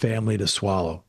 family to swallow.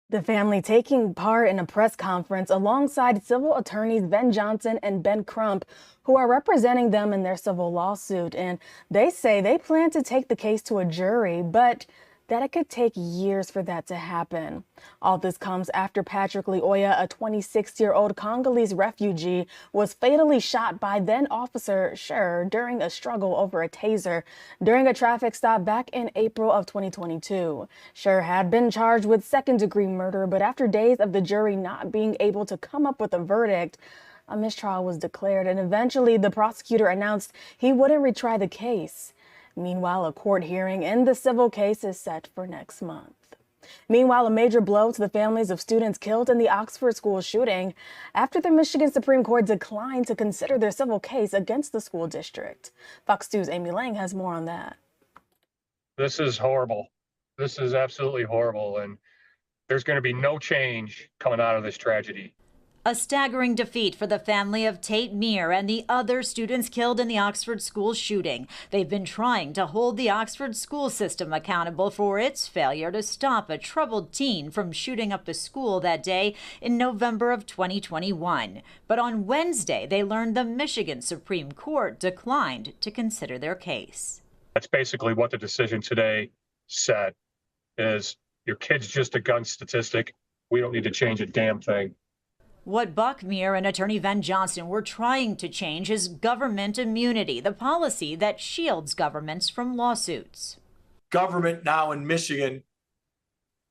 The family taking part in a press conference alongside civil attorneys Ben Johnson and Ben Crump, who are representing them in their civil lawsuit. And they say they plan to take the case to a jury, but that it could take years for that to happen. All this comes after Patrick Lyoya, a 26-year-old Congolese refugee, was fatally shot by then Officer Sher during a struggle over a taser during a traffic stop back in April of 2022. Sher had been charged with second-degree murder, but after days of the jury not being able to come up with a verdict, a mistrial was declared, and eventually the prosecutor announced he wouldn't retry the case. Meanwhile, a court hearing in the civil case is set for next month. Meanwhile, a major blow to the families of students killed in the Oxford school shooting after the Michigan Supreme Court declined to consider their civil case against the school district. Fox 2's Amy Lang has more on that. This is horrible. This is absolutely horrible, and there's going to be no change coming out of this tragedy. A staggering defeat for the family of Tate Meir and the other students killed in the Oxford school shooting. They've been trying to hold the Oxford school system accountable for its failure to stop a troubled teen from shooting up the school that day in November of 2021. But on Wednesday, they learned the Michigan Supreme Court declined to consider their case. That's basically what the decision today said, is your kid's just a gun statistic. We don't need to change a damn thing. What Buck Meir and attorney Ben Johnson were trying to change is government immunity, the policy that shields governments from lawsuits. Government now in Michigan,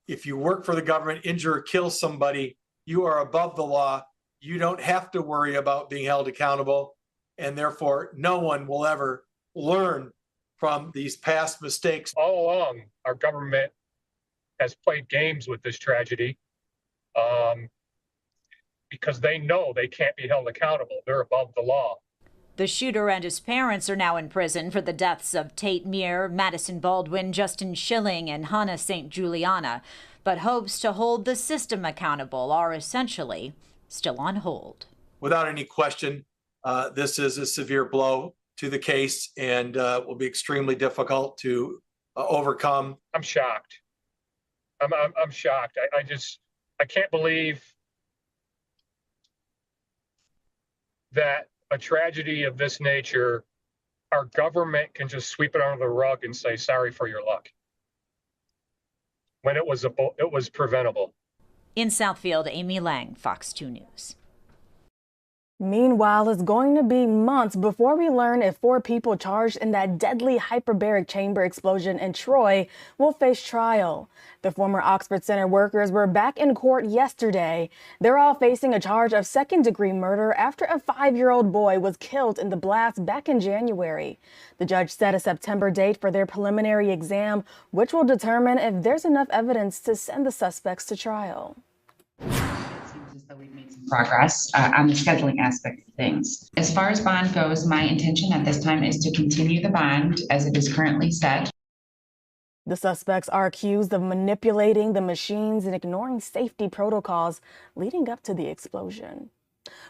if you work for the government, injure or kill somebody, you are above the law. You don't have to worry about being held accountable. And therefore, no one will ever learn from these past mistakes. All along, our government has played games with this tragedy. Because they know they can't be held accountable. They're above the law. The shooter and his parents are now in prison for the deaths of Tate Meir, Madison Baldwin, Justin Schilling, and Hannah St. Juliana. But hopes to hold the system accountable are essentially still on hold. Without any question, this is a severe blow to the case and will be extremely difficult to overcome. I'm shocked. I'm shocked. I can't believe that a tragedy of this nature, our government can just sweep it under the rug and say, sorry for your luck, when it was preventable. In Southfield, Amy Lang, Fox 2 News. Meanwhile, it's going to be months before we learn if 4 people charged in that deadly hyperbaric chamber explosion in Troy will face trial. The former Oxford Center workers were back in court yesterday. They're all facing a charge of second-degree murder after a 5-year-old boy was killed in the blast back in January. The judge set a September date for their preliminary exam, which will determine if there's enough evidence to send the suspects to trial. We've made some progress on the scheduling aspect of things. As far as bond goes, my intention at this time is to continue the bond as it is currently set. The suspects are accused of manipulating the machines and ignoring safety protocols leading up to the explosion.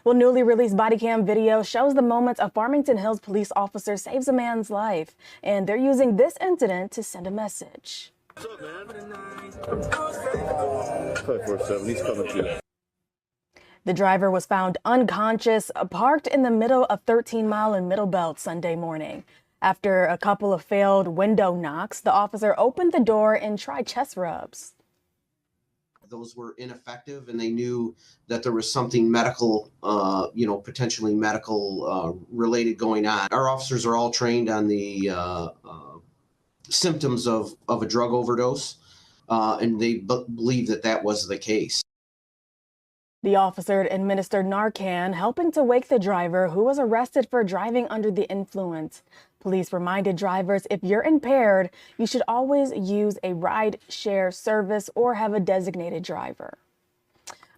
Well, newly released body cam video shows the moments a Farmington Hills police officer saves a man's life, and they're using this incident to send a message. What's up, man? 547, he's coming to you. The driver was found unconscious, parked in the middle of 13 Mile and Middle Belt Sunday morning. After a couple of failed window knocks, the officer opened the door and tried chest rubs. Those were ineffective, and they knew that there was something medical, potentially medical related going on. Our officers are all trained on the symptoms of a drug overdose, and they believe that that was the case. The officer administered Narcan, helping to wake the driver, who was arrested for driving under the influence. Police reminded drivers, if you're impaired, you should always use a ride-share service or have a designated driver.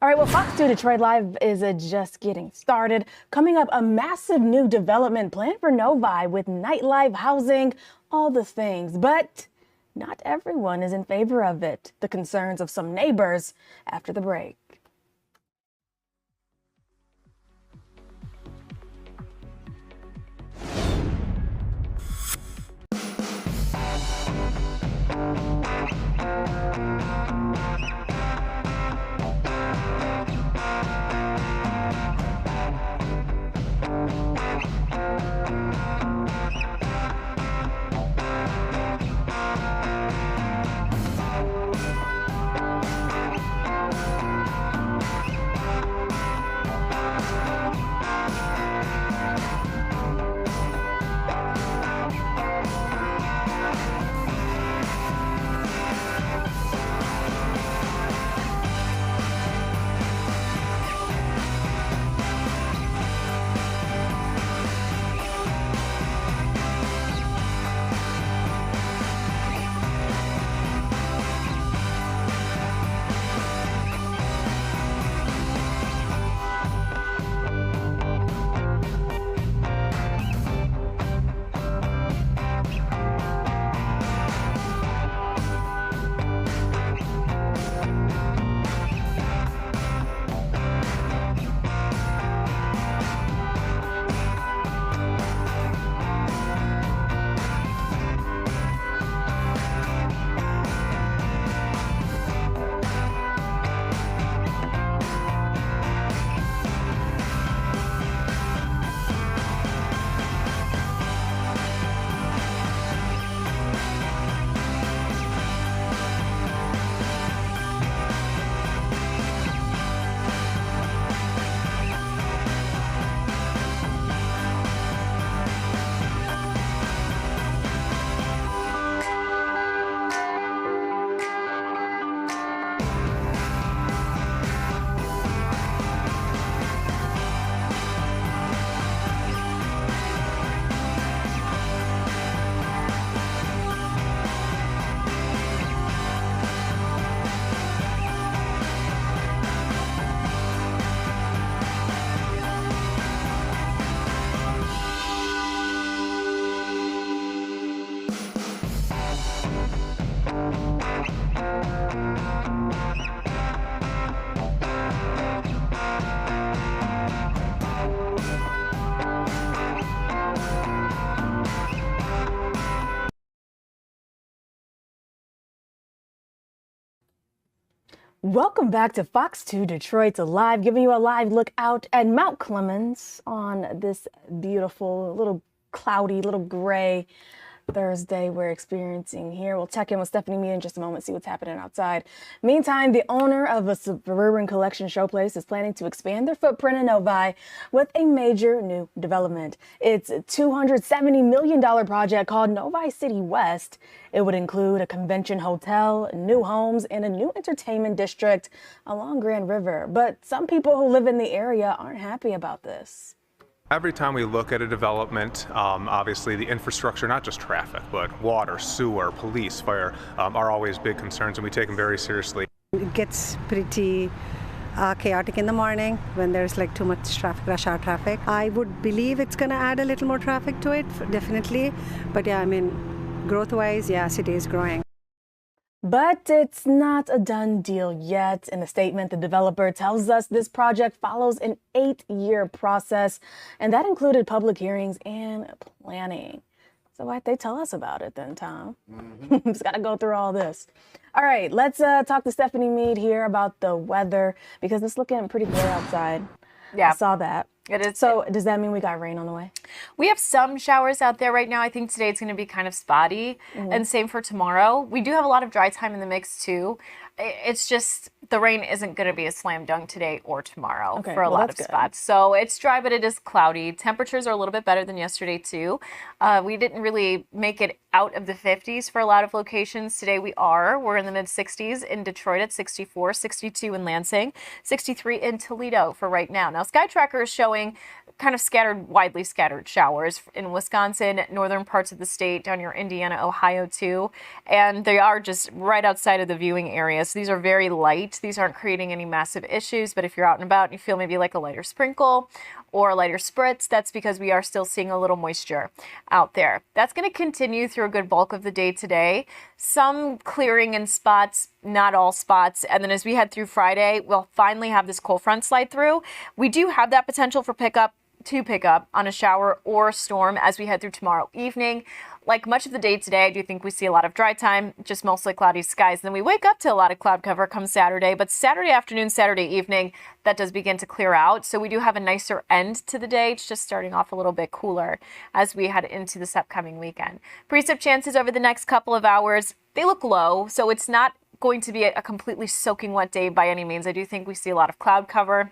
All right, well, Fox 2 Detroit Live is just getting started. Coming up, a massive new development plan for Novi with nightlife, housing, all the things. But not everyone is in favor of it. The concerns of some neighbors after the break. Welcome back to Fox 2 Detroit's Live, giving you a live look out at Mount Clemens on this beautiful, little cloudy, little gray Thursday we're experiencing here. We'll check in with Stephanie Mead in just a moment, see what's happening outside. Meantime, the owner of a suburban collection showplace is planning to expand their footprint in Novi with a major new development. It's a $270 million project called Novi City West. It would include a convention hotel, new homes, and a new entertainment district along Grand River. But some people who live in the area aren't happy about this. Every time we look at a development, obviously the infrastructure, not just traffic, but water, sewer, police, fire, are always big concerns, and we take them very seriously. It gets pretty chaotic in the morning when there's like too much traffic, rush hour traffic. I would believe it's going to add a little more traffic to it, definitely. But yeah, I mean, growth-wise, yeah, city is growing. But it's not a done deal yet. In a statement, the developer tells us this project follows an 8-year process, and that included public hearings and planning. So why'd they tell us about it then, Tom? Just got to go through all this. All right, let's talk to Stephanie Mead here about the weather, because it's looking pretty gray outside. Yeah. I saw that. It is. So does that mean we got rain on the way? We have some showers out there right now. I think today it's going to be kind of spotty, and same for tomorrow. We do have a lot of dry time in the mix too. It's just the rain isn't going to be a slam dunk today or tomorrow for a lot of spots. So it's dry, but it is cloudy. Temperatures are a little bit better than yesterday too. We didn't really make it out of the 50s for a lot of locations. Today we're in the mid 60s in Detroit at 64, 62 in Lansing, 63 in Toledo for right now. Now SkyTracker is showing kind of widely scattered showers in Wisconsin, northern parts of the state, down near Indiana, Ohio too. And they are just right outside of the viewing area. So these are very light. These aren't creating any massive issues, but if you're out and about and you feel maybe like a lighter sprinkle or a lighter spritz, that's because we are still seeing a little moisture out there. That's going to continue through a good bulk of the day today. Some clearing in spots, not all spots. And then as we head through Friday, we'll finally have this cold front slide through. We do have that potential for pick up on a shower or a storm as we head through tomorrow evening. Like much of the day today, I do think we see a lot of dry time, just mostly cloudy skies. Then we wake up to a lot of cloud cover come Saturday, but Saturday afternoon, Saturday evening, that does begin to clear out. So we do have a nicer end to the day. It's just starting off a little bit cooler as we head into this upcoming weekend. Precip chances over the next couple of hours, they look low, so it's not going to be a completely soaking wet day by any means. I do think we see a lot of cloud cover.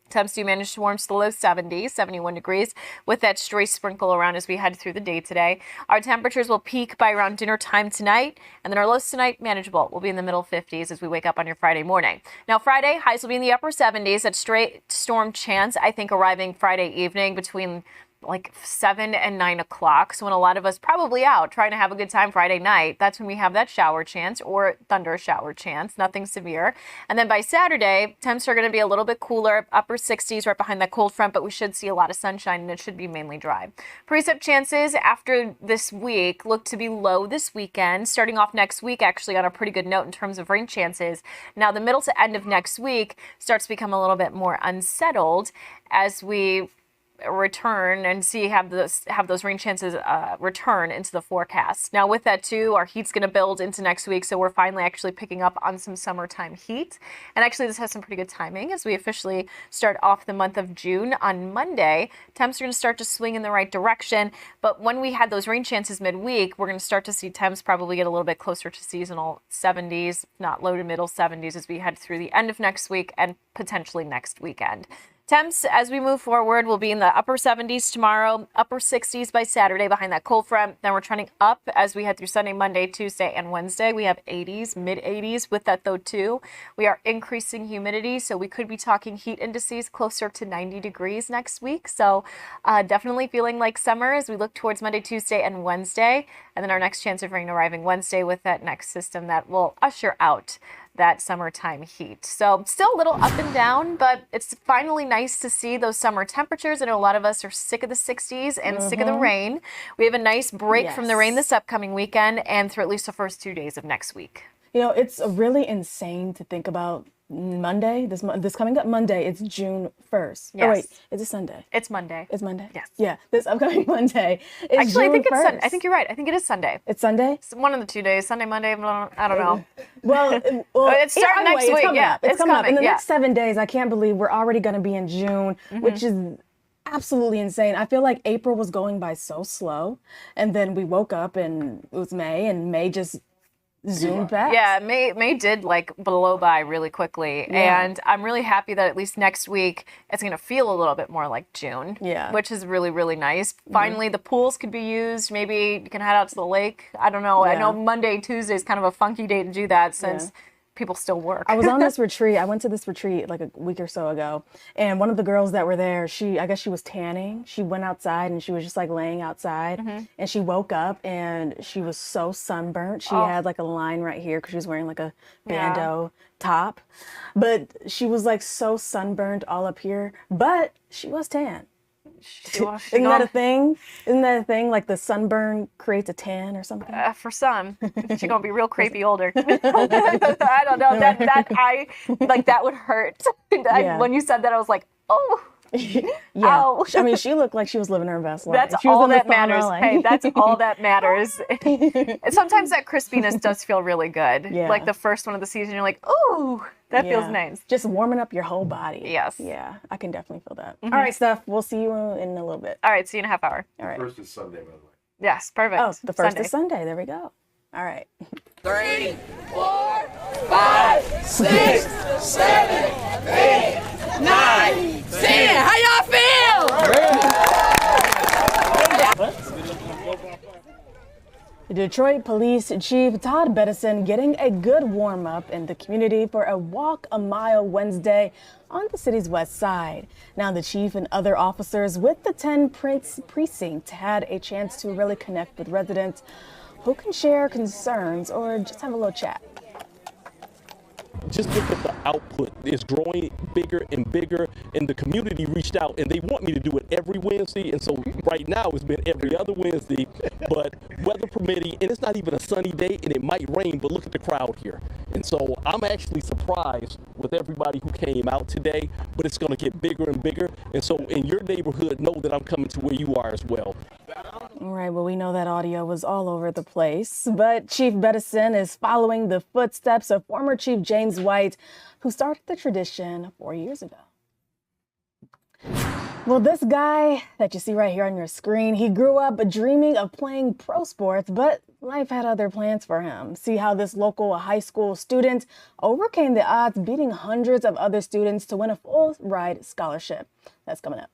Temps do manage to warm to the low 70s, 71 degrees, with that stray sprinkle around as we head through the day today. Our temperatures will peak by around dinner time tonight, and then our lows tonight, manageable. We'll be in the middle 50s as we wake up on your Friday morning. Now, Friday, highs will be in the upper 70s. That straight storm chance, I think, arriving Friday evening between like 7 and 9 o'clock. So when a lot of us probably out trying to have a good time Friday night, that's when we have that shower chance or thunder shower chance, nothing severe. And then by Saturday, temps are going to be a little bit cooler, upper 60s right behind that cold front, but we should see a lot of sunshine and it should be mainly dry. Precip chances after this week look to be low this weekend, starting off next week actually on a pretty good note in terms of rain chances. Now the middle to end of next week starts to become a little bit more unsettled as we return and have those rain chances return into the forecast. Now with that too, our heat's going to build into next week, so we're finally actually picking up on some summertime heat. And actually this has some pretty good timing as we officially start off the month of June on Monday. Temps are going to start to swing in the right direction, but when we had those rain chances midweek, we're going to start to see temps probably get a little bit closer to seasonal 70s, not low to middle 70s as we head through the end of next week and potentially next weekend. Temps, as we move forward, will be in the upper 70s tomorrow, upper 60s by Saturday behind that cold front. Then we're trending up as we head through Sunday, Monday, Tuesday, and Wednesday. We have 80s, mid 80s with that though too. We are increasing humidity, so we could be talking heat indices closer to 90 degrees next week. So definitely feeling like summer as we look towards Monday, Tuesday, and Wednesday. And then our next chance of rain arriving Wednesday with that next system that will usher out that summertime heat. So still a little up and down, but it's finally nice to see those summer temperatures. I know a lot of us are sick of the 60s and sick of the rain. We have a nice break from the rain this upcoming weekend and through at least the first 2 days of next week. You know, it's really insane to think about Monday, this coming up Monday, it's June 1st. Yes. Oh wait, is it Sunday? It's Monday. It's Monday? Yes. Yeah, this upcoming Monday is Actually, June I think it's 1st. Sunday. I think you're right. I think it is Sunday. It's Sunday? It's one of the 2 days. Sunday, Monday, I don't know. Well, It's starting either next way, week, It's coming yeah, up. It's it's coming up. In coming, the yeah. next 7 days, I can't believe we're already going to be in June, which is absolutely insane. I feel like April was going by so slow, and then we woke up and it was May, and May just zoomed back. Yeah, May did like blow by really quickly, Yeah. and I'm really happy that at least next week it's going to feel a little bit more like June. Yeah. Which is really, really nice. Finally, the pools could be used. Maybe you can head out to the lake. I don't know. I Yeah. know Monday, Tuesday is kind of a funky day to do that since people still work. I was on this retreat. I went to this retreat like a week or so ago, and one of the girls that were there, I guess she was tanning. She went outside and she was just like laying outside, and she woke up and she was so sunburnt. She had like a line right here because she was wearing like a bandeau top, but she was like so sunburned all up here, but she was tan. Isn't that a thing? Isn't that a thing? Like the sunburn creates a tan or something? For some, she's gonna be real creepy older. I don't know. That would hurt. When you said that, I was like, oh. Yeah. Ow. I mean, she looked like she was living her best life. That's She was all in the that matters. sauna, like- Hey, that's all that matters. And sometimes that crispiness does feel really good. Yeah. Like the first one of the season, you're like, ooh, that feels Yeah. nice. Just warming up your whole body. Yes. Yeah, I can definitely feel that. All right, Steph, we'll see you in a little bit. All right, see you in a half hour. All right. First is Sunday, by the way. Yes, perfect. Oh, the first Sunday. is Sunday. There we go. All right. 3, 4, 5, 6, 7, 8, 9, 10. How y'all feel? Detroit Police Chief Todd Bettison getting a good warm-up in the community for a Walk a Mile Wednesday on the city's west side. Now the chief and other officers with the 10 precinct had a chance to really connect with residents who can share concerns or just have a little chat. Just look at the output. It's growing bigger and bigger, and the community reached out, and they want me to do it every Wednesday, and so right now it's been every other Wednesday, but weather permitting, and it's not even a sunny day, and it might rain, but look at the crowd here. And so I'm actually surprised with everybody who came out today, but it's going to get bigger and bigger, and so in your neighborhood, know that I'm coming to where you are as well. All right, well, we know that audio was all over the place, but Chief Bettison is following the footsteps of former Chief James White, who started the tradition 4 years ago. Well, this guy that you see right here on your screen, he grew up dreaming of playing pro sports, but life had other plans for him. See how this local high school student overcame the odds, beating hundreds of other students to win a full ride scholarship. That's coming up.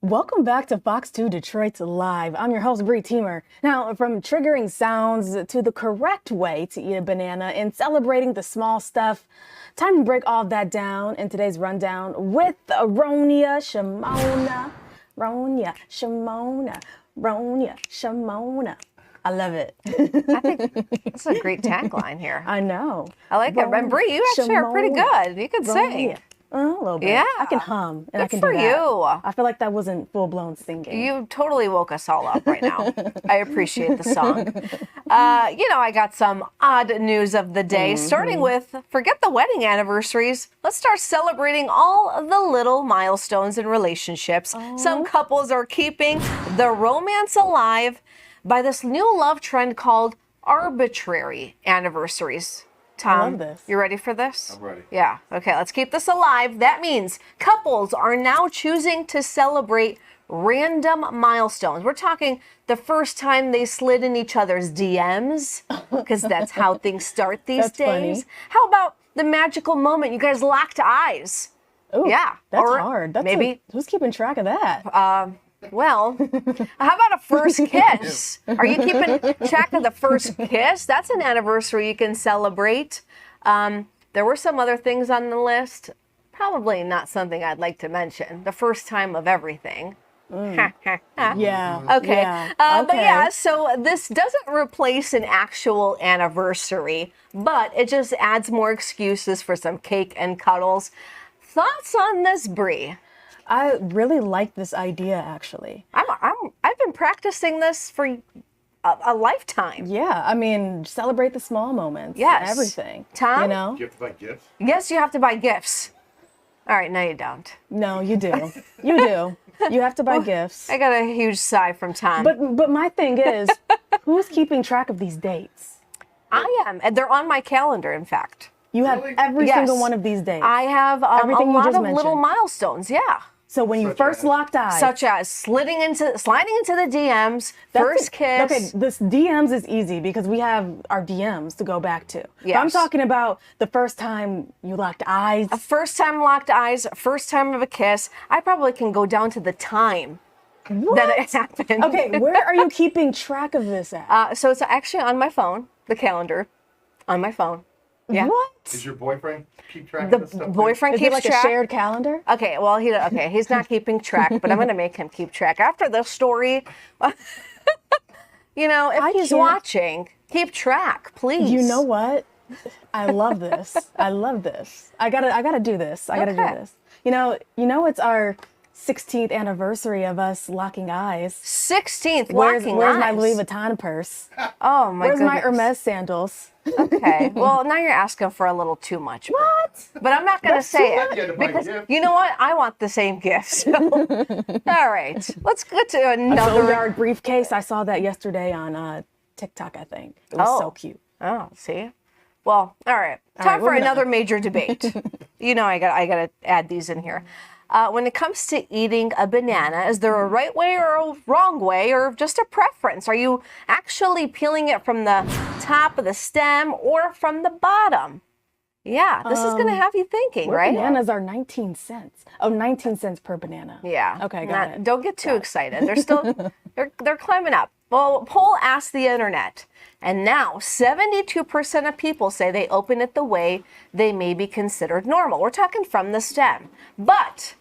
Welcome back to Fox 2 Detroit's Live. I'm your host, Bree Teamer. Now, from triggering sounds to the correct way to eat a banana and celebrating the small stuff, time to break all of that down in today's rundown with Ronya Shimona. Ronya Shimona. I love it. I think that's a great tagline here. I know. I like it. And Bree, you actually are pretty good. You can sing. A little bit. Yeah. I can hum and I can Good do for that. you. I feel like that wasn't full-blown singing. You totally woke us all up right now. I appreciate the song. I got some odd news of the day, starting with forget the wedding anniversaries. Let's start celebrating all of the little milestones in relationships. Some couples are keeping the romance alive by this new love trend called arbitrary anniversaries. Tom, I love this. You ready for this? I'm ready. Yeah. Okay, let's keep this alive. That means couples are now choosing to celebrate random milestones. We're talking the first time they slid in each other's DMs, because that's how things start these That's days. funny. How about the magical moment you guys locked eyes? Ooh, Yeah. That's Or hard. maybe who's keeping track of that? Well, how about a first kiss? Are you keeping track of the first kiss? That's an anniversary you can celebrate. There were some other things on the list. Probably not something I'd like to mention. The first time of everything. Yeah. Okay. Yeah. But Okay. yeah, so this doesn't replace an actual anniversary, but it just adds more excuses for some cake and cuddles. Thoughts on this, Bree? I really like this idea, actually. I've been practicing this for a lifetime. Yeah, I mean, celebrate the small moments. Yes. Everything. Tom? You know? You have to buy gifts? Yes, you have to buy gifts. All right, no, you don't. No, you do. You do. You have to buy gifts. I got a huge sigh from Tom. But my thing is, who's keeping track of these dates? I am, and they're on my calendar, in fact. You have every Yes. single one of these dates. I have Everything a you lot just of little mentioned. milestones, yeah. So when you first locked eyes. Such as sliding into the DMs, first kiss. Okay, this DMs is easy because we have our DMs to go back to. But I'm Yes. talking about the first time you locked eyes. A first time locked eyes, first time of a kiss. I probably can go down to the time that it happened. Okay, where are you keeping track of this at? So it's actually on my phone, the calendar, on my phone. Yeah. What? Does your boyfriend keep track The of this stuff? boyfriend Is it keeps like track. a shared calendar? Okay, well, he's not keeping track, but I'm going to make him keep track. After this story, if he's can't. watching, keep track, please. You know what? I love this. I love this. I gotta do this. I gotta Okay. do this. You know, it's our 16th anniversary of us locking eyes. 16th Where's locking my eyes. Louis Vuitton purse? Oh my Where's goodness. my Hermes sandals? Okay. Well, now you're asking for a little too much. What? But I'm not going to That's say too it. much. You had to buy Because gifts. you know what? I want the same gift. So. All right. Let's get to A another. Goyard briefcase. I saw that yesterday on TikTok, I think. It was so cute. Oh, see? Well, all right. All Time right, for moving another on. major debate. I got to add these in here. When it comes to eating a banana, is there a right way or a wrong way or just a preference? Are you actually peeling it from the top of the stem or from the bottom? Yeah, this is going to have you thinking, right? Bananas are 19 cents. Oh, 19 cents per banana. Yeah. Okay, got it. Don't get too excited. They're still they're climbing up. Well, a poll asked the internet, and now 72% of people say they open it the way they may be considered normal. We're talking from the stem. But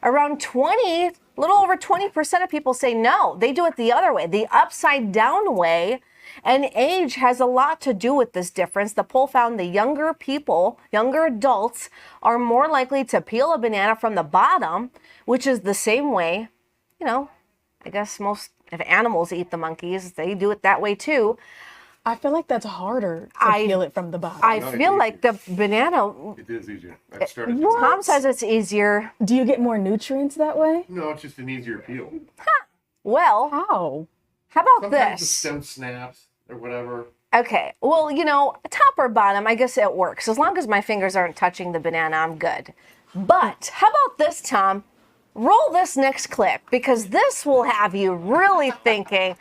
around a little over 20% of people say no, they do it the other way, the upside down way. And age has a lot to do with this difference. The poll found the younger adults are more likely to peel a banana from the bottom, which is the same way, I guess if animals eat the monkeys, they do it that way too. I feel like that's harder to peel it from the bottom. I feel like the banana, It is easier. I've started Tom says it's easier. Do you get more nutrients that way? No, it's just an easier peel. Well, How? how about Sometimes the this? stem snaps or whatever. Okay, well, top or bottom, I guess it works. As long as my fingers aren't touching the banana, I'm good. But how about this, Tom? roll this next clip because this will have you really thinking.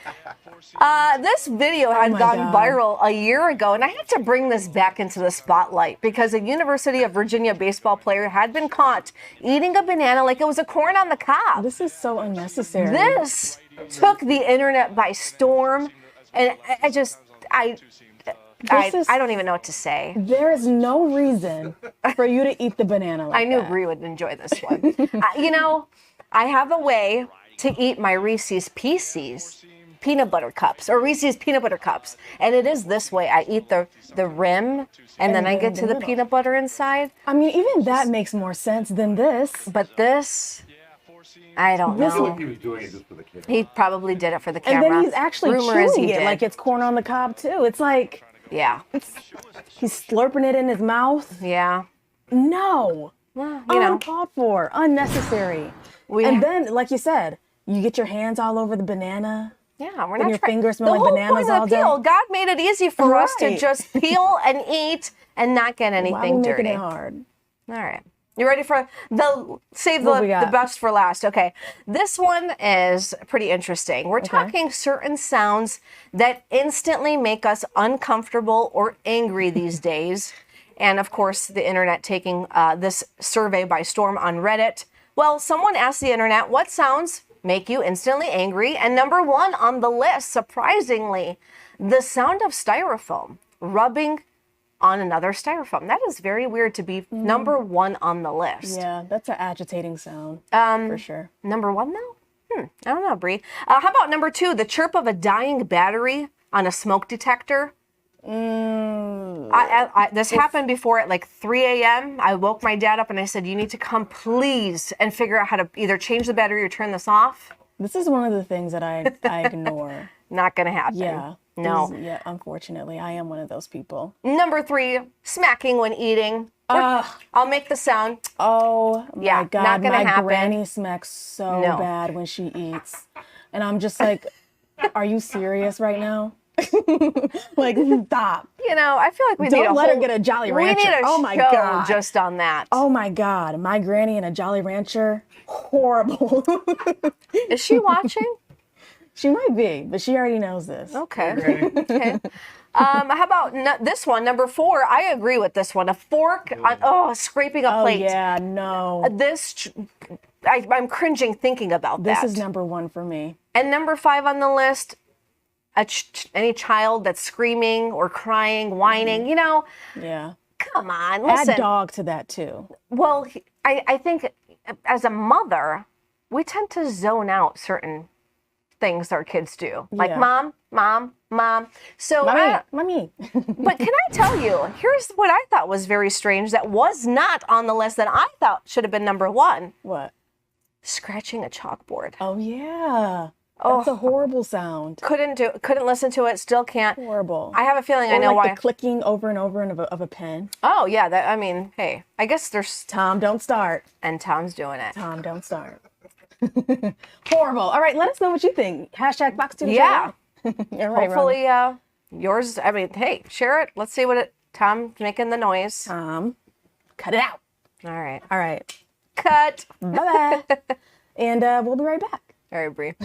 This video had gone viral a year ago, and I have to bring this back into the spotlight because a University of Virginia baseball player had been caught eating a banana like it was a corn on the cob. This is so unnecessary. This took the internet by storm, and I don't even know what to say. There is no reason for you to eat the banana like I knew that. Bree would enjoy this one. I have a way to eat my Reese's Pieces peanut butter cups or Reese's peanut butter cups, and it is this way. I eat the rim, and then I get to the peanut butter inside. I mean, even that makes more sense than this. But this, I don't know. I feel like he was doing it just for the camera. He probably did it for the camera. And then he's actually Rumor is chewing he it did. like it's corn on the cob too. It's like, yeah, he's slurping it in his mouth. Yeah. No. Well, uncalled for, unnecessary. And then, like you said, you get your hands all over the banana. Yeah, we're and not your trying. fingers smell The like whole bananas point all of the day. peel, God made it easy for us to Right. just peel and eat and not get Why are we anything making dirty. it hard? All right. You ready for save What we the got? best for last? Okay. This one is pretty interesting. We're talking certain sounds that instantly make us uncomfortable or angry these days. And of course, the internet taking this survey by storm on Reddit. Well, someone asked the internet, what sounds make you instantly angry? And number one on the list, surprisingly, the sound of styrofoam rubbing on another styrofoam. That is very weird to be number one on the list. Yeah, that's an agitating sound for sure. Number one though? I don't know, Bree. How about number two, the chirp of a dying battery on a smoke detector? This happened before at like 3 a.m. I woke my dad up and I said, you need to come please and figure out how to either change the battery or turn this off. This is one of the things that I ignore. Not gonna happen. Yeah. No. Yeah, unfortunately, I am one of those people. Number three, smacking when eating. I'll make the sound. Oh my God, not gonna my happen. granny smacks so bad when she eats. And I'm just like, are you serious right now? Like, stop. You know, I feel like we Don't need a let her whole- get a Jolly Rancher. We need a Oh my show God. just on that. Oh my God, my granny and a Jolly Rancher, horrible. Is she watching? She might be, but she already knows this. Okay. Okay. How about this one, number four? I agree with this one. A fork on, scraping a plate. Oh yeah, no. I'm cringing thinking about that. This is number one for me. And number five on the list, any child that's screaming or crying, whining, you know. Yeah. Come on, listen. Add dog to that too. Well, I think as a mother, we tend to zone out certain things our kids do. Like Yeah. mom, mom, mom. So, mommy. But can I tell you, here's what I thought was very strange that was not on the list that I thought should have been number one. What? Scratching a chalkboard. Oh yeah. That's a horrible sound. Couldn't listen to it, still can't. Horrible. I have a feeling I Or know like why. the clicking over and over of a pen. Oh yeah, I mean, hey, I guess there's Tom, don't start. And Tom's doing it. Tom, don't start. Horrible. All right, let us know what you think. Hashtag Box2. Yeah. All right, Hopefully, yours. I mean, hey, share it. Let's see what Tom's making the noise. Tom, cut it out. All right. All right. Cut. Bye bye. And we'll be right back. All right, Bree.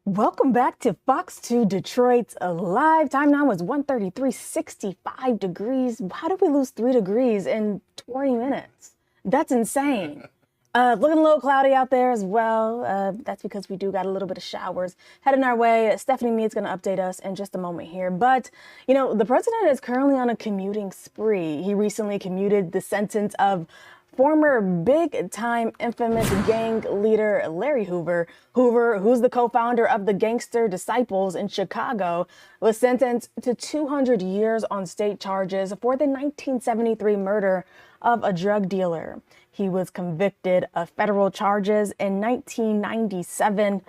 Welcome back to Fox 2 Detroit's Live. Time now is 1:33, 65 degrees. How did we lose 3 degrees in 20 minutes? That's insane. Looking a little cloudy out there as well. That's because we do got a little bit of showers heading our way. Stephanie Mead's going to update us in just a moment here. But, you know, the president is currently on a commuting spree. He recently commuted the sentence of former big-time infamous gang leader Larry Hoover, who's the co-founder of the Gangster Disciples in Chicago, was sentenced to 200 years on state charges for the 1973 murder of a drug dealer. He was convicted of federal charges in 1997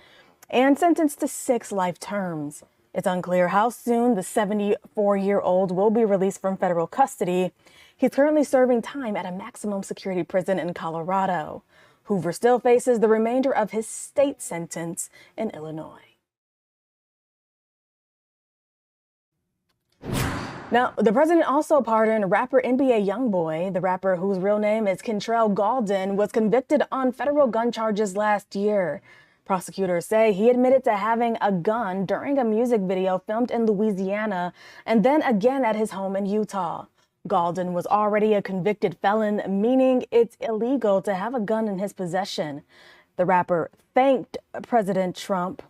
and sentenced to 6 life terms. It's unclear how soon the 74-year-old will be released from federal custody. He's currently serving time at a maximum security prison in Colorado. Hoover still faces the remainder of his state sentence in Illinois. Now, the president also pardoned rapper NBA Youngboy. The rapper, whose real name is Kentrell Gaulden, was convicted on federal gun charges last year. Prosecutors say he admitted to having a gun during a music video filmed in Louisiana and then again at his home in Utah. Gaulden was already a convicted felon, meaning it's illegal to have a gun in his possession. The rapper thanked President Trump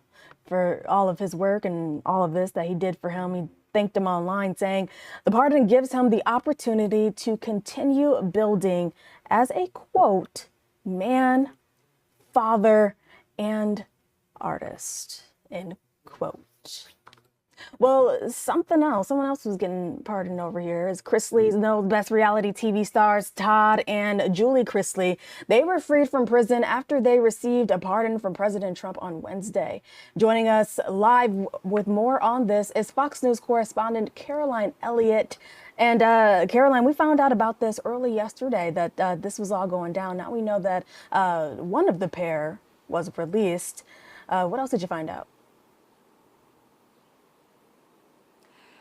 for all of his work and all of this that he did for him. He thanked him online, saying the pardon gives him the opportunity to continue building as a, quote, man, father, and artist, end quote. Well, someone else who's getting pardoned over here is Chrisley's best reality TV stars, Todd and Julie Chrisley. They were freed from prison after they received a pardon from President Trump on Wednesday. Joining us live with more on this is Fox News correspondent Caroline Elliott. And Caroline, we found out about this early yesterday, that this was all going down. Now we know that one of the pair was released. What else did you find out?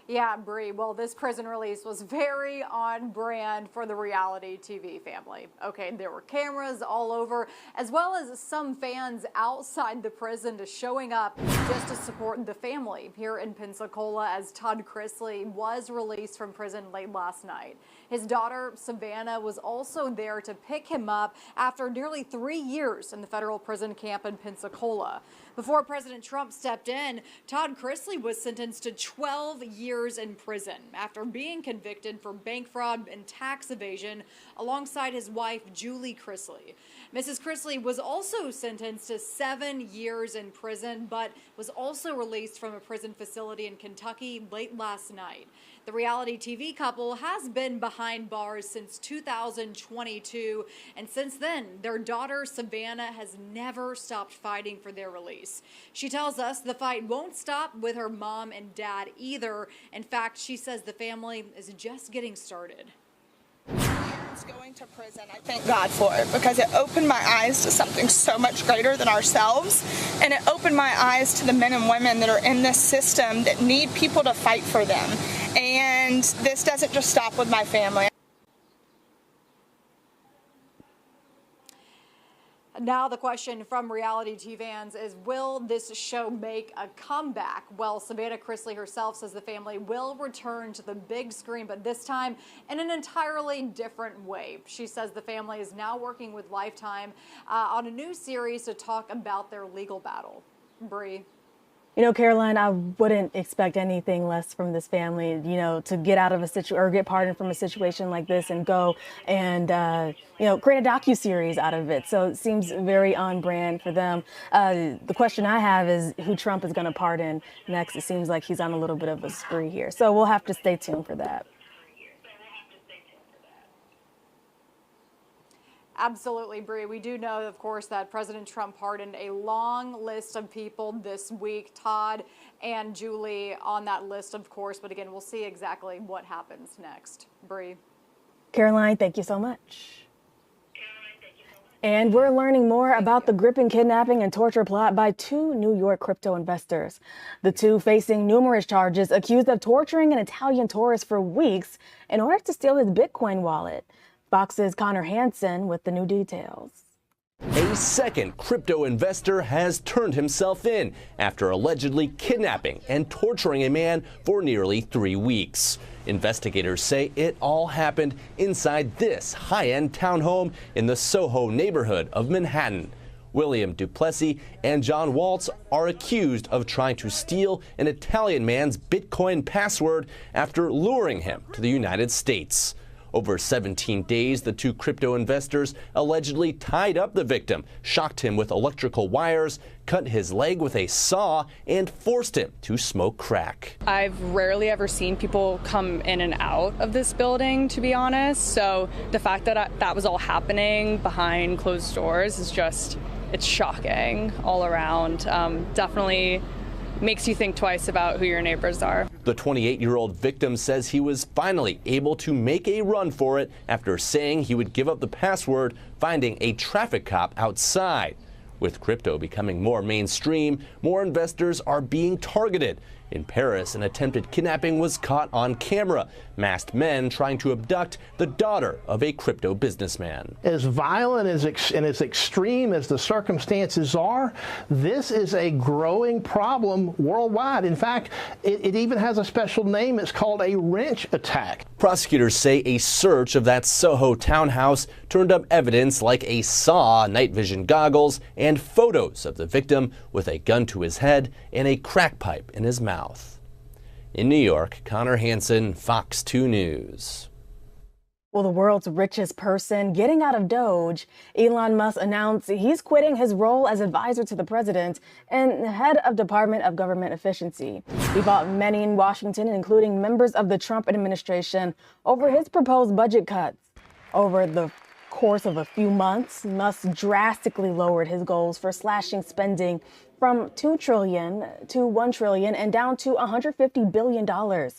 Yeah, Bree. Well, this prison release was very on brand for the reality TV family. Okay, there were cameras all over, as well as some fans outside the prison showing up just to support the family here in Pensacola as Todd Chrisley was released from prison late last night. His daughter, Savannah, was also there to pick him up after nearly 3 years in the federal prison camp in Pensacola. Before President Trump stepped in, Todd Chrisley was sentenced to 12 years in prison after being convicted for bank fraud and tax evasion alongside his wife, Julie Chrisley. Mrs. Chrisley was also sentenced to 7 years in prison, but was also released from a prison facility in Kentucky late last night. The reality TV couple has been behind bars since 2022, and since then, their daughter, Savannah, has never stopped fighting for their release. She tells us the fight won't stop with her mom and dad either. In fact, she says the family is just getting started. Going to prison, I thank God for it, because it opened my eyes to something so much greater than ourselves, and it opened my eyes to the men and women that are in this system that need people to fight for them. And this doesn't just stop with my family. Now the question from reality TV fans is, will this show make a comeback? Well, Savannah Chrisley herself says the family will return to the big screen, but this time in an entirely different way. She says the family is now working with Lifetime on a new series to talk about their legal battle. Bree. You know, Caroline, I wouldn't expect anything less from this family, you know, to get out of a situation or get pardoned from a situation like this and go and, create a docuseries out of it. So it seems very on brand for them. The question I have is who Trump is going to pardon next. It seems like he's on a little bit of a spree here. So we'll have to stay tuned for that. Absolutely, Bree. We do know, of course, that President Trump pardoned a long list of people this week. Todd and Julie on that list, of course. But again, we'll see exactly what happens next. Bree. Caroline, thank you so much. And we're learning more about the gripping kidnapping and torture plot by 2 New York crypto investors. The 2 facing numerous charges, accused of torturing an Italian tourist for weeks in order to steal his Bitcoin wallet. Fox's Connor Hansen with the new details. A second crypto investor has turned himself in after allegedly kidnapping and torturing a man for nearly 3 weeks. Investigators say it all happened inside this high-end townhome in the Soho neighborhood of Manhattan. William Duplessis and John Waltz are accused of trying to steal an Italian man's Bitcoin password after luring him to the United States. Over 17 days, the two crypto investors allegedly tied up the victim, shocked him with electrical wires, cut his leg with a saw, and forced him to smoke crack. I've rarely ever seen people come in and out of this building, to be honest. So the fact that that was all happening behind closed doors is just, it's shocking all around. Definitely makes you think twice about who your neighbors are. The 28-year-old victim says he was finally able to make a run for it after saying he would give up the password, finding a traffic cop outside. With crypto becoming more mainstream, more investors are being targeted. In Paris, an attempted kidnapping was caught on camera. Masked men trying to abduct the daughter of a crypto businessman. As violent and as extreme as the circumstances are, this is a growing problem worldwide. In fact, it even has a special name. It's called a wrench attack. Prosecutors say a search of that Soho townhouse turned up evidence like a saw, night vision goggles, and photos of the victim with a gun to his head and a crack pipe in his mouth. In New York, Connor Hansen, Fox 2 News. Well, the world's richest person getting out of Doge, Elon Musk announced he's quitting his role as advisor to the president and head of Department of Government Efficiency. He fought many in Washington, including members of the Trump administration, over his proposed budget cuts. Over the course of a few months, Musk drastically lowered his goals for slashing spending from $2 trillion to $1 trillion and down to $150 billion.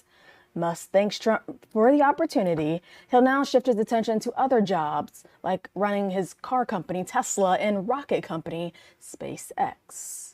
Musk thanks Trump for the opportunity. He'll now shift his attention to other jobs, like running his car company, Tesla, and rocket company, SpaceX.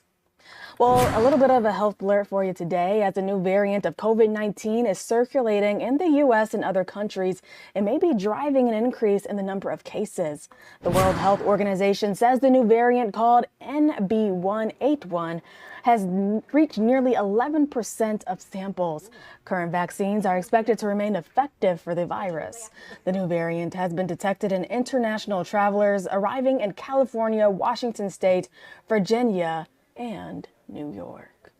Well, a little bit of a health alert for you today. As a new variant of COVID-19 is circulating in the U.S. and other countries, it may be driving an increase in the number of cases. The World Health Organization says the new variant called NB181 has reached nearly 11% of samples. Current vaccines are expected to remain effective for the virus. The new variant has been detected in international travelers arriving in California, Washington State, Virginia, and New York.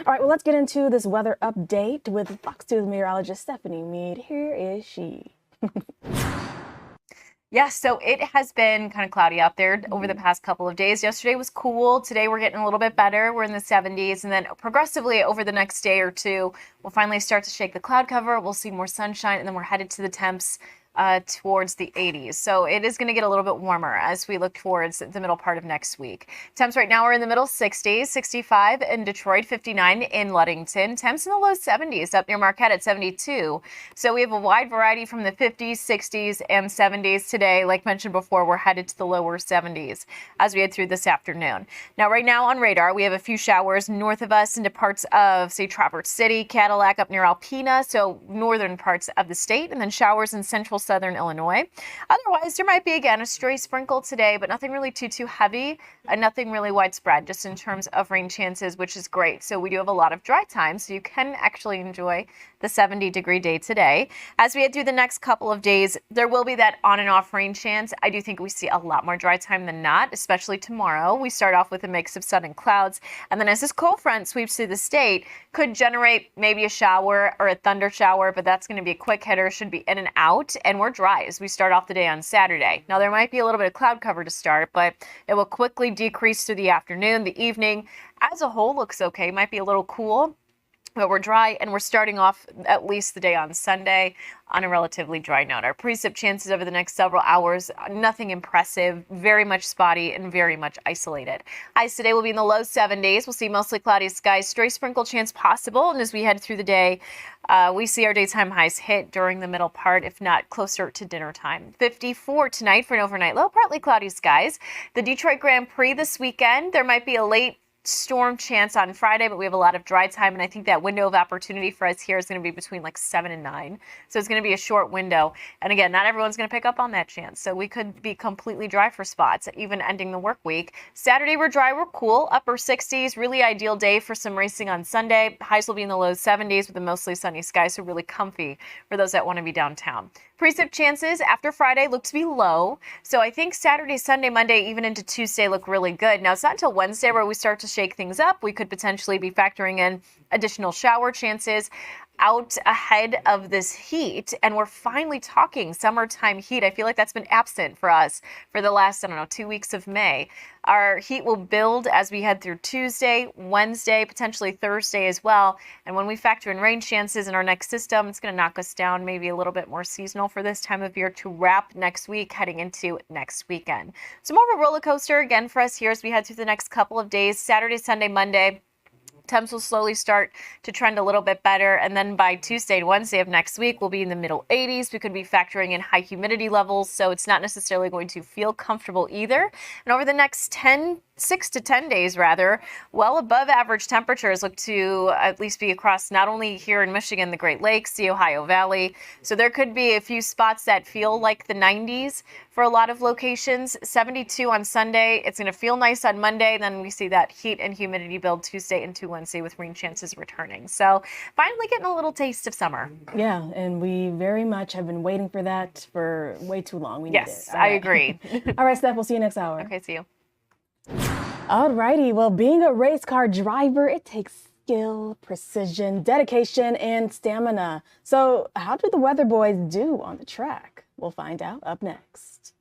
All right, well, let's get into this weather update with Fox 2 meteorologist Stephanie Mead. Here is she. Yes, so it has been kind of cloudy out there over the past couple of days. Yesterday was cool. Today we're getting a little bit better. We're in the 70s. And then progressively over the next day or two, we'll finally start to shake the cloud cover. We'll see more sunshine, and then we're headed to the temps towards the 80s. So it is going to get a little bit warmer as we look towards the middle part of next week. Temps right now are in the middle 60s, 65 in Detroit, 59 in Ludington. Temps in the low 70s up near Marquette at 72. So we have a wide variety from the 50s, 60s, and 70s today. Like mentioned before, we're headed to the lower 70s as we head through this afternoon. Now, right now on radar, we have a few showers north of us into parts of, say, Traverse City, Cadillac up near Alpena, so northern parts of the state, and then showers in central southern Illinois. Otherwise, there might be, again, a stray sprinkle today, but nothing really too heavy and nothing really widespread, just in terms of rain chances, which is great. So we do have a lot of dry time, so you can actually enjoy the 70-degree day today. As we head through the next couple of days, there will be that on and off rain chance. I do think we see a lot more dry time than not, especially tomorrow. We start off with a mix of sun and clouds, and then as this cold front sweeps through the state, could generate maybe a shower or a thunder shower, but that's going to be a quick hitter, should be in and out, and we're dry as we start off the day on Saturday. Now, there might be a little bit of cloud cover to start, but it will quickly decrease through the afternoon. The evening as a whole looks okay, might be a little cool, but we're dry, and we're starting off at least the day on Sunday on a relatively dry note. Our precip chances over the next several hours, nothing impressive, very much spotty and very much isolated. Highs today will be in the low 70s. We'll see mostly cloudy skies, stray sprinkle chance possible, and as we head through the day, we see our daytime highs hit during the middle part, if not closer to dinner time. 54 tonight for an overnight low, partly cloudy skies. The Detroit Grand Prix this weekend, there might be a late storm chance on Friday, but we have a lot of dry time, and I think that window of opportunity for us here is going to be between like 7 and 9. So it's going to be a short window. And again, not everyone's going to pick up on that chance. So we could be completely dry for spots, even ending the work week. Saturday, we're dry, we're cool, upper 60s, really ideal day for some racing on Sunday. Highs will be in the low 70s with a mostly sunny sky, so really comfy for those that want to be downtown. Precip chances after Friday look to be low. So I think Saturday, Sunday, Monday, even into Tuesday look really good. Now, it's not until Wednesday where we start to shake things up. We could potentially be factoring in additional shower chances out ahead of this heat, and we're finally talking summertime heat. I feel like that's been absent for us for the last, 2 weeks of May. Our heat will build as we head through Tuesday, Wednesday, potentially Thursday as well. And when we factor in rain chances in our next system, it's going to knock us down maybe a little bit more seasonal for this time of year to wrap next week, heading into next weekend. So more of a roller coaster again for us here as we head through the next couple of days, Saturday, Sunday, Monday. Temps will slowly start to trend a little bit better, and then by Tuesday and Wednesday of next week, we'll be in the middle 80s. We could be factoring in high humidity levels, so it's not necessarily going to feel comfortable either. And over the next 6 to 10 days, well above average temperatures look to at least be across not only here in Michigan, the Great Lakes, the Ohio Valley. So there could be a few spots that feel like the 90s for a lot of locations. 72 on Sunday. It's going to feel nice on Monday. Then we see that heat and humidity build Tuesday into Wednesday with rain chances returning. So finally getting a little taste of summer. Yeah, and we very much have been waiting for that for way too long. We need Yes, it. I agree. All right, Steph, we'll see you next hour. Okay, see you. Alrighty, well, being a race car driver, it takes skill, precision, dedication, and stamina. So how do the Weather Boys do on the track? We'll find out up next.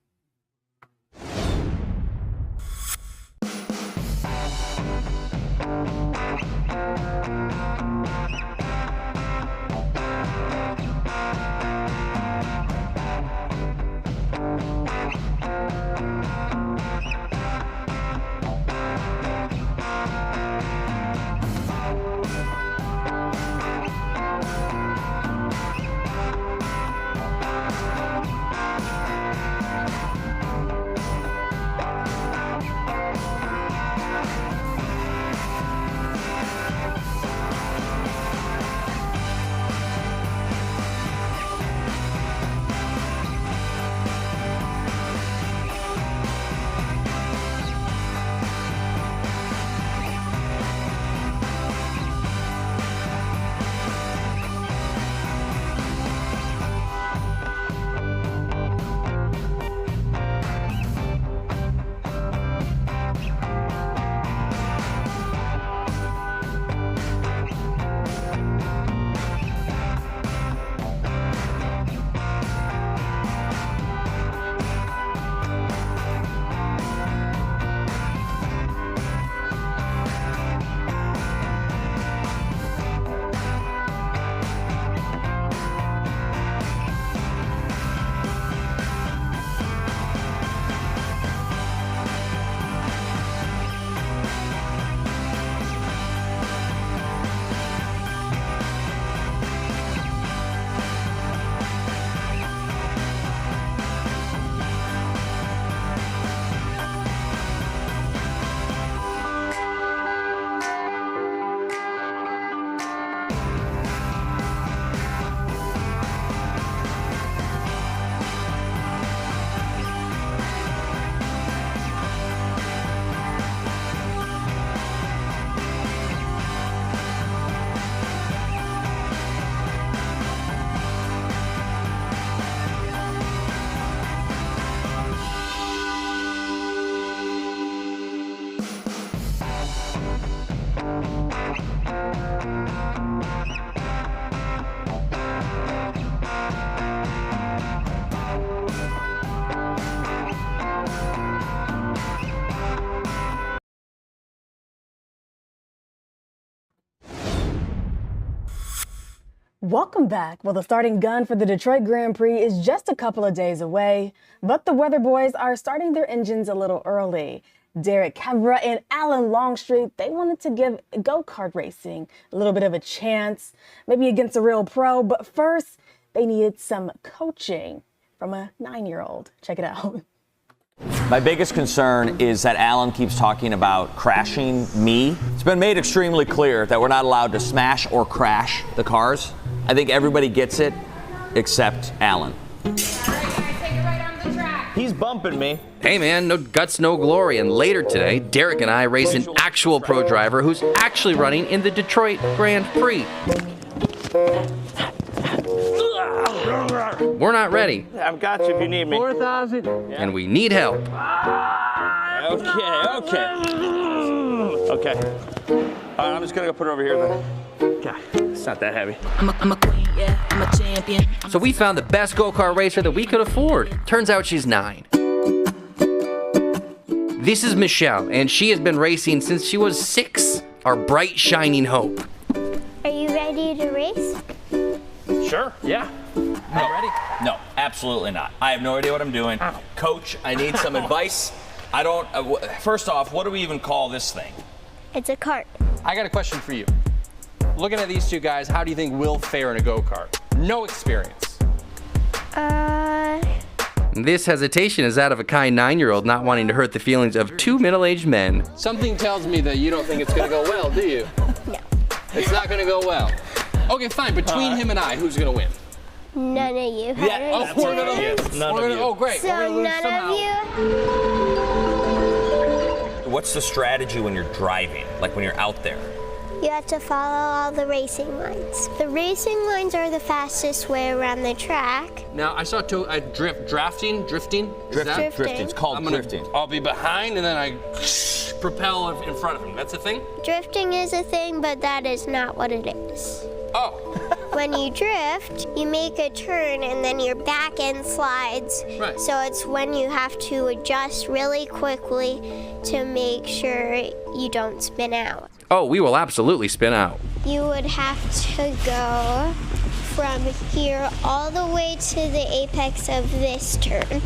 Welcome back. Well, the starting gun for the Detroit Grand Prix is just a couple of days away, but the Weather Boys are starting their engines a little early. Derek Kevra and Alan Longstreet, they wanted to give go-kart racing a little bit of a chance, maybe against a real pro, but first they needed some coaching from a 9-year-old. Check it out. My biggest concern is that Alan keeps talking about crashing me. It's been made extremely clear that we're not allowed to smash or crash the cars. I think everybody gets it except Alan. He's bumping me. Hey man, no guts, no glory. And later today, Derek and I race an actual pro driver who's actually running in the Detroit Grand Prix. We're not ready. I've got you if you need me. 4,000. And we need help. Okay. All right, I'm just gonna go put it over here then. Okay, it's not that heavy. I'm a queen, yeah, I'm a champion. So we found the best go-kart racer that we could afford. Turns out she's 9. This is Michelle, and she has been racing since she was 6. Our bright, shining hope. Are you ready to race? Sure, yeah. No, absolutely not. I have no idea what I'm doing. Coach, I need some advice. I don't, first off, what do we even call this thing? It's a cart. I got a question for you. Looking at these two guys, how do you think we'll fare in a go-kart? No experience. This hesitation is that of a kind 9-year-old not wanting to hurt the feelings of 2 middle-aged men. Something tells me that you don't think it's gonna go well, do you? No. It's not gonna go well. Okay, fine. Between him and I, who's gonna win? None of you. Yeah. Oh, we're gonna lose. None of you. Oh, great. So we're gonna lose none somehow. of you? What's the strategy when you're driving, like when you're out there? You have to follow all the racing lines. The racing lines are the fastest way around the track. Now, I saw drifting. Drifting. It's called drifting. I'll be behind and then I propel in front of him. That's a thing? Drifting is a thing, but that is not what it is. Oh. When you drift, you make a turn and then your back end slides. Right. So it's when you have to adjust really quickly to make sure you don't spin out. Oh, we will absolutely spin out. You would have to go from here all the way to the apex of this turn.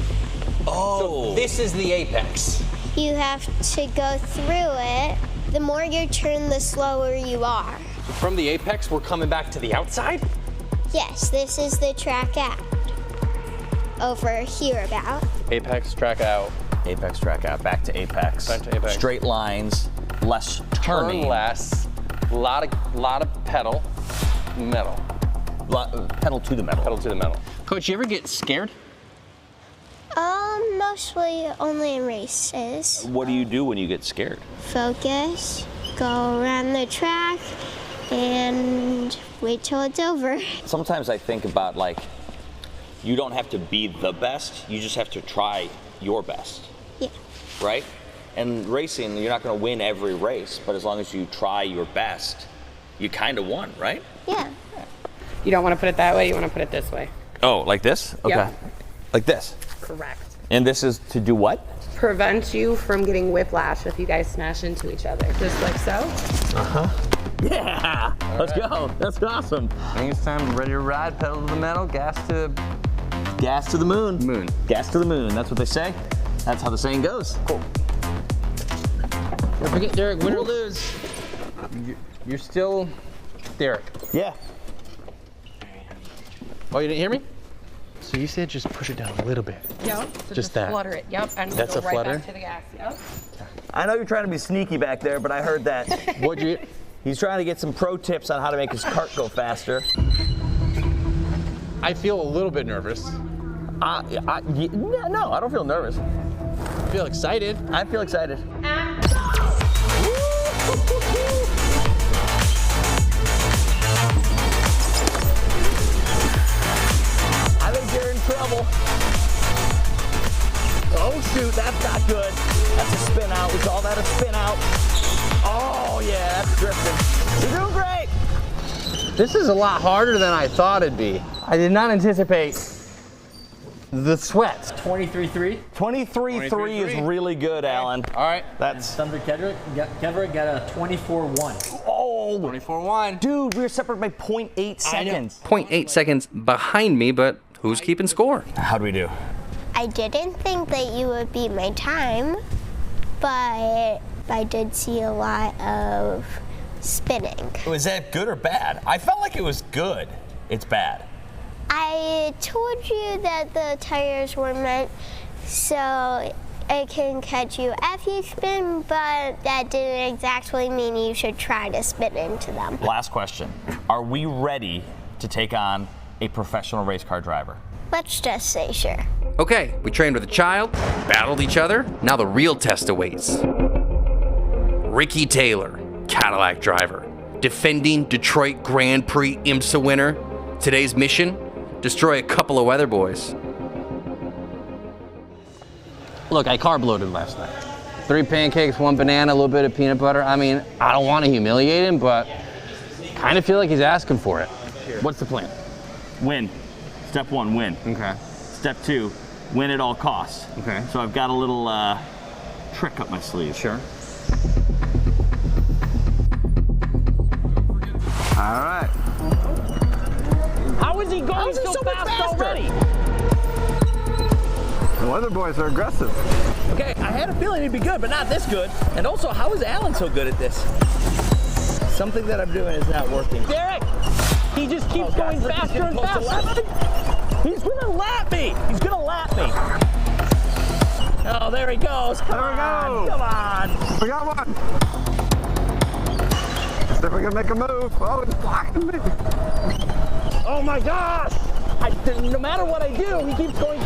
Oh. So this is the apex. You have to go through it. The more you turn, the slower you are. From the apex, we're coming back to the outside? Yes, this is the track out. Over here about. Apex, track out. Apex, track out, back to apex. Back to apex. Straight lines, less turning. Turn less, lot of pedal, metal. Pedal to the metal. Pedal to the metal. Coach, you ever get scared? Mostly only in races. What do you do when you get scared? Focus, go around the track, and wait till it's over. Sometimes I think about, like, you don't have to be the best, you just have to try your best. Yeah. Right? And racing, you're not going to win every race, but as long as you try your best, you kind of won, right? Yeah. You don't want to put it that way, you want to put it this way. Oh, like this? Okay. Yep. Like this? Correct. And this is to do what? Prevent you from getting whiplash if you guys smash into each other. Just like so. Uh-huh. Yeah! Let's go. That's awesome. I think it's time, ready to ride, pedal to the metal, gas to the moon. Moon. Gas to the moon. That's what they say. That's how the saying goes. Cool. Don't forget, Derek, win or lose. You're still Derek. Yeah. Oh, you didn't hear me? So you said just push it down a little bit. Yep. So just that. flutter it. Yep. And That's go a right flutter? back to the gas. Yep. I know you're trying to be sneaky back there, but I heard that. What'd you? He's trying to get some pro tips on how to make his cart go faster. I feel a little bit nervous. No, I don't feel nervous. I feel excited. I feel excited. I think you're in trouble. Oh shoot, that's not good. That's a spin out. We call that a spin out. Oh yeah, that's drifting. You're doing great. This is a lot harder than I thought it'd be. I did not anticipate the sweat. 23-3? 23-3 is really good, Alan. All right. That's Thunder Kedrick got a 24-1. Oh! 24-1. Dude, we were separated by 0.8 seconds. 0.8 seconds behind me, but who's keeping score? How'd we do? I didn't think that you would beat my time, but I did see a lot of spinning. Was that good or bad? I felt like it was good. It's bad. I told you that the tires were meant so it can catch you if you spin, but that didn't exactly mean you should try to spin into them. Last question. Are we ready to take on a professional race car driver? Let's just say sure. Okay, we trained with a child, battled each other. Now the real test awaits. Ricky Taylor, Cadillac driver, defending Detroit Grand Prix IMSA winner. Today's mission, destroy a couple of weather boys. Look, I carb loaded last night. 3 pancakes, 1 banana, a little bit of peanut butter. I mean, I don't want to humiliate him, but kind of feel like he's asking for it. What's the plan? Win. Step 1, win. Okay. Step 2, win at all costs. Okay. So I've got a little trick up my sleeve. Sure. All right. How is he going so fast already? The weather boys are aggressive. Okay, I had a feeling he'd be good, but not this good. And also, how is Alan so good at this? Something that I'm doing is not working. Derek! He just keeps going faster and faster. He's gonna lap me! He's gonna lap me! Oh, there he goes. Come on! Come on! We got one! See if we can make a move. Oh, it's blocking me. Oh my gosh! No matter what I do, he keeps going.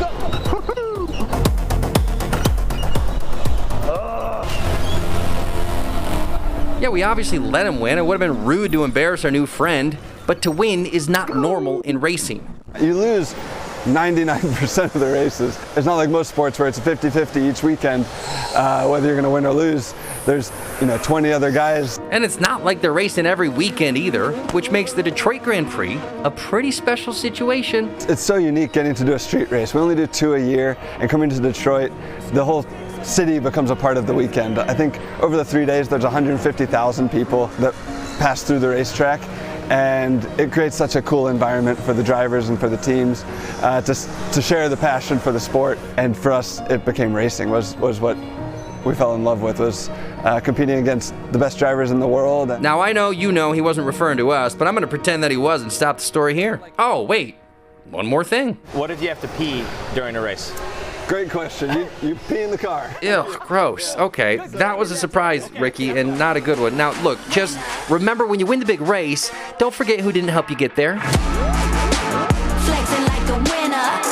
Yeah, we obviously let him win. It would have been rude to embarrass our new friend, but to win is not normal in racing. You lose 99% of the races. It's not like most sports where it's a 50-50 each weekend, whether you're going to win or lose. There's 20 other guys. And it's not like they're racing every weekend either, which makes the Detroit Grand Prix a pretty special situation. It's so unique getting to do a street race. We only do 2 a year, and coming to Detroit, the whole city becomes a part of the weekend. I think over the 3 days there's 150,000 people that pass through the racetrack, and it creates such a cool environment for the drivers and for the teams to share the passion for the sport. And for us, it became racing was what we fell in love with, was competing against the best drivers in the world. Now I know you know he wasn't referring to us, but I'm going to pretend that he was and stop the story here. Oh wait, one more thing. What if you have to pee during a race? Great question. You pee in the car. Ew, gross. Okay, that was a surprise, Ricky, and not a good one. Now, look, just remember when you win the big race, don't forget who didn't help you get there. Flexing like a winner,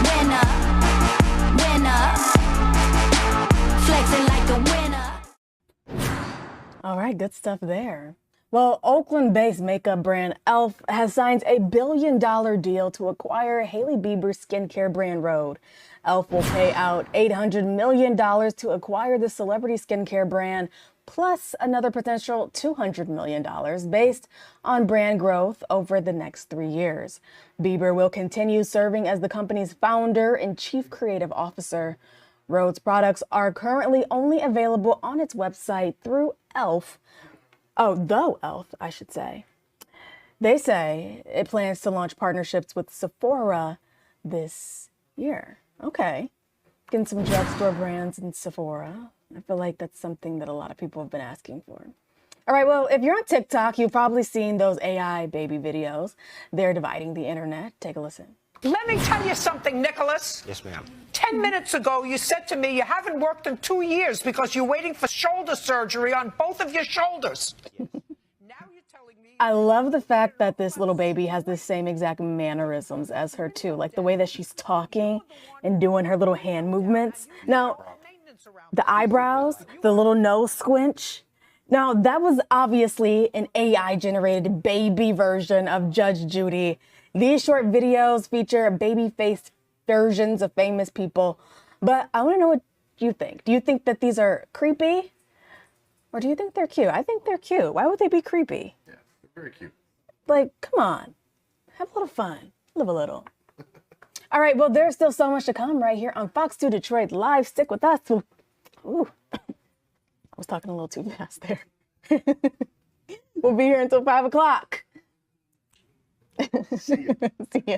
winner, winner. Flexing like a winner. All right, good stuff there. Well, Oakland-based makeup brand e.l.f. has signed a $1 billion deal to acquire Hailey Bieber's skincare brand Rhode. e.l.f. will pay out $800 million to acquire the celebrity skincare brand, plus another potential $200 million based on brand growth over the next 3 years. Bieber will continue serving as the company's founder and chief creative officer. Rhode's products are currently only available on its website through e.l.f. Though e.l.f., I should say. They say it plans to launch partnerships with Sephora this year. Okay. Getting some drugstore brands in Sephora. I feel like that's something that a lot of people have been asking for. All right, well, if you're on TikTok, you've probably seen those AI baby videos. They're dividing the internet. Take a listen. Let me tell you something, Nicholas. Yes, ma'am. 10 minutes ago, you said to me you haven't worked in 2 years because you're waiting for shoulder surgery on both of your shoulders. I love the fact that this little baby has the same exact mannerisms as her, too. Like the way that she's talking and doing her little hand movements. Now, the eyebrows, the little nose squinch. Now, that was obviously an AI-generated baby version of Judge Judy. These short videos feature baby-faced versions of famous people. But I want to know what you think. Do you think that these are creepy? Or do you think they're cute? I think they're cute. Why would they be creepy? Yeah, they're very cute. Like, come on. Have a little fun. Live a little. All right, well, there's still so much to come right here on Fox 2 Detroit Live. Stick with us. Ooh. I was talking a little too fast there. We'll be here until 5 o'clock. See ya. See ya.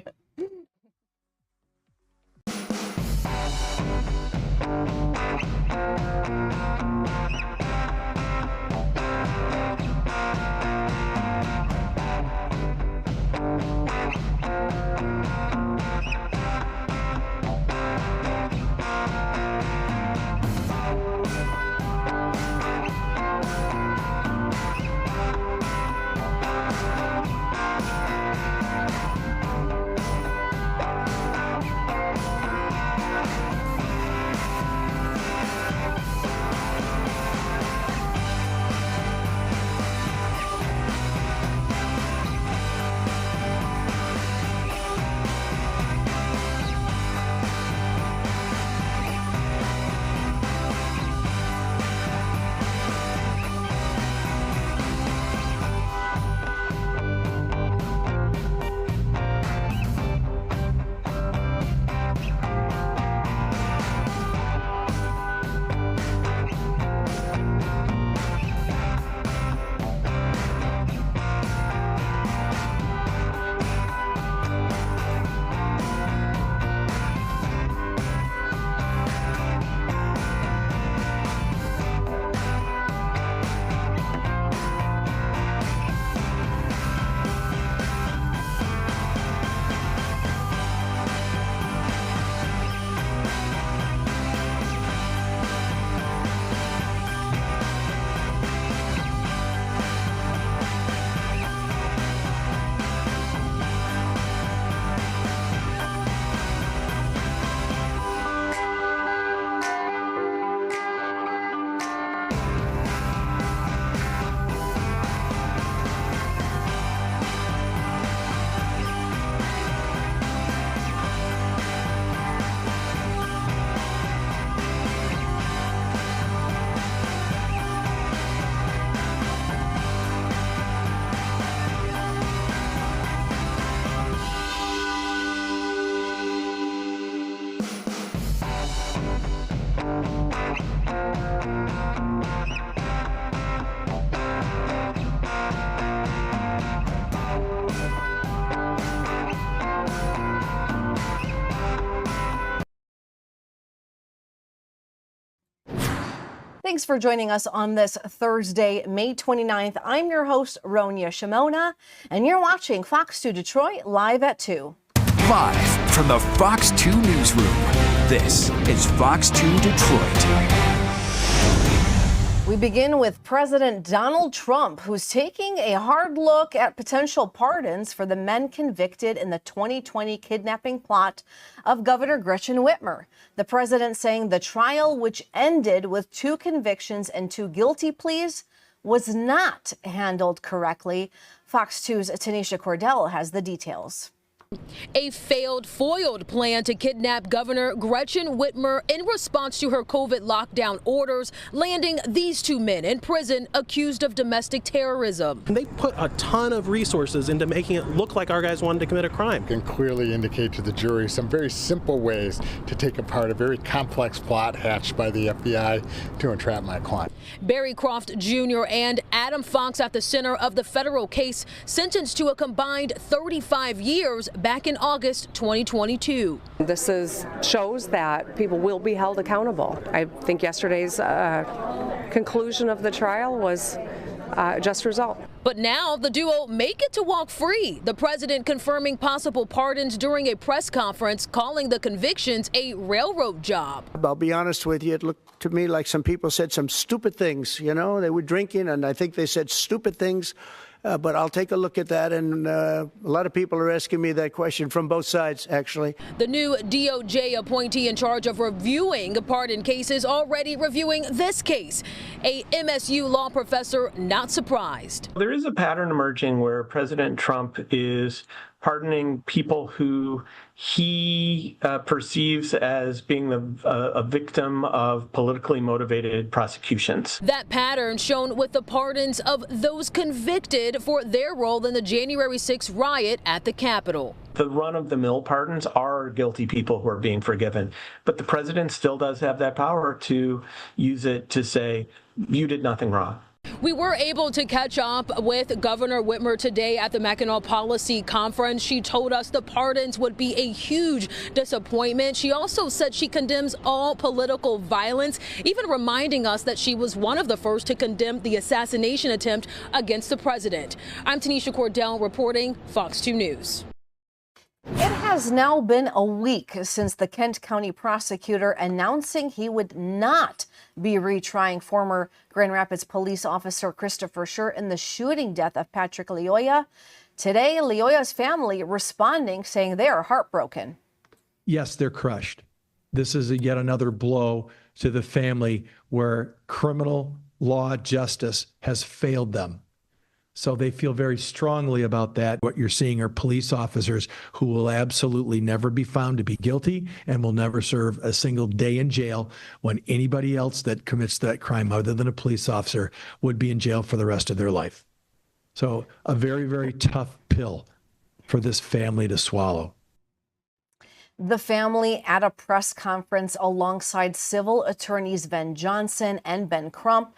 Thanks for joining us on this Thursday, May 29th. I'm your host, Ronya Shimona, and you're watching Fox 2 Detroit live at 2. Live from the Fox 2 newsroom, this is Fox 2 Detroit. We begin with President Donald Trump, who's taking a hard look at potential pardons for the men convicted in the 2020 kidnapping plot of Governor Gretchen Whitmer. The president saying the trial, which ended with 2 convictions and 2 guilty pleas, was not handled correctly. Fox 2's Tanisha Cordell has the details. A failed, foiled plan to kidnap Governor Gretchen Whitmer in response to her COVID lockdown orders, landing these 2 men in prison accused of domestic terrorism. They put a ton of resources into making it look like our guys wanted to commit a crime. Can clearly indicate to the jury some very simple ways to take apart a very complex plot hatched by the FBI to entrap my client. Barry Croft Jr. and Adam Fox at the center of the federal case, sentenced to a combined 35 years back in August 2022. This shows that people will be held accountable. I think yesterday's conclusion of the trial was a just result. But now the duo make it to walk free. The president confirming possible pardons during a press conference, calling the convictions a railroad job. I'll be honest with you, it looked to me like some people said some stupid things. You know, they were drinking and I think they said stupid things. But I'll take a look at that, and a lot of people are asking me that question from both sides, actually. The new DOJ appointee in charge of reviewing pardon cases already reviewing this case. A MSU law professor not surprised. There is a pattern emerging where President Trump is pardoning people who he perceives as being a victim of politically motivated prosecutions. That pattern shown with the pardons of those convicted for their role in the January 6th riot at the Capitol. The run-of-the-mill pardons are guilty people who are being forgiven, but the president still does have that power to use it to say, you did nothing wrong. We were able to catch up with Governor Whitmer today at the Mackinac Policy Conference. She told us the pardons would be a huge disappointment. She also said she condemns all political violence, even reminding us that she was one of the first to condemn the assassination attempt against the president. I'm Tanisha Cordell reporting Fox 2 News. It has now been a week since the Kent County prosecutor announcing he would not be retrying former Grand Rapids police officer Christopher Scher in the shooting death of Patrick Lyoya. Today, Lyoya's family responding, saying they are heartbroken. Yes, they're crushed. This is yet another blow to the family where criminal law justice has failed them. So they feel very strongly about that. What you're seeing are police officers who will absolutely never be found to be guilty and will never serve a single day in jail, when anybody else that commits that crime other than a police officer would be in jail for the rest of their life. So a very, very tough pill for this family to swallow. The family at a press conference alongside civil attorneys Ben Johnson and Ben Crump,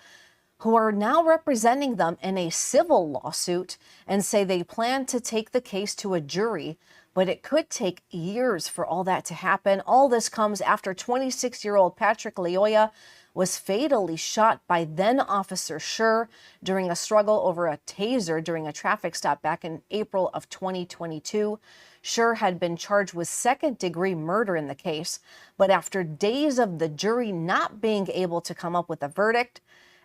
who are now representing them in a civil lawsuit, and say they plan to take the case to a jury, but it could take years for all that to happen. All this comes after 26-year-old Patrick Lyoya was fatally shot by then Officer Scher during a struggle over a taser during a traffic stop back in April of 2022. Scher had been charged with second-degree murder in the case, but after days of the jury not being able to come up with a verdict,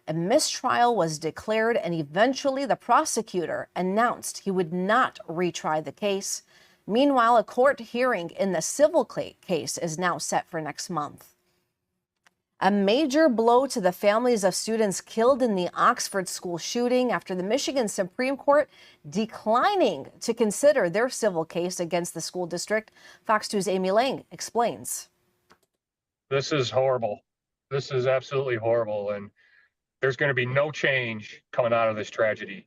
a mistrial was declared, and eventually the prosecutor announced he would not retry the case. Meanwhile, a court hearing in the civil case is now set for next month. A major blow to the families of students killed in the Oxford school shooting after the Michigan Supreme Court declining to consider their civil case against the school district. Fox 2's Amy Lang explains. This is horrible. This is absolutely horrible. And there's going to be no change coming out of this tragedy.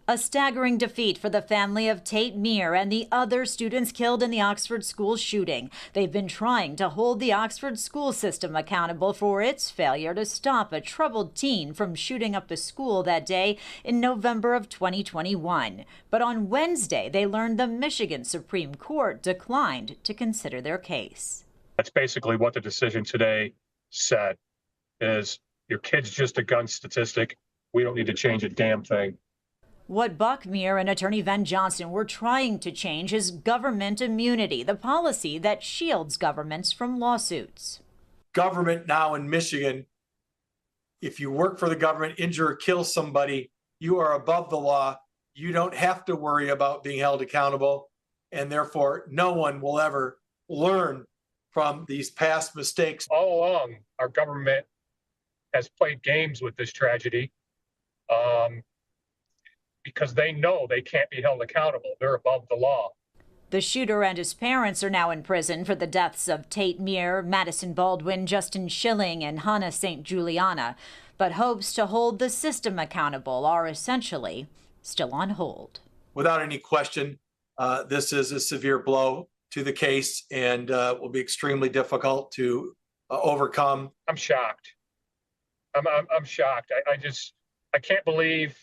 A staggering defeat for the family of Tate Meir and the other students killed in the Oxford school shooting. They've been trying to hold the Oxford school system accountable for its failure to stop a troubled teen from shooting up the school that day in November of 2021. But on Wednesday, they learned the Michigan Supreme Court declined to consider their case. That's basically what the decision today said, is Your kid's just a gun statistic. We don't need to change a damn thing. What Buckmeyer and Attorney Ben Johnson were trying to change is government immunity, the policy that shields governments from lawsuits. Government now in Michigan, if you work for the government, injure or kill somebody, you are above the law. You don't have to worry about being held accountable. And therefore, no one will ever learn from these past mistakes. All along, our government has played games with this tragedy because they know they can't be held accountable. They're above the law. The shooter and his parents are now in prison for the deaths of Tate Meir, Madison Baldwin, Justin Schilling, and Hannah St. Juliana. But hopes to hold the system accountable are essentially still on hold. Without any question, this is a severe blow to the case and will be extremely difficult to overcome. I'm shocked. I'm shocked. I can't believe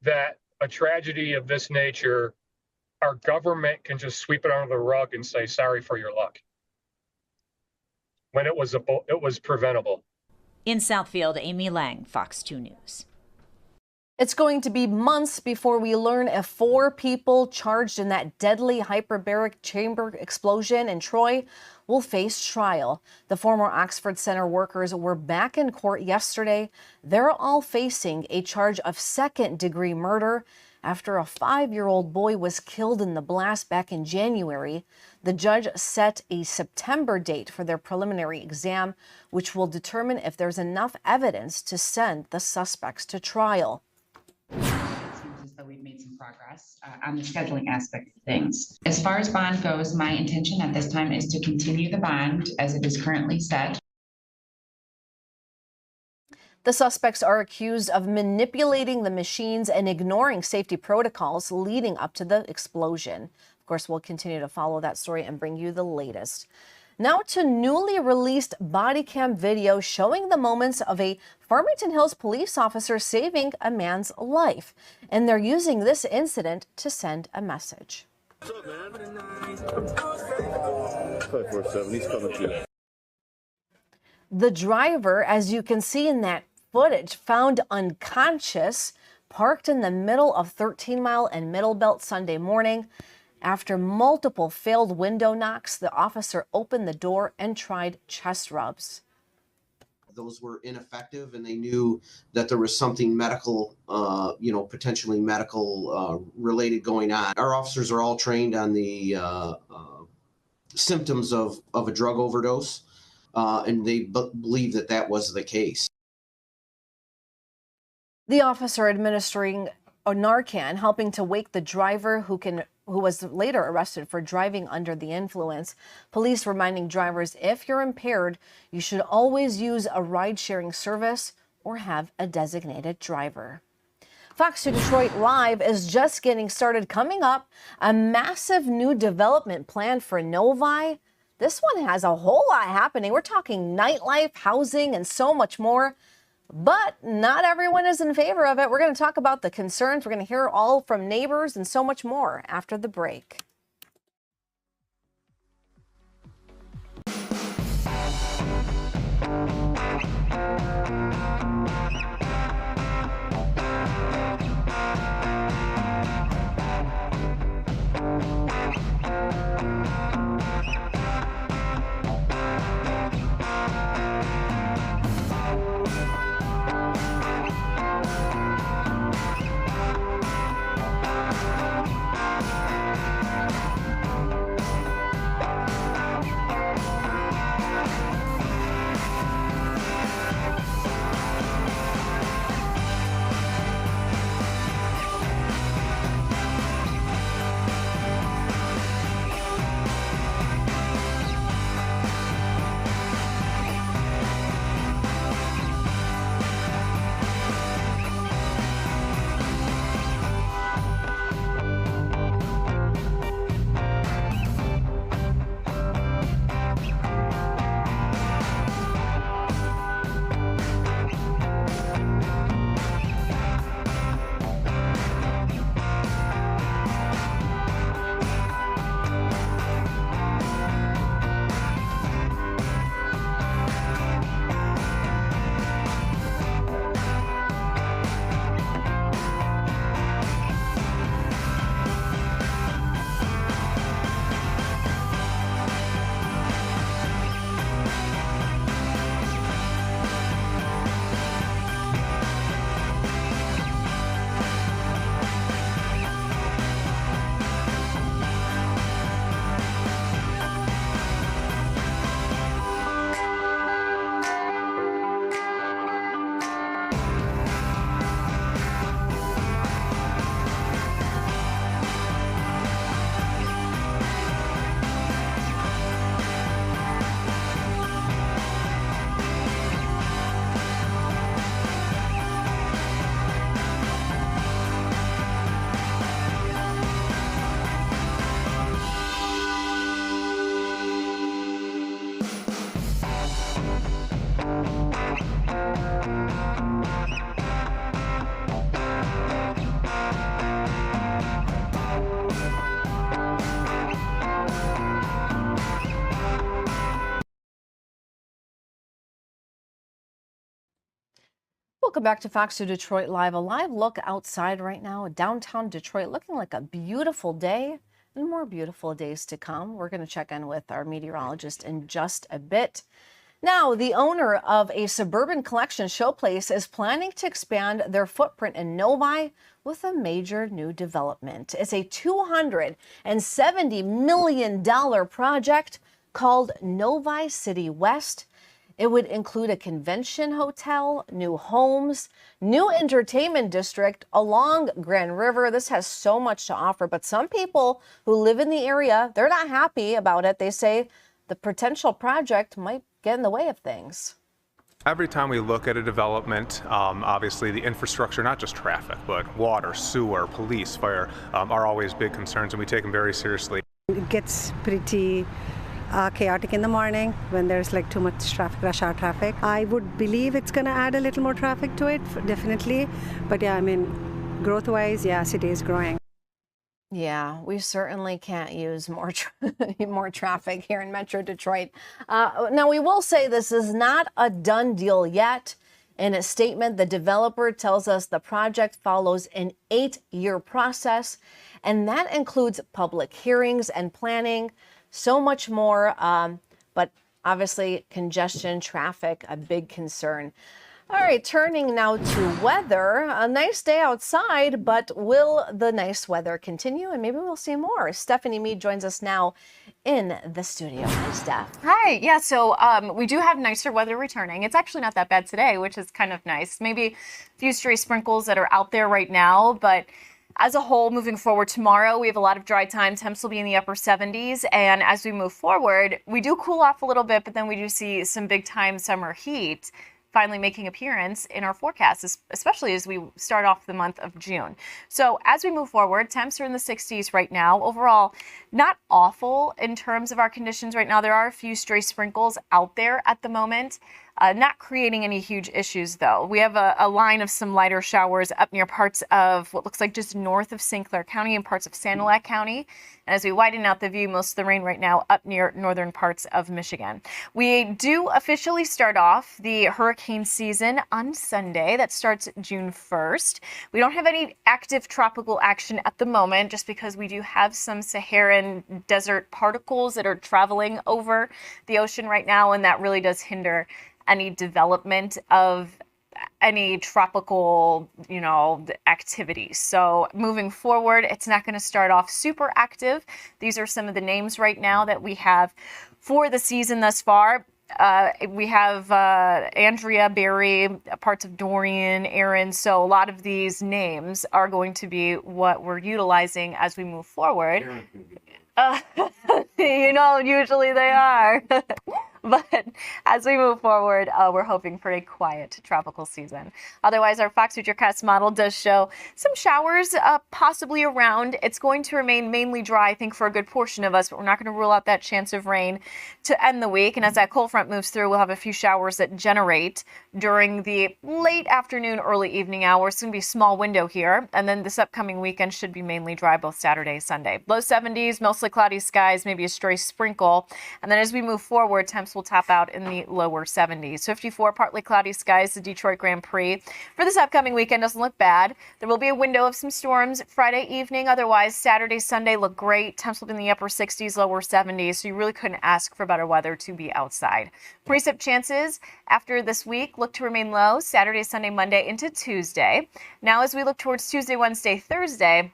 that a tragedy of this nature, our government can just sweep it under the rug and say, sorry for your luck, when it was preventable. In Southfield, Amy Lang, Fox 2 News. It's going to be months before we learn if 4 people charged in that deadly hyperbaric chamber explosion in Troy will face trial. The former Oxford Center workers were back in court yesterday. They're all facing a charge of second-degree murder after a 5-year-old boy was killed in the blast back in January. The judge set a September date for their preliminary exam, which will determine if there's enough evidence to send the suspects to trial. It seems as though we've made some progress on the scheduling aspect of things. As far as bond goes, my intention at this time is to continue the bond as it is currently set. The suspects are accused of manipulating the machines and ignoring safety protocols leading up to the explosion. Of course, we'll continue to follow that story and bring you the latest. Now to newly released body cam video showing the moments of a Farmington Hills police officer saving a man's life. And they're using this incident to send a message. What's up, man? 547, he's coming to you. The driver, as you can see in that footage, found unconscious, parked in the middle of 13 Mile and Middle Belt Sunday morning. After multiple failed window knocks, the officer opened the door and tried chest rubs. Those were ineffective, and they knew that there was something medical, potentially medical related going on. Our officers are all trained on the symptoms of a drug overdose, and they believe that that was the case. The officer administering a Narcan, helping to wake the driver who was later arrested for driving under the influence. Police reminding drivers, if you're impaired, you should always use a ride-sharing service or have a designated driver. Fox 2 Detroit Live is just getting started. Coming up, a massive new development plan for Novi. This one has a whole lot happening. We're talking nightlife, housing, and so much more. But not everyone is in favor of it. We're going to talk about the concerns. We're going to hear all from neighbors and so much more after the break. Welcome back to Fox 2 Detroit Live. A live look outside right now, downtown Detroit, looking like a beautiful day and more beautiful days to come. We're going to check in with our meteorologist in just a bit. Now, the owner of a suburban collection showplace is planning to expand their footprint in Novi with a major new development. It's a $270 million project called Novi City West. It would include a convention hotel, new homes, new entertainment district along Grand River. This has so much to offer, but some people who live in the area, they're not happy about it. They say the potential project might get in the way of things. Every time we look at a development, obviously the infrastructure, not just traffic, but water, sewer, police, fire, are always big concerns, and we take them very seriously. It gets pretty chaotic in the morning when there's like too much traffic, rush hour traffic. I would believe it's going to add a little more traffic to it, definitely. But yeah, I mean, growth-wise, yeah, city is growing. Yeah, we certainly can't use more more traffic here in Metro Detroit. Now, we will say this is not a done deal yet. In a statement, the developer tells us the project follows an 8-year process, and that includes public hearings and planning, so much more. But obviously, congestion, traffic, a big concern. All right, turning now to weather. A nice day outside, but will the nice weather continue? And maybe we'll see more. Stephanie Mead joins us now in the studio. Hi, Steph. Hi. Yeah, so we do have nicer weather returning. It's actually not that bad today, which is kind of nice. Maybe a few stray sprinkles that are out there right now, but as a whole, moving forward tomorrow, we have a lot of dry time. Temps will be in the upper 70s. And as we move forward, we do cool off a little bit, but then we do see some big time summer heat finally making appearance in our forecasts, especially as we start off the month of June. So as we move forward, temps are in the 60s right now. Overall, not awful in terms of our conditions right now. There are a few stray sprinkles out there at the moment. Not creating any huge issues, though. We have a line of some lighter showers up near parts of what looks like just north of St. Clair County and parts of Sanilac County. And as we widen out the view, most of the rain right now up near northern parts of Michigan. We do officially start off the hurricane season on Sunday. That starts June 1st. We don't have any active tropical action at the moment, just because we do have some Saharan desert particles that are traveling over the ocean right now, and that really does hinder any development of any tropical, activities. So moving forward, it's not going to start off super active. These are some of the names right now that we have for the season thus far. We have Andrea, Barry, parts of Dorian, Aaron. So a lot of these names are going to be what we're utilizing as we move forward. Usually they are. But as we move forward, we're hoping for a quiet tropical season. Otherwise, our Fox Futurecast model does show some showers possibly around. It's going to remain mainly dry, I think, for a good portion of us, but we're not going to rule out that chance of rain to end the week. And as that cold front moves through, we'll have a few showers that generate during the late afternoon, early evening hours. It's going to be a small window here. And then this upcoming weekend should be mainly dry both Saturday and Sunday. Low 70s, mostly cloudy skies, maybe a stray sprinkle. And then as we move forward, temps will top out in the lower 70s. 54, partly cloudy skies, the Detroit Grand Prix. For this upcoming weekend, doesn't look bad. There will be a window of some storms Friday evening. Otherwise, Saturday, Sunday look great. Temps will be in the upper 60s, lower 70s. So you really couldn't ask for better weather to be outside. Precip chances after this week look to remain low Saturday, Sunday, Monday into Tuesday. Now, as we look towards Tuesday, Wednesday, Thursday,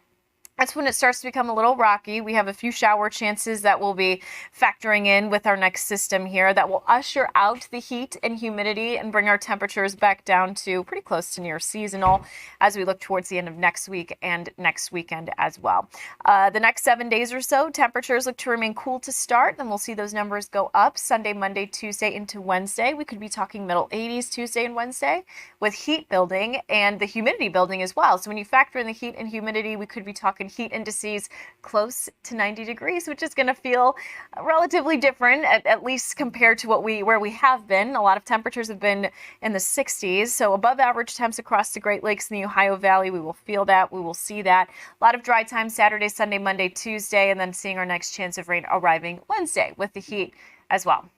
that's when it starts to become a little rocky. We have a few shower chances that we'll be factoring in with our next system here that will usher out the heat and humidity and bring our temperatures back down to pretty close to near seasonal as we look towards the end of next week and next weekend as well. The next 7 days or so, temperatures look to remain cool to start. Then we'll see those numbers go up Sunday, Monday, Tuesday into Wednesday. We could be talking middle 80s Tuesday and Wednesday with heat building and the humidity building as well. So when you factor in the heat and humidity, we could be talking heat indices close to 90 degrees, which is going to feel relatively different, at least compared to where we have been. A lot of temperatures have been in the 60s, so above average temps across the Great Lakes and the Ohio Valley. We will feel that. We will see that. A lot of dry time Saturday, Sunday, Monday, Tuesday, and then seeing our next chance of rain arriving Wednesday with the heat as well.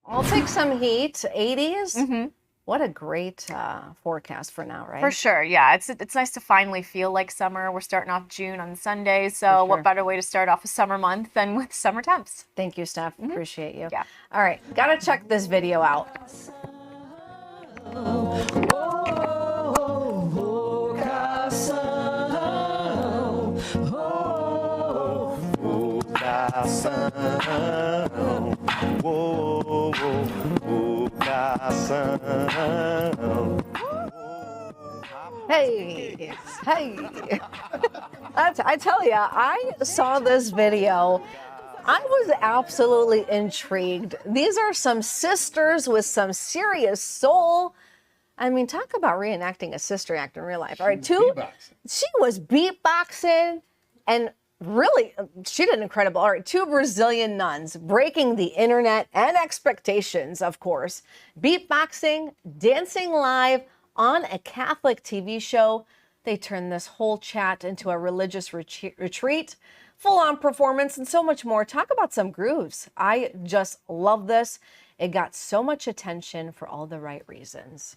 I'll take some heat. 80s. What a great forecast for now, right? For sure, yeah. It's nice to finally feel like summer. We're starting off June on Sunday, so For sure. what better way to start off a summer month than with summer temps? Thank you, Steph. Appreciate you. Yeah. All right, gotta check this video out. Hey, hey. I tell you, I saw this video. I was absolutely intrigued. These are some sisters with some serious soul. I mean, talk about reenacting a sister act in real life. All right, she was beatboxing, and really, she did incredible. All right, 2 Brazilian nuns breaking the internet and expectations, of course. Beatboxing, dancing live on a Catholic TV show. They turned this whole chat into a religious retreat, full-on performance, and so much more. Talk about some grooves. I just love this. It got so much attention for all the right reasons.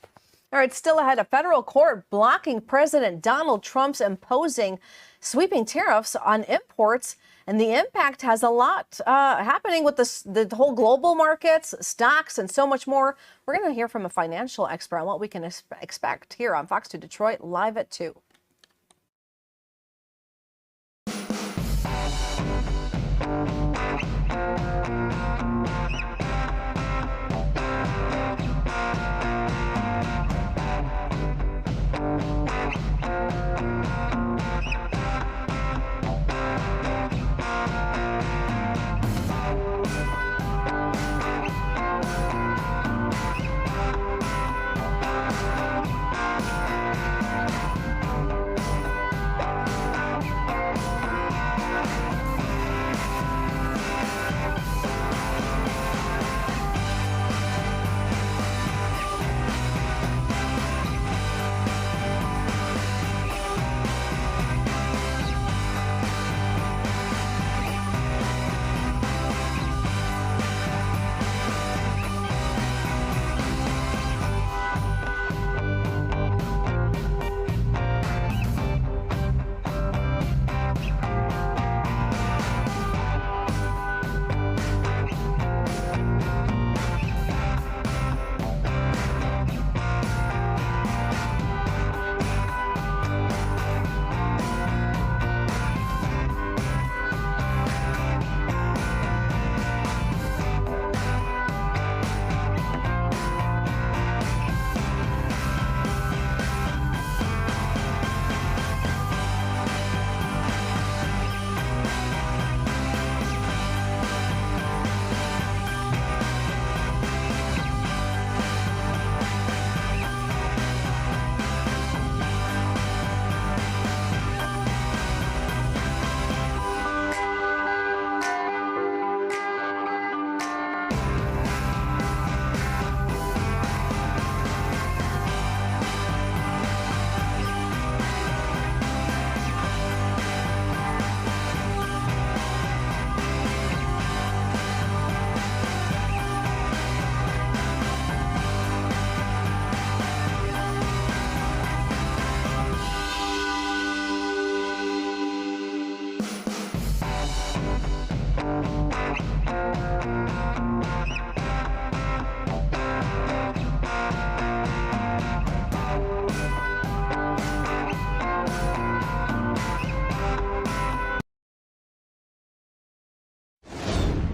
All right, still ahead, a federal court blocking President Donald Trump's imposing sweeping tariffs on imports, and the impact has a lot happening with the whole global markets, stocks, and so much more. We're going to hear from a financial expert on what we can expect here on Fox 2 Detroit, live at 2.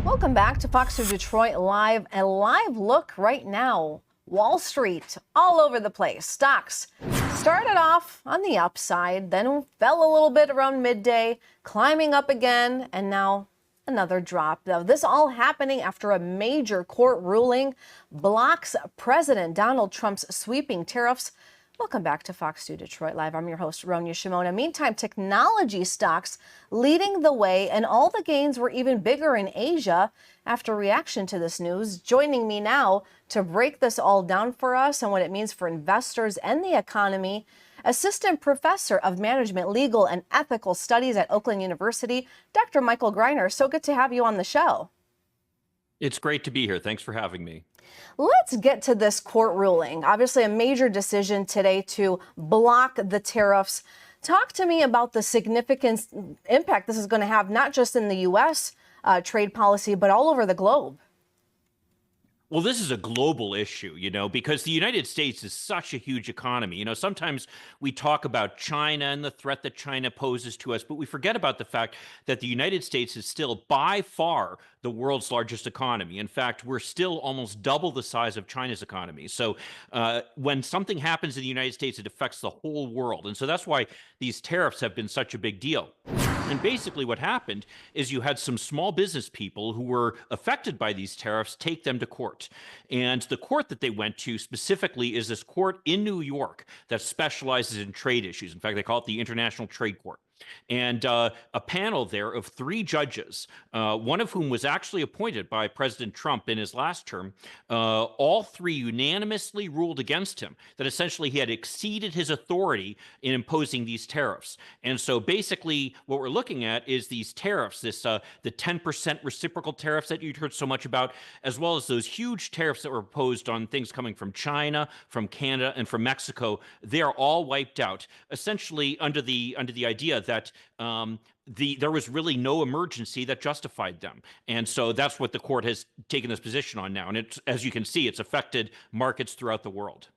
Welcome back to Fox 2 Detroit Live. A live look right now. Wall Street, all over the place. Stocks started off on the upside, then fell a little bit around midday, climbing up again, and now another drop. Now, this all happening after a major court ruling blocks President Donald Trump's sweeping tariffs. Welcome back to Fox 2 Detroit Live. I'm your host, Ronya Shimona. Meantime, technology stocks leading the way, and all the gains were even bigger in Asia after reaction to this news. Joining me now to break this all down for us and what it means for investors and the economy, Assistant Professor of Management, Legal, and Ethical Studies at Oakland University, Dr. Michael Greiner. So good to have you on the show. It's great to be here. Thanks for having me. Let's get to this court ruling. Obviously, a major decision today to block the tariffs. Talk to me about the significant impact this is going to have, not just in the U.S. Trade policy, but all over the globe. Well, this is a global issue, because the United States is such a huge economy. Sometimes we talk about China and the threat that China poses to us, but we forget about the fact that the United States is still by far the world's largest economy. In fact, we're still almost double the size of China's economy. So when something happens in the United States, it affects the whole world. And so that's why these tariffs have been such a big deal. And basically what happened is you had some small business people who were affected by these tariffs take them to court. And the court that they went to specifically is this court in New York that specializes in trade issues. In fact, they call it the International Trade Court. And a panel there of 3 judges, one of whom was actually appointed by President Trump in his last term, all 3 unanimously ruled against him, that essentially he had exceeded his authority in imposing these tariffs. And so basically what we're looking at is these tariffs, the 10% reciprocal tariffs that you'd heard so much about, as well as those huge tariffs that were imposed on things coming from China, from Canada, and from Mexico. They are all wiped out, essentially under the idea that there was really no emergency that justified them. And so that's what the court has taken this position on now. And it's, as you can see, it's affected markets throughout the world.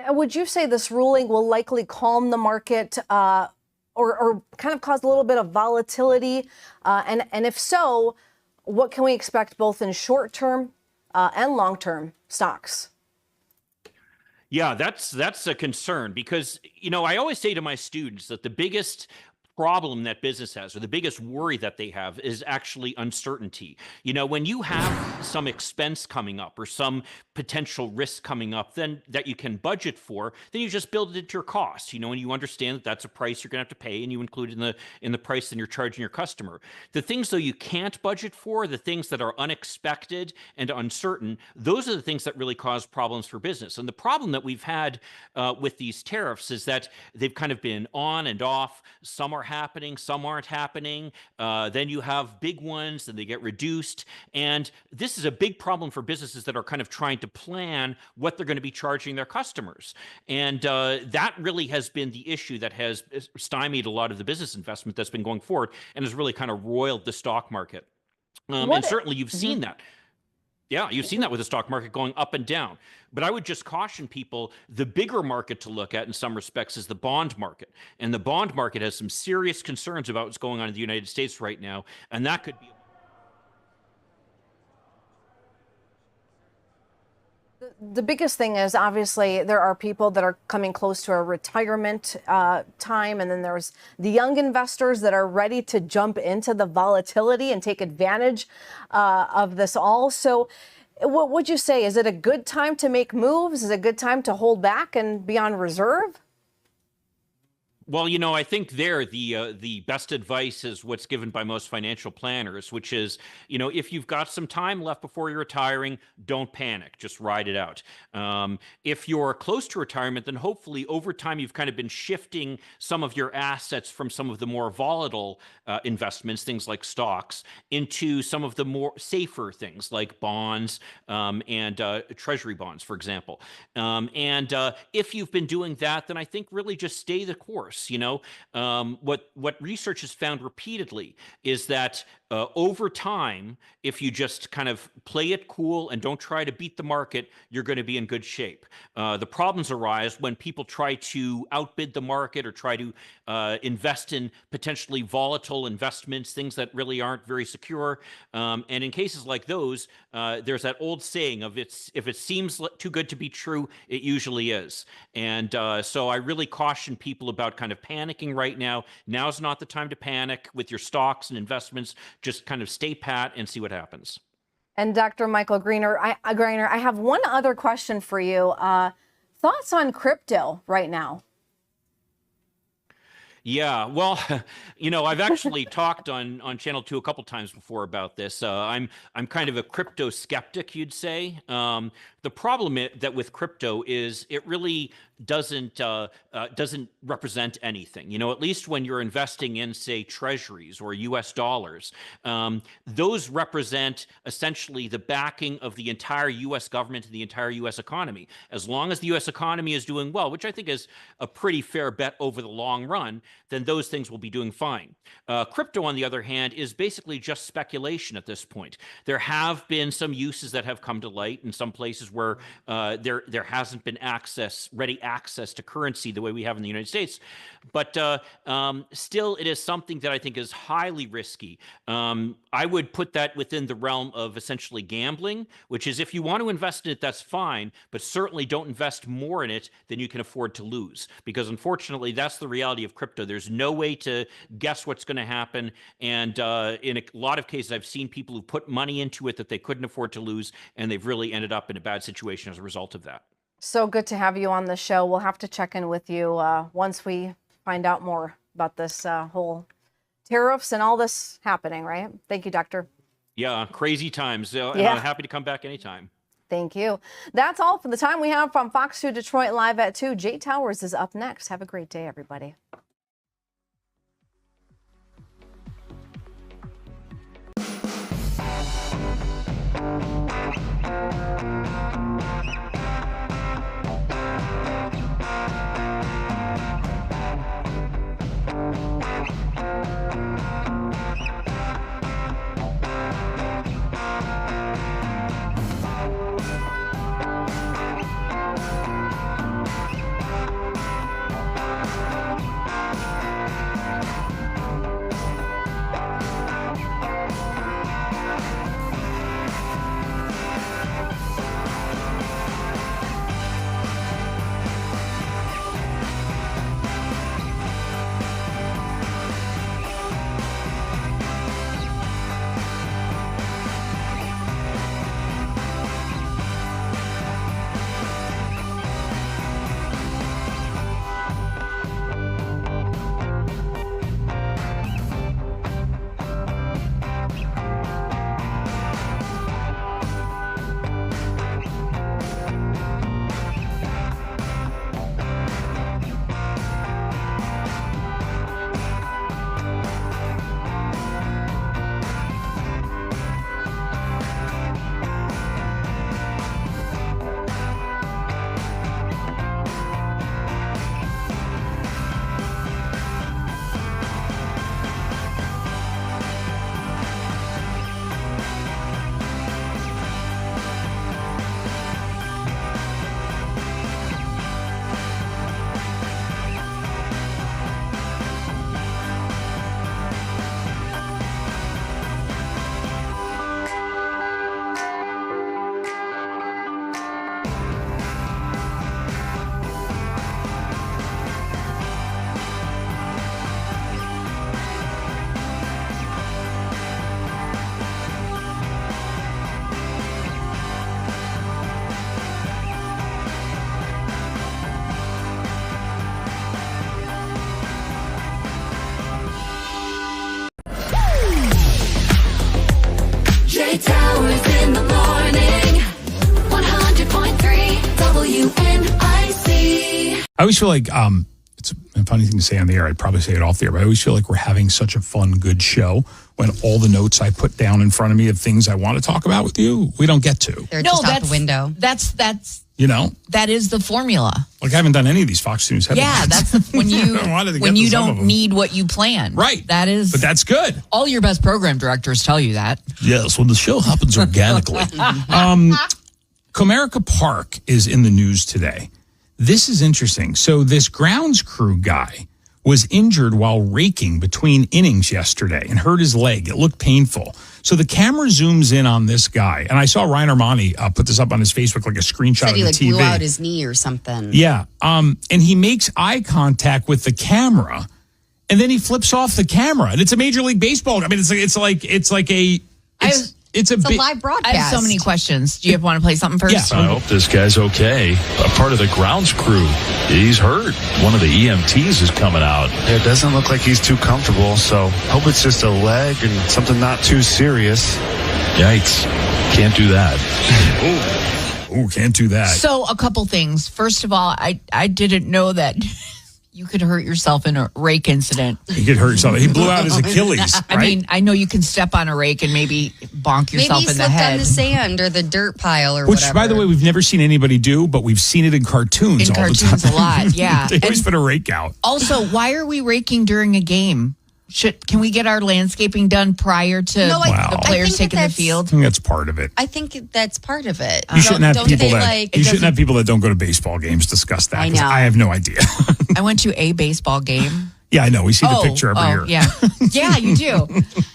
Would you say this ruling will likely calm the market or kind of cause a little bit of volatility? And if so, what can we expect both in short-term and long-term stocks? Yeah, that's a concern because, I always say to my students that the biggest problem that business has, or the biggest worry that they have, is actually uncertainty. When you have some expense coming up or some potential risk coming up then that you can budget for, then you just build it into your cost, and you understand that that's a price you're going to have to pay, and you include it in the price that you're charging your customer. The things, though, you can't budget for, the things that are unexpected and uncertain, those are the things that really cause problems for business. And the problem that we've had with these tariffs is that they've kind of been on and off. Some are happening, some aren't happening. Then you have big ones, and they get reduced. And this is a big problem for businesses that are kind of trying to plan what they're going to be charging their customers. And that really has been the issue that has stymied a lot of the business investment that's been going forward and has really kind of roiled the stock market. And certainly you've seen that. Yeah, you've seen that with the stock market going up and down. But I would just caution people, the bigger market to look at in some respects is the bond market. And the bond market has some serious concerns about what's going on in the United States right now. And that could be... The biggest thing is obviously there are people that are coming close to a retirement time, and then there's the young investors that are ready to jump into the volatility and take advantage of this all. So what would you say? Is it a good time to make moves? Is it a good time to hold back and be on reserve? Well, I think the best advice is what's given by most financial planners, which is, if you've got some time left before you're retiring, don't panic, just ride it out. If you're close to retirement, then hopefully over time you've kind of been shifting some of your assets from some of the more volatile investments, things like stocks, into some of the more safer things like bonds and treasury bonds, for example. And if you've been doing that, then I think really just stay the course. What research has found repeatedly is that over time, if you just kind of play it cool and don't try to beat the market, you're going to be in good shape. The problems arise when people try to outbid the market or try to invest in potentially volatile investments, things that really aren't very secure. And in cases like those, there's that old saying of if it seems too good to be true, it usually is. And so I really caution people about kind of panicking right now. Now's not the time to panic with your stocks and investments. Just kind of stay pat and see what happens. And Dr. Michael Greiner, I have one other question for you. Thoughts on crypto right now? Yeah, well, I've actually talked on Channel 2 a couple times before about this. I'm kind of a crypto skeptic, you'd say. The problem that with crypto is it really doesn't represent anything. You know, at least when you're investing in, say, treasuries or US dollars, those represent essentially the backing of the entire US government and the entire US economy. As long as the US economy is doing well, which I think is a pretty fair bet over the long run, then those things will be doing fine. Crypto, on the other hand, is basically just speculation at this point. There have been some uses that have come to light in some places where there hasn't been ready access to currency the way we have in the United States. But still, it is something that I think is highly risky. I would put that within the realm of essentially gambling, which is if you want to invest in it, that's fine, but certainly don't invest more in it than you can afford to lose. Because unfortunately, that's the reality of crypto. There's no way to guess what's going to happen. And in a lot of cases, I've seen people who put money into it that they couldn't afford to lose, and they've really ended up in a bad situation as a result of that. So good to have you on the show. We'll have to check in with you once we find out more about this whole tariffs and all this happening, right? Thank you, Doctor. Yeah, crazy times. And I'm happy to come back anytime. Thank you. That's all for the time we have from Fox 2 Detroit Live at 2. Jay Towers is up next. Have a great day, everybody. Towers in the morning, 100.3 WNIC. I always feel like it's a funny thing to say on the air. I'd probably say it off the air, but I always feel like we're having such a fun, good show when all the notes I put down in front of me of things I want to talk about with you, we don't get to. They're just out the window. That's you know, that is the formula. Like I haven't done any of these Fox News headlines. Yeah, that's when you when you don't need what you plan. Right. That is. But that's good. All your best program directors tell you that. Yes, when the show happens organically. Comerica Park is in the news today. This is interesting. So this grounds crew guy was injured while raking between innings yesterday and hurt his leg. It looked painful. So the camera zooms in on this guy. And I saw Ryan Armani put this up on his Facebook, like a screenshot of the TV. Blew out his knee or something. Yeah. And he makes eye contact with the camera and then he flips off the camera. And it's a Major League Baseball. I mean, it's a live broadcast. I have so many questions. Do you want to play something first? Yeah. I hope this guy's okay. A part of the grounds crew. He's hurt. One of the EMTs is coming out. It doesn't look like he's too comfortable, so hope it's just a leg and something not too serious. Yikes. Can't do that. Ooh, can't do that. So a couple things. First of all, I didn't know that you could hurt yourself in a rake incident. He could hurt himself. He blew out his Achilles. I mean, I know you can step on a rake and maybe bonk yourself Maybe in the slipped head. on the sand or the dirt pile or Which, whatever. by the way, we've never seen anybody do, but we've seen it in cartoons all the time. a lot, yeah. They always put a rake out. Also, why are we raking during a game? Can we get our landscaping done prior to the players taking the field? I think that's part of it. I think that's part of it. You shouldn't have people you shouldn't have people that don't go to baseball games discuss that. I 'cause know. I have no idea. I went to a baseball game. Yeah, I know. We see the picture every year. Yeah. Yeah, you do.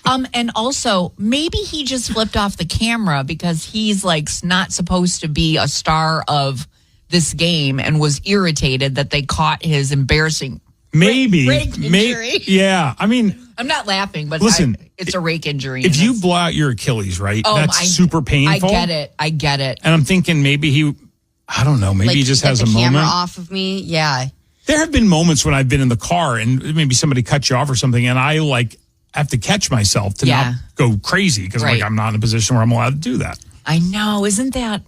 And also, maybe he just flipped off the camera because he's like not supposed to be a star of this game and was irritated that they caught his embarrassing rake injury. Yeah. I mean, I'm not laughing, but listen, it's a rake injury. if you blow out your Achilles, right, that's super painful. I get it. And I'm thinking maybe I don't know, maybe he just has a get the camera moment. off of me. Yeah. There have been moments when I've been in the car and maybe somebody cut you off or something, and I have to catch myself to not go crazy because I'm not in a position where I'm allowed to do that. I know. Isn't that?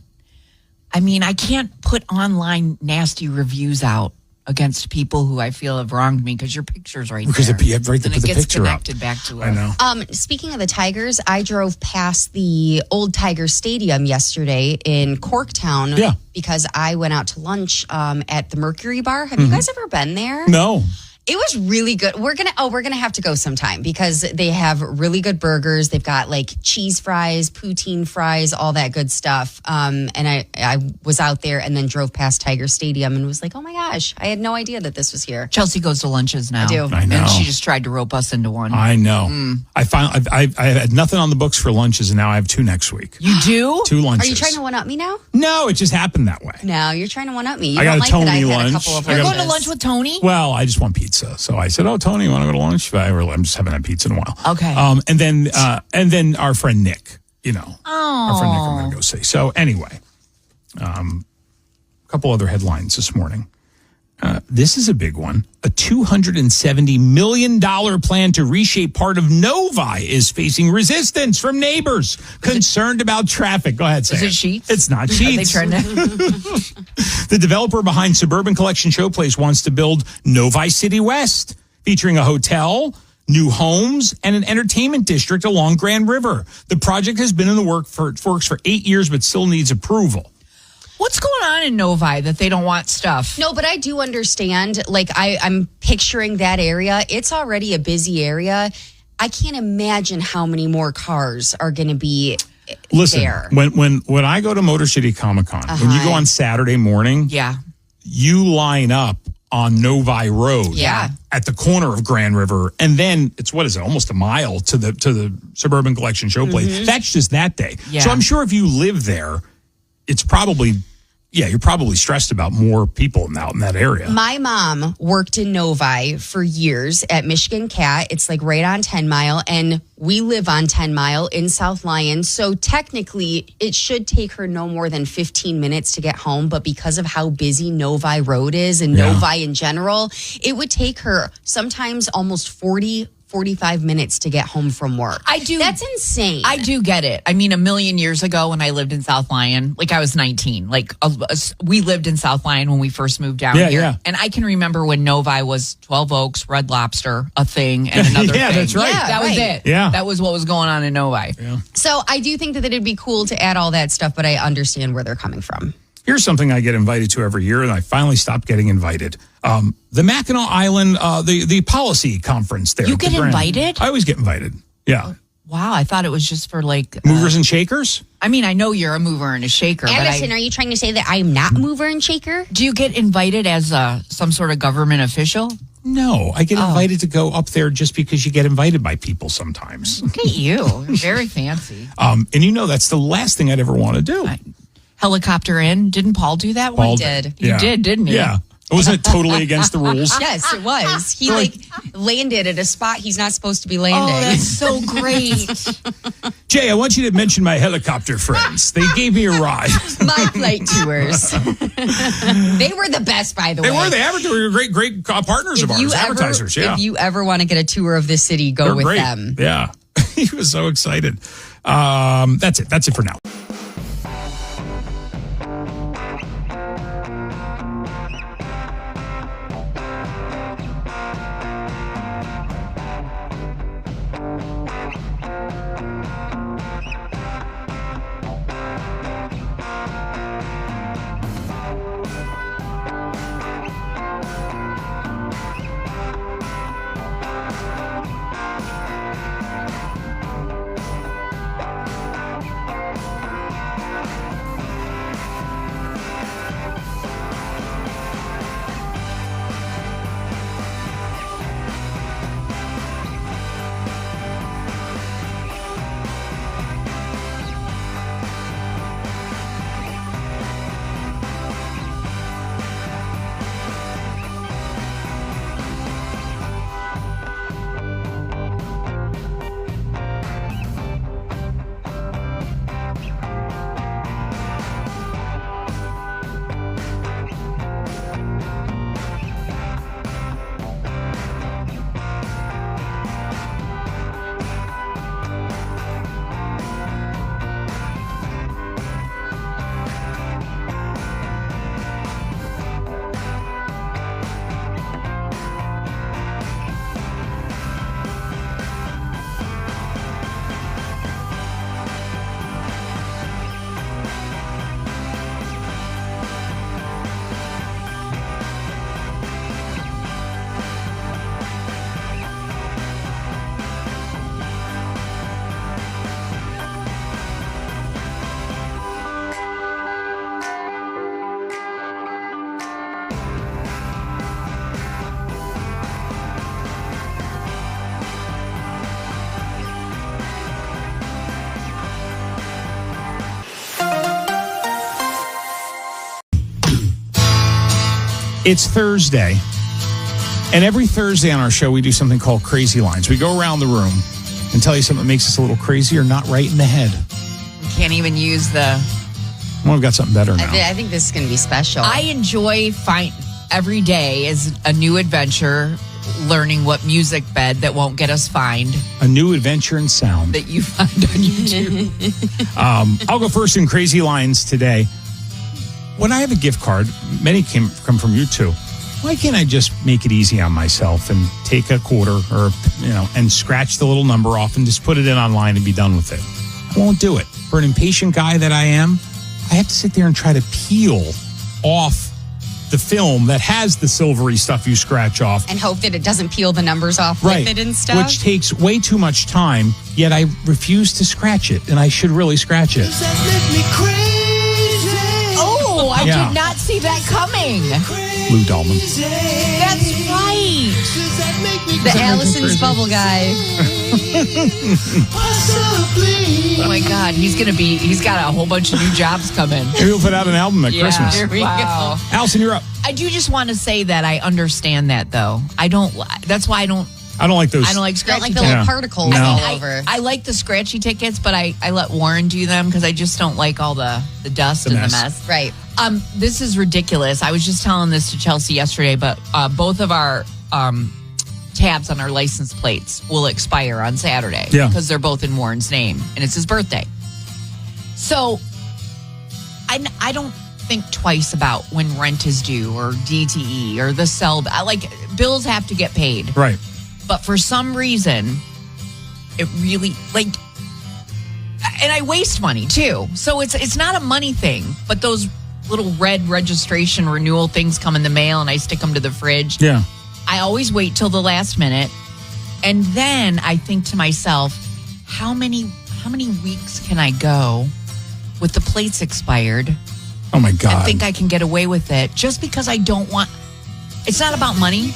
I mean, I can't put online nasty reviews out against people who I feel have wronged me because your picture's right Because there. they put and the it gets picture up. connected back to I know. Speaking of the Tigers, I drove past the old Tiger Stadium yesterday in Corktown because I went out to lunch at the Mercury Bar. Have you guys ever been there? No. It was really good. We're gonna have to go sometime because they have really good burgers. They've got like cheese fries, poutine fries, all that good stuff. And I was out there and then drove past Tiger Stadium and was like, oh my gosh, I had no idea that this was here. Chelsea goes to lunches now. I do. I know. And she just tried to rope us into one. I know. I had nothing on the books for lunches, and now I have 2 next week. You do? 2 lunches. Are you trying to one up me now? No, it just happened that way. No, you're trying to one up me. You I got don't a like Tony that I had lunch. a couple of I got You're a- going to lunch with Tony? Well, I just want pizza. So I said, oh, Tony, you want to go to lunch? I'm just haven't had pizza in a while. Okay. And then our friend Nick, our friend Nick I'm going to go see. So anyway, a couple other headlines this morning. This is a big one. A $270 million plan to reshape part of Novi is facing resistance from neighbors concerned about traffic. Go ahead, say Is it Sheets? It's not Are they Sheets. trying to- The developer behind Suburban Collection Showplace wants to build Novi City West, featuring a hotel, new homes, and an entertainment district along Grand River. The project has been in the works for 8 years, but still needs approval. What's going on in Novi that they don't want stuff? No, but I do understand. Like, I'm picturing that area. It's already a busy area. I can't imagine how many more cars are going to be there. When I go to Motor City Comic Con, when you go on Saturday morning, you line up on Novi Road at the corner of Grand River, and then it's almost a mile to the Suburban Collection Showplace. That's just that day. Yeah. So I'm sure if you live there, it's probably you're probably stressed about more people out in that area. My mom worked in Novi for years at Michigan Cat. It's like right on 10 Mile, and we live on 10 Mile in South Lyon. So technically, it should take her no more than 15 minutes to get home. But because of how busy Novi Road is and Novi in general, it would take her sometimes almost 45 minutes to get home from work. That's insane. I do get it. I mean, a million years ago when I lived in South Lyon, like I was 19, we lived in South Lyon when we first moved down here. Yeah. And I can remember when Novi was 12 Oaks, Red Lobster, a thing, and another thing. That's right. Yeah, that was it. Yeah. That was what was going on in Novi. Yeah. So I do think that it'd be cool to add all that stuff, but I understand where they're coming from. Here's something I get invited to every year, and I finally stopped getting invited. The Mackinac Island, the policy conference there. You get invited? I always get invited. Yeah. Wow, I thought it was just for like... Movers and shakers? I mean, I know you're a mover and a shaker. Addison, are you trying to say that I'm not a mover and shaker? Do you get invited as some sort of government official? No, I get invited to go up there just because you get invited by people sometimes. Look at you. You're very fancy. And that's the last thing I'd ever want to do. Helicopter in. Didn't Paul do that one? Paul did. You did, didn't he? Yeah. Wasn't it totally against the rules? Yes, it was. He landed at a spot he's not supposed to be landing. Oh, that's so great. Jay, I want you to mention my helicopter friends. They gave me a ride. My flight tours. They were the best, by the way. They were great partners of ours, advertisers. Yeah. If you ever want to get a tour of the city, go with them. Yeah. He was so excited. That's it. That's it for now. It's Thursday. And every Thursday on our show, we do something called Crazy Lines. We go around the room and tell you something that makes us a little crazy or not right in the head. We can't even use the... Well, we've got something better now. I think this is going to be special. I enjoy every day is a new adventure, learning what music bed that won't get us fined. A new adventure in sound. That you find on YouTube. I'll go first in Crazy Lines today. When I have a gift card, many come from you too. Why can't I just make it easy on myself and take a quarter and scratch the little number off and just put it in online and be done with it? I won't do it. For an impatient guy that I am, I have to sit there and try to peel off the film that has the silvery stuff you scratch off. And hope that it doesn't peel the numbers off with it and stuff. Which takes way too much time, yet I refuse to scratch it, and I should really scratch it. Oh, I did not see that coming. Lou Dahlman. That's right. The Allison's bubble guy. Oh my God, he's got a whole bunch of new jobs coming. Maybe we'll put out an album at Christmas. There we go. Allison, you're up. I do just want to say that I understand that, though. That's why I don't like those. I don't like scratchy the little particles all over. I like the scratchy tickets, but I let Warren do them because I just don't like all the dust and the mess. Right. This is ridiculous. I was just telling this to Chelsea yesterday, but both of our tabs on our license plates will expire on Saturday because they're both in Warren's name, and it's his birthday. So I don't think twice about when rent is due or DTE or the cell. Bills have to get paid. Right. But for some reason, it really, and I waste money too. So it's not a money thing, but those little red registration renewal things come in the mail and I stick them to the fridge. Yeah. I always wait till the last minute. And then I think to myself, how many weeks can I go with the plates expired? Oh my God. And think I can get away with it just because I don't want, it's not about money.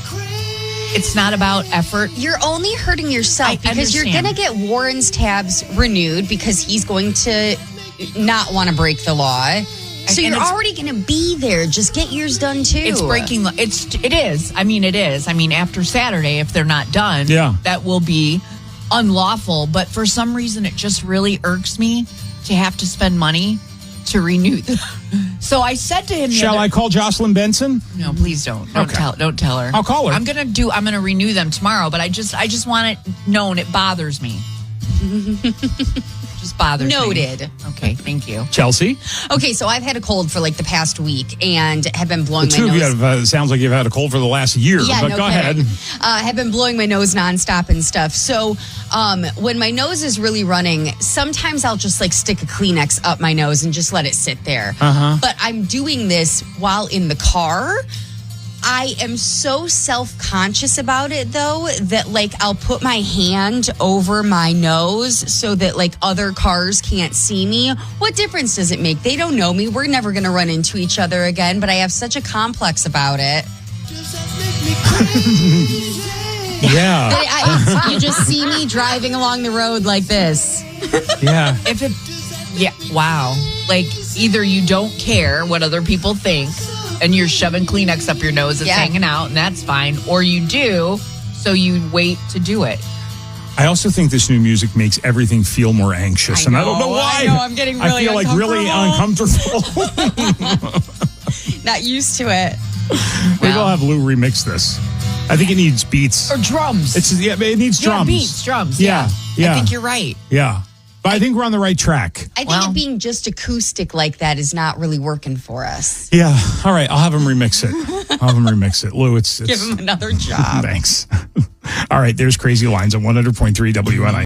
It's not about effort. You're only hurting yourself because you're going to get Warren's tabs renewed because he's going to not want to break the law. So you're already going to be there. Just get yours done too. It's breaking. It is. I mean, it is. I mean, after Saturday, if they're not done, that will be unlawful. But for some reason, it just really irks me to have to spend money to renew them. So I said to him, "Shall I call Jocelyn Benson?" No, please don't. Don't tell her. I'll call her. I'm gonna renew them tomorrow. But I just want it known. It bothers me. Just bothers me. Noted. Okay, thank you. Chelsea? Okay, so I've had a cold for the past week and have been blowing my nose. The two of you sounds like you've had a cold for the last year, but no go kidding. ahead. Have been blowing my nose nonstop and stuff. So when my nose is really running, sometimes I'll just stick a Kleenex up my nose and just let it sit there. But I'm doing this while in the car. I am so self-conscious about it, though, that I'll put my hand over my nose so that other cars can't see me. What difference does it make? They don't know me. We're never going to run into each other again, but I have such a complex about it. Yeah. You just see me driving along the road like this. Yeah. Wow. Either you don't care what other people think, and you're shoving Kleenex up your nose, it's hanging out, and that's fine. Or you do, so you wait to do it. I also think this new music makes everything feel more anxious. And I don't know why. I know, I'm getting really uncomfortable. Not used to it. Maybe I'll have Lou remix this. I think it needs beats. Or drums. It needs drums. Yeah, beats, drums. Yeah. I think you're right. Yeah. But I think we're on the right track. I think it being just acoustic like that is not really working for us. Yeah. All right. I'll have him remix it. Lou, it's give him another job. Thanks. All right. There's Crazy Lines on 100.3 WNI.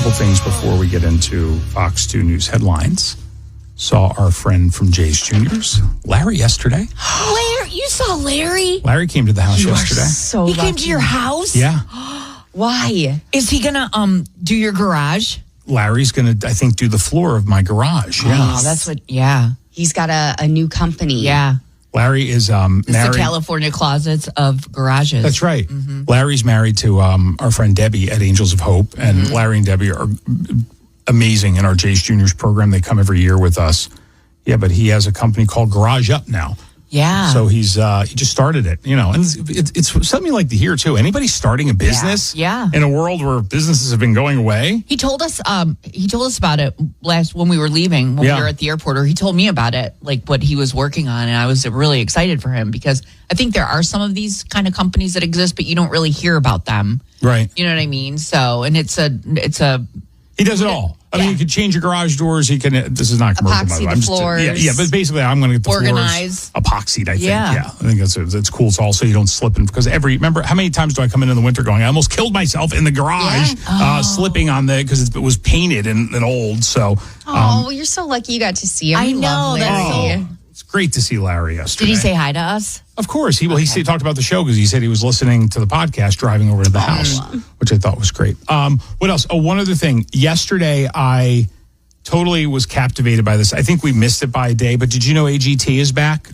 couple things before we get into Fox 2 News headlines. Saw our friend from Jay's Juniors, Larry, yesterday. Larry, you saw Larry? Larry came to the house yesterday. So he came to your house? Yeah. Why? Is he gonna do your garage? Larry's gonna, I think, do the floor of my garage. Yeah. Oh, that's what. Yeah. He's got a new company. Yeah. Larry is It's married. the California Closets of Garages. That's right. Larry's married to our friend Debbie at Angels of Hope, and Larry and Debbie are amazing in our Jay's Juniors program. They come every year with us. Yeah, but he has a company called Garage Up now. Yeah. So he just started it, and it's something you like to hear too. Anybody starting a business Yeah. in a world where businesses have been going away? He told us about it when we were leaving, when we were at the airport, or he told me about it, like what he was working on, and I was really excited for him because I think there are some of these kind of companies that exist, but you don't really hear about them. Right. You know what I mean? So, and it's a he does it all. I mean, you can change your garage doors. He can. This is not commercial. Epoxy by the way. the floors. Yeah, but basically, I'm going to get the Organize. floors epoxied. I think. Yeah. Yeah, I think that's cool. It's also you don't slip in because remember how many times do I come in the winter going? I almost killed myself in the garage slipping on because it was painted and old. So. Oh, you're so lucky you got to see him. I We know, love that's Larry. It's great to see Larry yesterday. Did he say hi to us? Of course. He talked about the show because he said he was listening to the podcast driving over to the house, which I thought was great. What else? Oh, one other thing. Yesterday, I totally was captivated by this. I think we missed it by a day, but did you know AGT is back?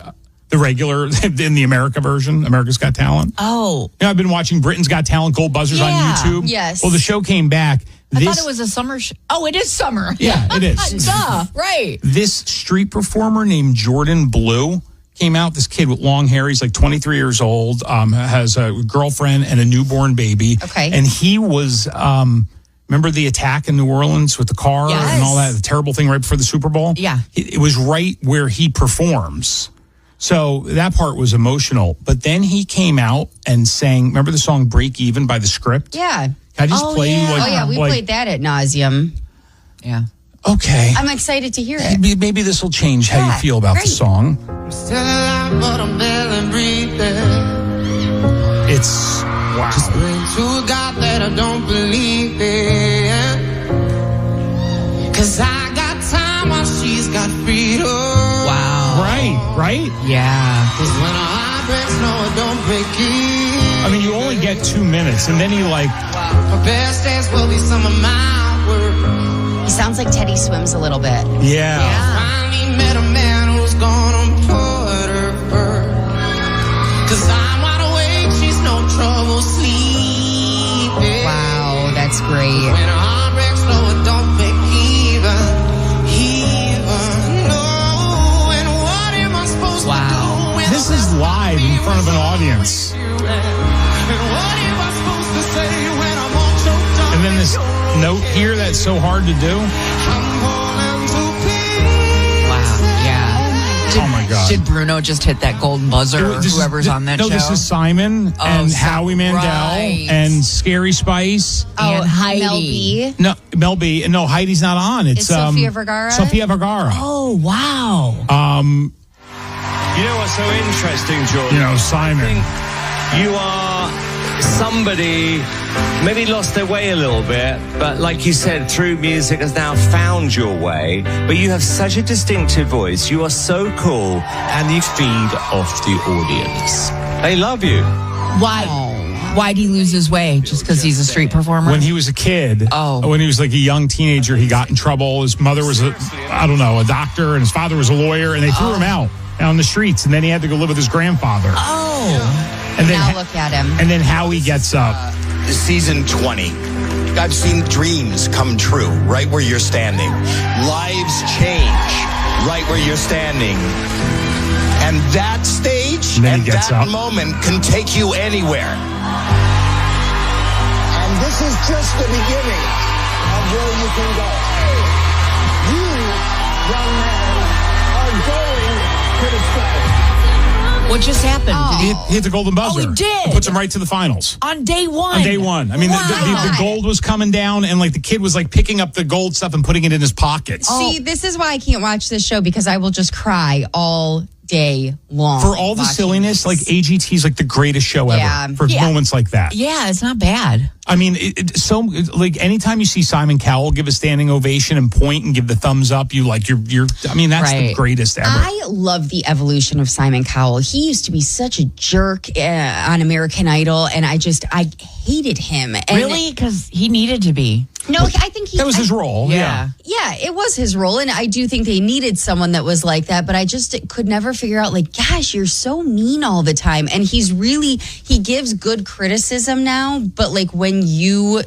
The regular, in the America version, America's Got Talent. Oh. I've been watching Britain's Got Talent, Gold Buzzers on YouTube. Yes. Well, the show came back. I thought it was a summer show. Oh, it is summer. Yeah, it is. Duh, right. This street performer named Jordan Blue came out. This kid with long hair. He's like 23 years old, has a girlfriend and a newborn baby. Okay. And he was, remember the attack in New Orleans with the car and all that, the terrible thing right before the Super Bowl? Yeah. It was right where he performs. So that part was emotional. But then he came out and sang, remember the song Break Even by The Script? Yeah. Can I just play you we played that at nauseum. Yeah. Okay. I'm excited to hear it. Maybe this will change how you feel about the song. I'm still alive, but I'm barely breathing. It's wow. Just praying to God that I don't believe it. 'Cause I got time while she's got freedom. Wow. Right? Yeah. 'Cause when a heart breaks, no, it don't break it. I mean, you only get 2 minutes, and then he My best days will be some of my work. He sounds like Teddy Swims a little bit. Yeah. Finally met a man who's gonna put her first. 'Cause I'm wide awake, she's no trouble sleeping. Wow, that's great. When a heart breaks, no, it don't break even. No, and what am I supposed to do? When This is live in front of an audience. and what am I supposed to say when I'm all choked up? And then this note here that's so hard to do. Wow. Yeah. Oh my God. Did Bruno just hit that golden buzzer or whoever's on that show? No, this is Simon and Howie Mandel and Scary Spice. And Heidi. Mel B. No, Mel B. No, Heidi's not on. It's Sofia Vergara? Sofia Vergara. Oh, wow. You know what's so interesting, Jordan? Simon. You are somebody maybe lost their way a little bit, but like you said, through music has now found your way. But you have such a distinctive voice. You are so cool, and you feed off the audience. They love you. Why'd he lose his way? Just because he's a street performer? When he was a kid, when he was like a young teenager, he got in trouble. His mother was a doctor, and his father was a lawyer, and they threw him out on the streets, and then he had to go live with his grandfather. And then Now look at him. And then Howie gets up. Season 20. I've seen dreams come true right where you're standing. Lives change right where you're standing. And that stage and that moment can take you anywhere. And this is just the beginning of where you can go. You, young man, are going to the sky. What just happened? He hit the golden buzzer. Oh, he did? It puts him right to the finals. On day one. On day one. I mean, the gold was coming down, and like the kid was like picking up the gold stuff and putting it in his pockets. See, this is why I can't watch this show, because I will just cry all day long. For all the watching silliness, this. like AGT is like the greatest show ever. Yeah. For moments like that. Yeah, it's not bad. I mean, like anytime you see Simon Cowell give a standing ovation and point and give the thumbs up, you're. I mean, that's the greatest ever. I love the evolution of Simon Cowell. He used to be such a jerk on American Idol, and I hated him. And Really? Because he needed to be. No, I think that was his role. Yeah. Yeah, it was his role. And I do think they needed someone that was like that. But I just could never figure out, like, gosh, you're so mean all the time. And he gives good criticism now. But like when you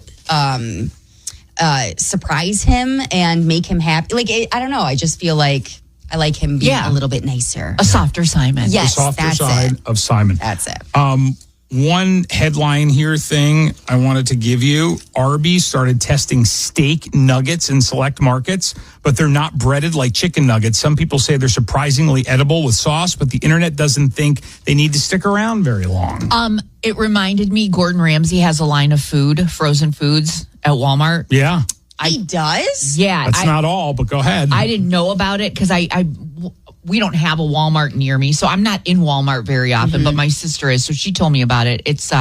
surprise him and make him happy, like, I don't know. I just feel like I like him being a little bit nicer. A softer Simon. Yes, the softer that's side it. of Simon. That's it. One headline here thing I wanted to give you. Arby's started testing steak nuggets in select markets, but they're not breaded like chicken nuggets. Some people say they're surprisingly edible with sauce, but the internet doesn't think they need to stick around very long. It reminded me, Gordon Ramsay has a line of frozen foods at Walmart. Yeah. He does? Yeah. That's not all, but go ahead. I didn't know about it because we don't have a Walmart near me, so I'm not in Walmart very often, but my sister is, so she told me about it. It's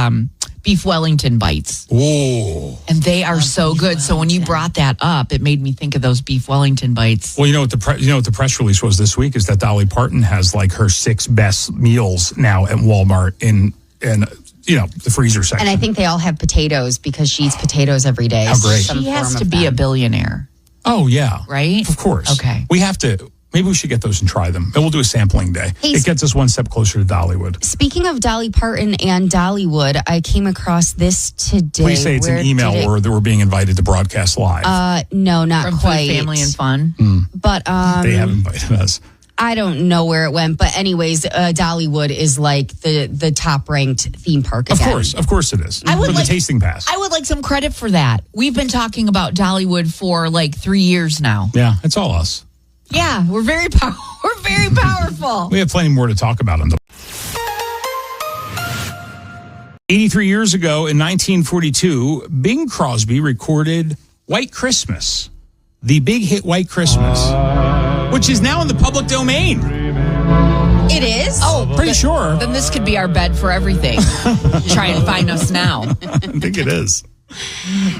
beef Wellington bites. Oh. And they are so good. So when you brought that up, it made me think of those beef Wellington bites. Well, you know what the press release was this week is that Dolly Parton has like her 6 best meals now at Walmart in the freezer section. And I think they all have potatoes because she eats potatoes every day. How great. She has to be a billionaire. Oh, yeah. Right? Of course. Okay. We have to. Maybe we should get those and try them. And we'll do a sampling day. Hey, it gets us one step closer to Dollywood. Speaking of Dolly Parton and Dollywood, I came across this today. Please say it's an email word that we're being invited to broadcast live. No, not From quite. Food, Family, and Fun. But they have invited us. I don't know where it went. But anyways, Dollywood is like the top-ranked theme park again. Of course it is. I would For the tasting pass. I would like some credit for that. We've been talking about Dollywood for like 3 years now. Yeah, it's all us. Yeah, we're very powerful. We have plenty more to talk about on the 83 years ago in 1942, Bing Crosby recorded White Christmas, the big hit White Christmas, which is now in the public domain. It is? Oh, pretty sure. Then this could be our bed for everything. Try and find us now. I think it is.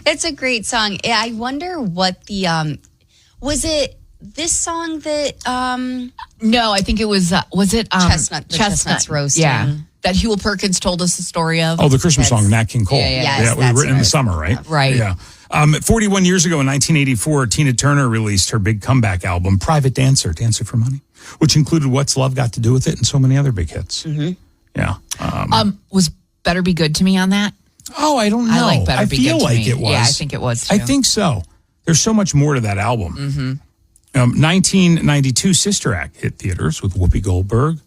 It's a great song. I wonder what the was it this song that No, I think it was Chestnuts roasting. Yeah. That Huel Perkins told us the story of. Oh, the Christmas song, Nat King Cole. Yes, it was written in the summer, right? Right. Yeah. 41 years ago in 1984, Tina Turner released her big comeback album, Private Dancer, Dancer for Money, which included What's Love Got to Do With It and so many other big hits. Mm-hmm. Yeah. Was Better Be Good to Me on that? Oh, I don't know. I like Better Be feel Good to like Me. it was. Yeah, I think it was too. I think so. There's so much more to that album. Mm-hmm. 1992 Sister Act hit theaters with Whoopi Goldberg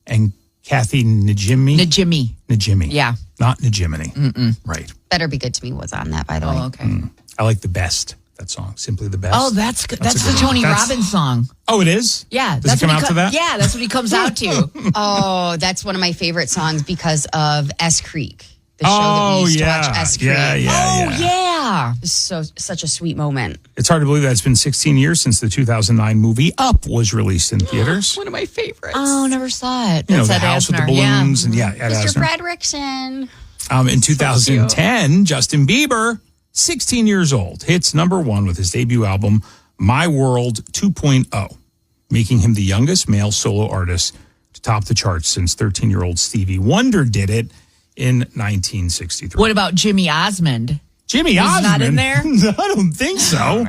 and Kathy Najimy. Najimy. Yeah. Not Najiminy. Mm-mm. Right. Better Be Good to Me was on that, by the way. Oh, okay. I like The Best, that song, Simply the Best. Oh, that's good. That's a the good one. Tony That's- Robbins song. Oh, it is? Yeah. Does it come out to that? Yeah, that's what he comes out to. Oh, that's one of my favorite songs because of S Creek. The show that we used to watch, S Creek. Yeah. So such a sweet moment. It's hard to believe that it's been 16 years since the 2009 movie Up was released in theaters. One of my favorites. Oh, never saw it. You know, That's the Ed house with the Asner. balloons and Ed Mr. Asner. Fredrickson. In 2010, Justin Bieber, 16 years old, hits number 1 with his debut album, My World 2.0, making him the youngest male solo artist to top the charts since 13-year-old Stevie Wonder did it in 1963. What about Jimmy Osmond? Jimmy He's Osmond? not in there? I don't think so.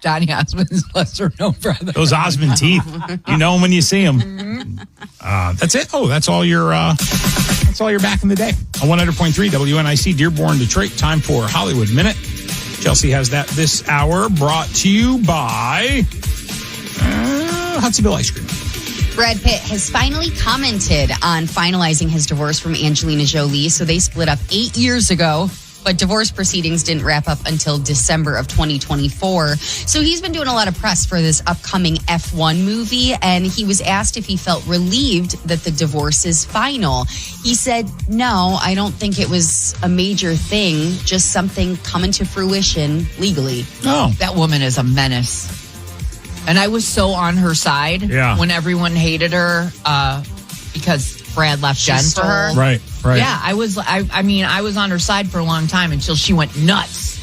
Johnny Osmond's lesser known brother. Those Osmond teeth. You know them when you see them. That's it. Oh, that's all your back in the day. On 100.3 WNIC, Dearborn, Detroit. Time for Hollywood Minute. Chelsea has that this hour, brought to you by Hudsonville Ice Cream. Brad Pitt has finally commented on finalizing his divorce from Angelina Jolie. So they split up 8 years ago, but divorce proceedings didn't wrap up until December of 2024. So he's been doing a lot of press for this upcoming F1 movie, and he was asked if he felt relieved that the divorce is final. He said, no, I don't think it was a major thing, just something coming to fruition legally. Oh. That woman is a menace. And I was so on her side when everyone hated her because Brad left Jen for her. Right. Yeah, I was on her side for a long time until she went nuts.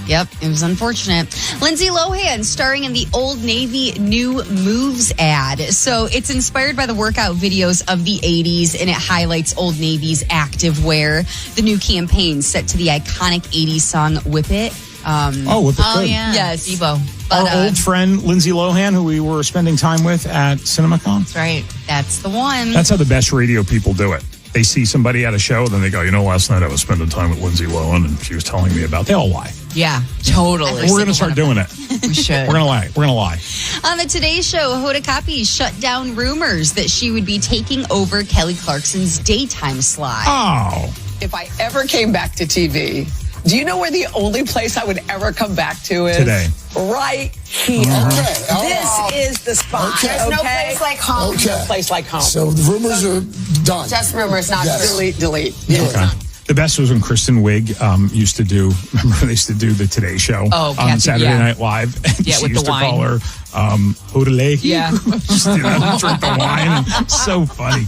Yep, it was unfortunate. Lindsay Lohan starring in the Old Navy New Moves ad. So it's inspired by the workout videos of the 80s, and it highlights Old Navy's activewear. The new campaign set to the iconic 80s song Whip It. Whip It Good. Yeah. Yes. Debo. Our old friend Lindsay Lohan, who we were spending time with at CinemaCon. That's right. That's the one. That's how the best radio people do it. They see somebody at a show, then they go, last night I was spending time with Lindsay Lohan, and she was telling me about. They all lie. Yeah, totally. We're going to start doing it. We should. We're going to lie. On the Today Show, Hoda Kotb shut down rumors that she would be taking over Kelly Clarkson's daytime slot. Oh. If I ever came back to TV, do you know where the only place I would ever come back to is? Today. Right here. This is the spot. Okay. There's no place like home. Okay. No place like home. So the rumors are done. Just rumors, not delete. Okay. The best was when Kristen Wiig used to do, remember they used to do the Today Show on Saturday Night Live. And yeah, she with used the to wine. call her Hodele. Yeah. Just, drink the wine. And so funny.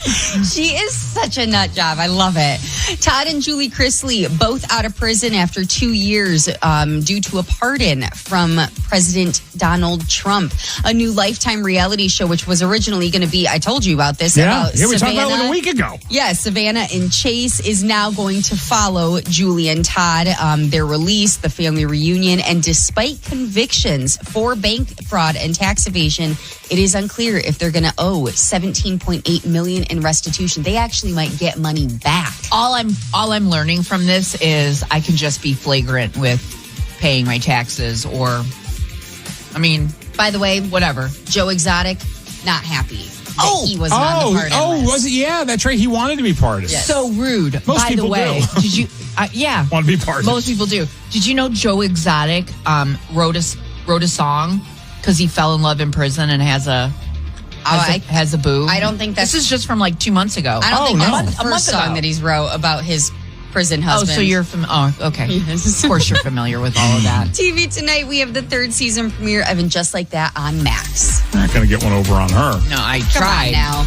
She is such a nut job. I love it. Todd and Julie Chrisley, both out of prison after 2 years due to a pardon from President Donald Trump. A new Lifetime reality show, which was originally going to be, I told you about this. Yeah, about we talked Savannah. about it a week ago. Yeah, Savannah and Chase is now going to follow Julie and Todd, their release, the family reunion, and despite convictions for bank fraud and tax evasion, it is unclear if they're going to owe $17.8 million in restitution. They actually might get money back. All I'm learning from this is I can just be flagrant with paying my taxes, or, by the way, whatever. Joe Exotic, not happy that he wasn't on the pardon list. Was it? Yeah, that's right. He wanted to be pardoned. Yes. So rude. Most By the people way, do. did you? Yeah, want to be pardoned. Most people do. Did you know Joe Exotic wrote a song because he fell in love in prison and has a boo? I don't think that's... This is just from like 2 months ago. I don't think that's the a month first song ago. that he's wrote about his prison husband. Oh, so you're okay. Yes. Of course you're familiar with all of that. TV tonight, we have the 3rd season premiere of And Just Like That on Max. I'm not going to get one over on her. No, I Come tried. on now.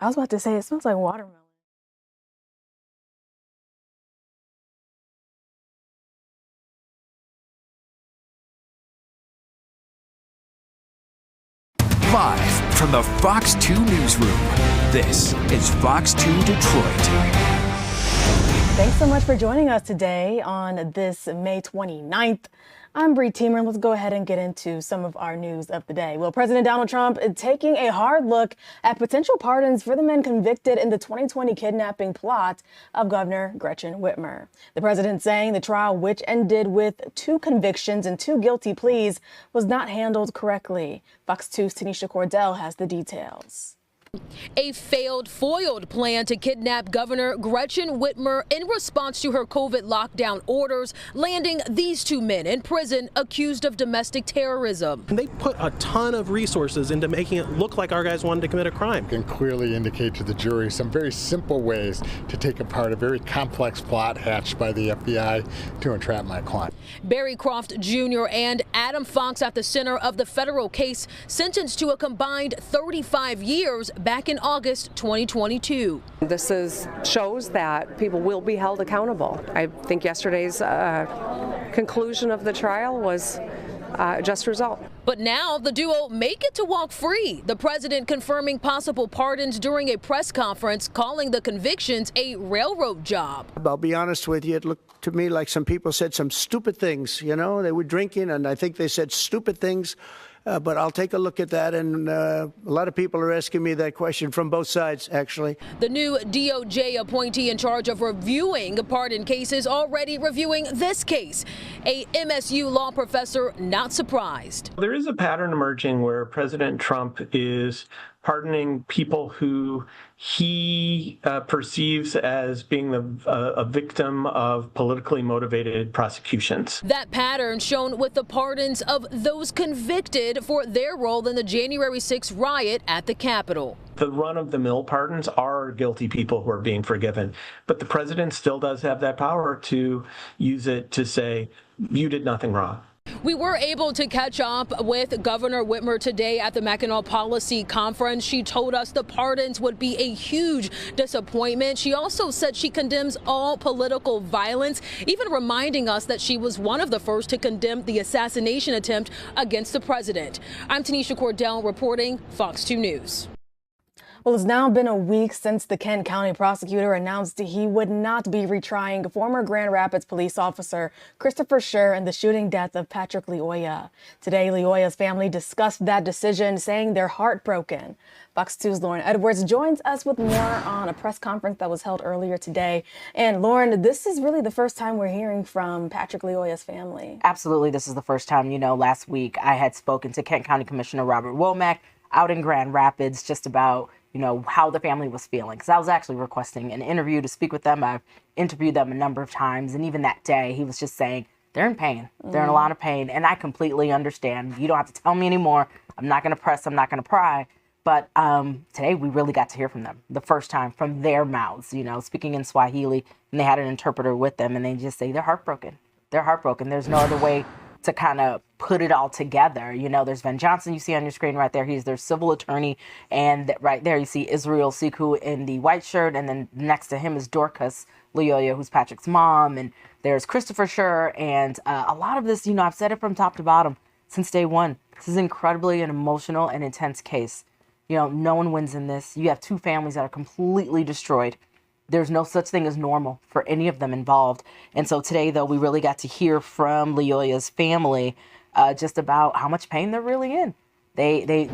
I was about to say, it smells like watermelon. Live from the Fox 2 newsroom, this is Fox 2 Detroit. Thanks so much for joining us today on this May 29th. I'm Bree Teemer. Let's go ahead and get into some of our news of the day. Well, President Donald Trump is taking a hard look at potential pardons for the men convicted in the 2020 kidnapping plot of Governor Gretchen Whitmer. The president saying the trial, which ended with 2 convictions and 2 guilty pleas, was not handled correctly. Fox 2's Tanisha Cordell has the details. A failed, foiled plan to kidnap Governor Gretchen Whitmer in response to her COVID lockdown orders, landing these 2 men in prison accused of domestic terrorism. They put a ton of resources into making it look like our guys wanted to commit a crime. Can clearly indicate to the jury some very simple ways to take apart a very complex plot hatched by the FBI to entrap my client. Barry Croft Jr. and Adam Fox at the center of the federal case, sentenced to a combined 35 years back in August 2022. This shows that people will be held accountable. I think yesterday's conclusion of the trial was a just result. But now the duo may get to walk free. The president confirming possible pardons during a press conference, calling the convictions a railroad job. I'll be honest with you, it looked to me like some people said some stupid things. You know, they were drinking and I think they said stupid things. But I'll take a look at that, and a lot of people are asking me that question from both sides, actually. The new DOJ appointee in charge of reviewing pardon cases already reviewing this case. A MSU law professor not surprised. There is a pattern emerging where President Trump is pardoning people who he perceives as being a victim of politically motivated prosecutions. That pattern shown with the pardons of those convicted for their role in the January 6th riot at the Capitol. The run-of-the-mill pardons are guilty people who are being forgiven, but the president still does have that power to use it to say, you did nothing wrong. We were able to catch up with Governor Whitmer today at the Mackinac Policy Conference. She told us the pardons would be a huge disappointment. She also said she condemns all political violence, even reminding us that she was one of the first to condemn the assassination attempt against the president. I'm Tanisha Cordell reporting Fox 2 News. Well, it's now been a week since the Kent County prosecutor announced he would not be retrying former Grand Rapids police officer Christopher Scher in the shooting death of Patrick Lyoya. Today, Lyoya's family discussed that decision, saying they're heartbroken. Fox 2's Lauren Edwards joins us with more on a press conference that was held earlier today. And Lauren, this is really the first time we're hearing from Patrick Lyoya's family. Absolutely. This is the first time. You know, last week I had spoken to Kent County Commissioner Robert Womack out in Grand Rapids just about how the family was feeling. Because I was actually requesting an interview to speak with them. I've interviewed them a number of times. And even that day, he was just saying, they're in pain. They're in a lot of pain. And I completely understand. You don't have to tell me anymore. I'm not going to press. I'm not going to pry. But today, we really got to hear from them the first time from their mouths, speaking in Swahili. And they had an interpreter with them. And they just say they're heartbroken. They're heartbroken. There's no other way to kind of put it all together. There's Ben Johnson you see on your screen right there. He's their civil attorney. And right there you see Israel Siku in the white shirt. And then next to him is Dorcas Lyoya, who's Patrick's mom. And there's Christopher Scher. And a lot of this, I've said it from top to bottom since day one. This is incredibly an emotional and intense case. No one wins in this. You have 2 families that are completely destroyed. There's no such thing as normal for any of them involved. And so today, though, we really got to hear from Lyoya's family just about how much pain they're really in. They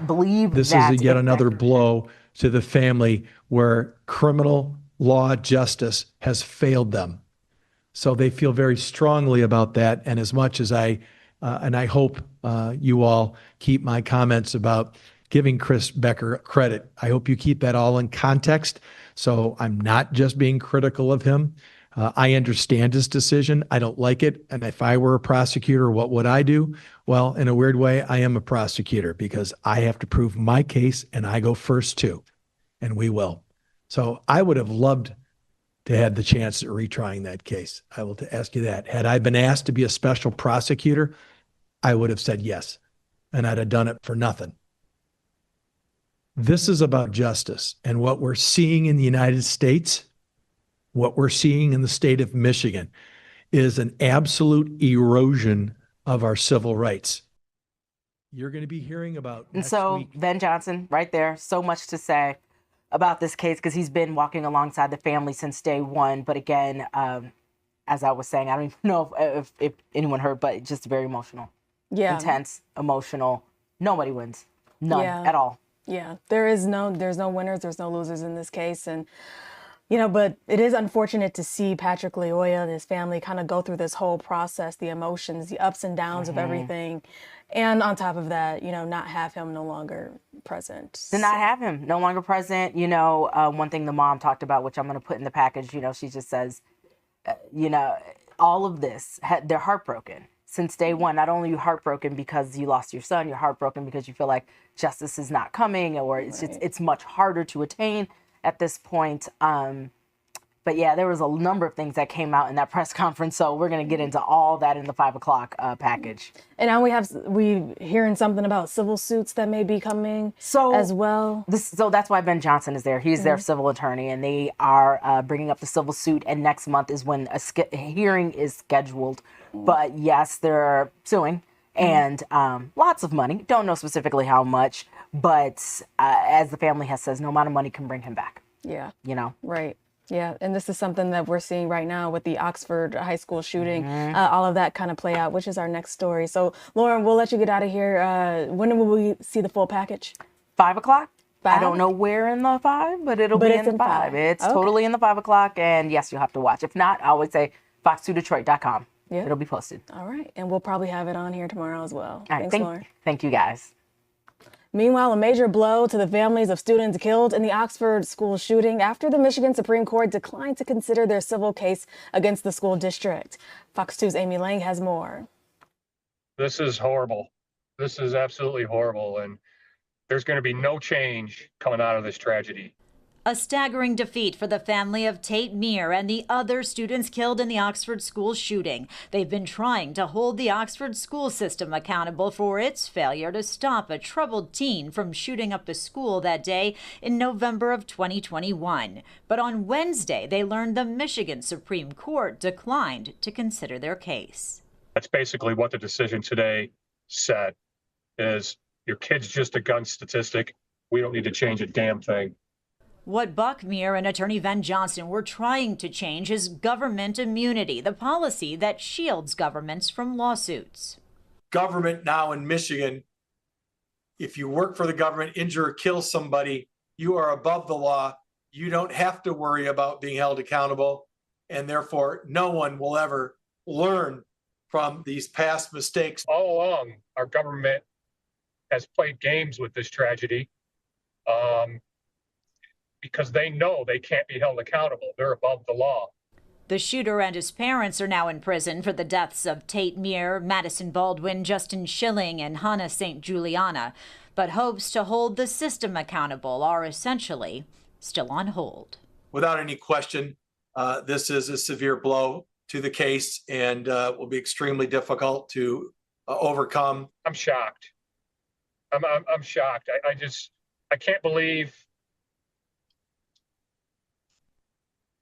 believe this that is yet another blow to the family where criminal law justice has failed them. So they feel very strongly about that. And as much as I hope you all keep my comments about giving Chris Becker credit, I hope you keep that all in context. So I'm not just being critical of him. I understand his decision. I don't like it. And if I were a prosecutor, what would I do? Well, in a weird way, I am a prosecutor because I have to prove my case and I go first too. And we will. So I would have loved to have the chance at retrying that case. I will ask you that. Had I been asked to be a special prosecutor, I would have said yes. And I'd have done it for nothing. This is about justice. And what we're seeing in the United States, what we're seeing in the state of Michigan, is an absolute erosion of our civil rights. You're going to be hearing about And so Ben Johnson, right there, so much to say about this case because he's been walking alongside the family since day one. But again, as I was saying, I don't even know if anyone heard, but just very emotional. Yeah. Intense, emotional. Nobody wins. None at all. Yeah. There's no winners, there's no losers in this case. And but it is unfortunate to see Patrick Lyoya and his family kind of go through this whole process, the emotions, the ups and downs of everything. And on top of that, not have him no longer present. To not have him no longer present. One thing the mom talked about, which I'm going to put in the package, she just says, all of this, they're heartbroken. Since day one, not only are you heartbroken because you lost your son, you're heartbroken because you feel like justice is not coming or it's much harder to attain at this point. But yeah, there was a number of things that came out in that press conference. So we're going to get into all that in the 5 o'clock package. And now we hearing something about civil suits that may be coming as well. So that's why Ben Johnson is there. He's their civil attorney, and they are bringing up the civil suit. And next month is when a hearing is scheduled. But yes, they're suing. And lots of money. Don't know specifically how much. But as the family has says, no amount of money can bring him back. Yeah. Right. Yeah, and this is something that we're seeing right now with the Oxford high school shooting, all of that kind of play out, which is our next story. So, Lauren, we'll let you get out of here. When will we see the full package? 5 o'clock. I don't know where in the 5, but it'll be in the 5. It's totally in the 5 o'clock, and yes, you'll have to watch. If not, I always say fox2detroit.com. Yeah. It'll be posted. All right, and we'll probably have it on here tomorrow as well. All right, Thanks, Lauren. Thank you, guys. Meanwhile, a major blow to the families of students killed in the Oxford school shooting after the Michigan Supreme Court declined to consider their civil case against the school district. Fox 2's Amy Lang has more. This is horrible. This is absolutely horrible, and there's going to be no change coming out of this tragedy. A staggering defeat for the family of Tate Meir and the other students killed in the Oxford school shooting. They've been trying to hold the Oxford school system accountable for its failure to stop a troubled teen from shooting up the school that day in November of 2021. But on Wednesday, they learned the Michigan Supreme Court declined to consider their case. That's basically what the decision today said, is your kid's just a gun statistic. We don't need to change a damn thing. What Buck Meir and attorney Ben Johnson were trying to change is government immunity, the policy that shields governments from lawsuits. Government now in Michigan, if you work for the government, injure or kill somebody, you are above the law. You don't have to worry about being held accountable. And therefore, no one will ever learn from these past mistakes. All along, our government has played games with this tragedy. Because they know they can't be held accountable. They're above the law. The shooter and his parents are now in prison for the deaths of Tate Meir, Madison Baldwin, Justin Schilling, and Hannah St. Juliana. But hopes to hold the system accountable are essentially still on hold. Without any question, this is a severe blow to the case and will be extremely difficult to overcome. I'm shocked. I'm shocked. I can't believe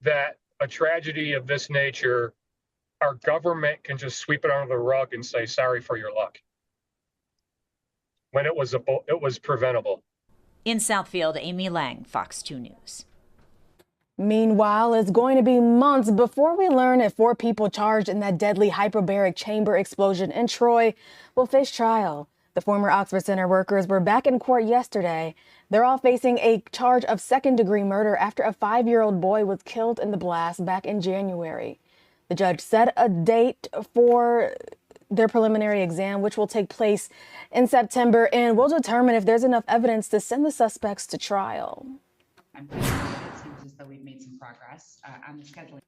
that a tragedy of this nature, our government can just sweep it under the rug and say, sorry for your luck, when it was preventable. In Southfield, Amy Lang, Fox 2 News. Meanwhile, it's going to be months before we learn if 4 people charged in that deadly hyperbaric chamber explosion in Troy will face trial. The former Oxford Center workers were back in court yesterday. They're all facing a charge of second-degree murder after a 5-year-old boy was killed in the blast back in January. The judge set a date for their preliminary exam, which will take place in September, and will determine if there's enough evidence to send the suspects to trial. I'm pleased that it seems as though we've made some progress on the scheduling.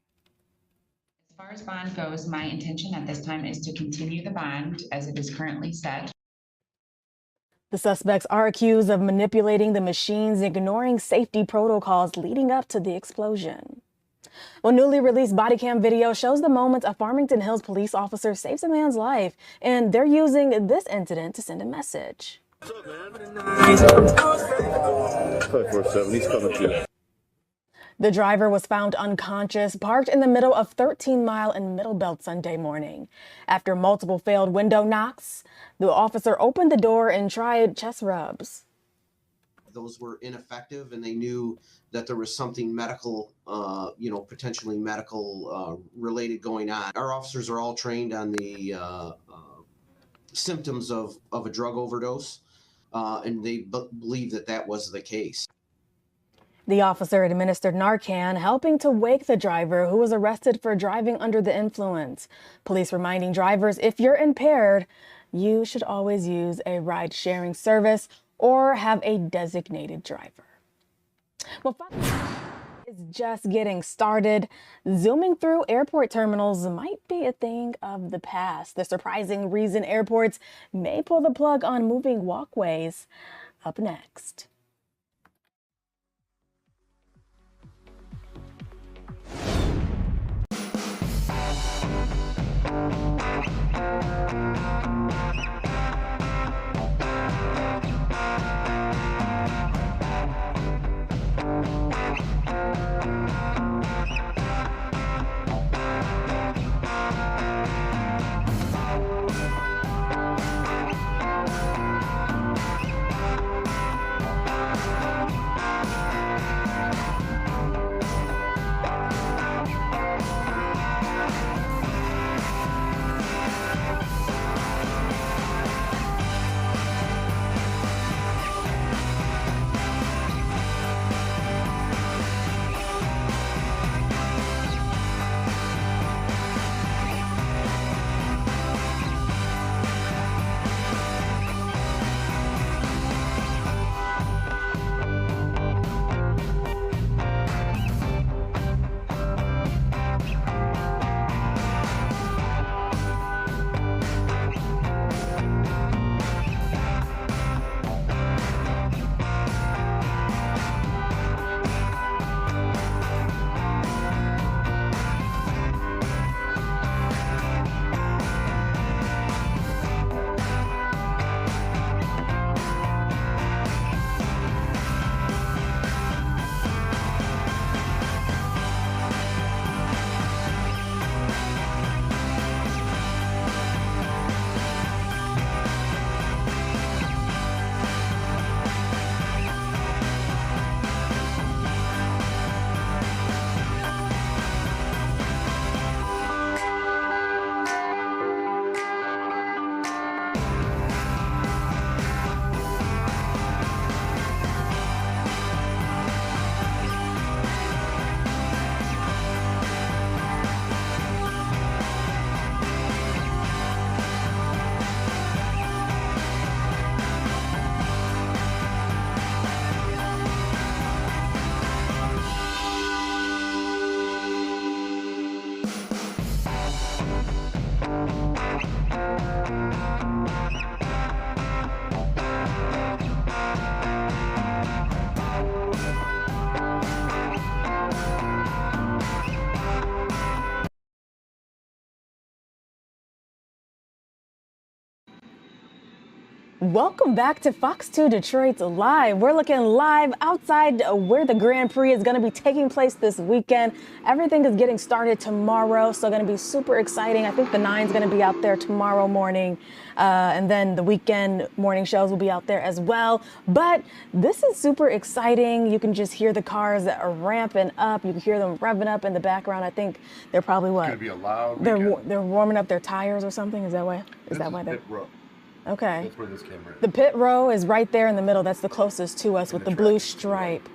As far as bond goes, my intention at this time is to continue the bond as it is currently set. The suspects are accused of manipulating the machines and ignoring safety protocols leading up to the explosion. Well, newly released body cam video shows the moment a Farmington Hills police officer saves a man's life, and they're using this incident to send a message. 547, he's coming to you. The driver was found unconscious, parked in the middle of 13 Mile and Middle Belt Sunday morning. After multiple failed window knocks, the officer opened the door and tried chest rubs. Those were ineffective, and they knew that there was something medical, potentially medical related going on. Our officers are all trained on the symptoms of a drug overdose, and they believe that that was the case. The officer administered Narcan, helping to wake the driver, who was arrested for driving under the influence. Police reminding drivers, if you're impaired, you should always use a ride-sharing service or have a designated driver. Well, Fox is just getting started. Zooming through airport terminals might be a thing of the past. The surprising reason airports may pull the plug on moving walkways. Up next. Welcome back to Fox 2 Detroit's Live. We're looking live outside where the Grand Prix is going to be taking place this weekend. Everything is getting started tomorrow, so going to be super exciting. I think the 9's going to be out there tomorrow morning, and then the weekend morning shows will be out there as well. But this is super exciting. You can just hear the cars that are ramping up. You can hear them revving up in the background. I think they're probably what? It's going to be a loud They're warming up their tires or something. Is that why? Is that why they're? Okay. That's where this camera is. The pit row is right there in the middle. That's the closest to us with the blue stripe.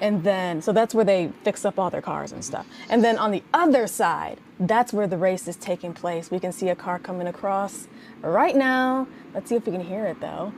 And then, so that's where they fix up all their cars and stuff. And then on the other side, that's where the race is taking place. We can see a car coming across right now. Let's see if we can hear it though.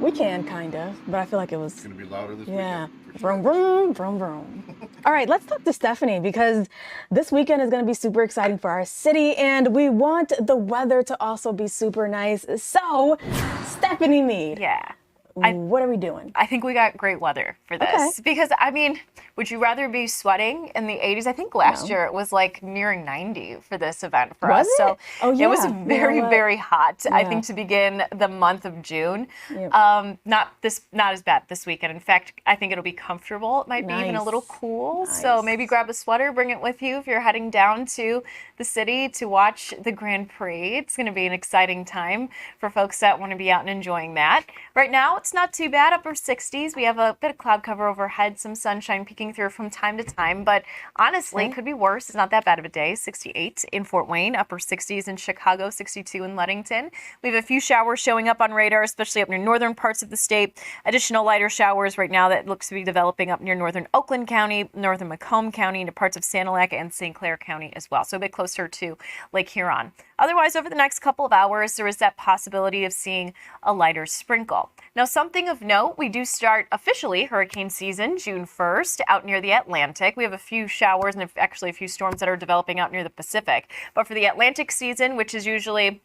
We can kind of, but I feel like it was. It's going to be louder this yeah. weekend. Vroom, vroom, vroom, vroom. All right, let's talk to Stephanie because this weekend is going to be super exciting for our city and we want the weather to also be super nice. So, Stephanie Mead. Yeah. What are we doing? I think we got great weather for this because, I mean, would you rather be sweating in the 80s? I think last year it was like nearing 90 for this event for us. So it was very, very hot, I think, to begin the month of June. Not as bad this weekend. In fact, I think it'll be comfortable. It might be even a little cool. So maybe grab a sweater, bring it with you if you're heading down to the city to watch the Grand Prix. It's going to be an exciting time for folks that want to be out and enjoying that. Right now, it's not too bad, upper 60s. We have a bit of cloud cover overhead, some sunshine peeking through from time to time, but honestly, it could be worse. It's not that bad of a day. 68 in Fort Wayne, upper 60s in Chicago, 62 in Ludington. We have a few showers showing up on radar, especially up near northern parts of the state. Additional lighter showers right now that looks to be developing up near northern Oakland County, northern Macomb County, into parts of Sanilac and St. Clair County as well, so a bit closer to Lake Huron. Otherwise, over the next couple of hours, there is that possibility of seeing a lighter sprinkle. Now, something of note, we do start officially hurricane season June 1st out near the Atlantic. We have a few showers and actually a few storms that are developing out near the Pacific. But for the Atlantic season, which is usually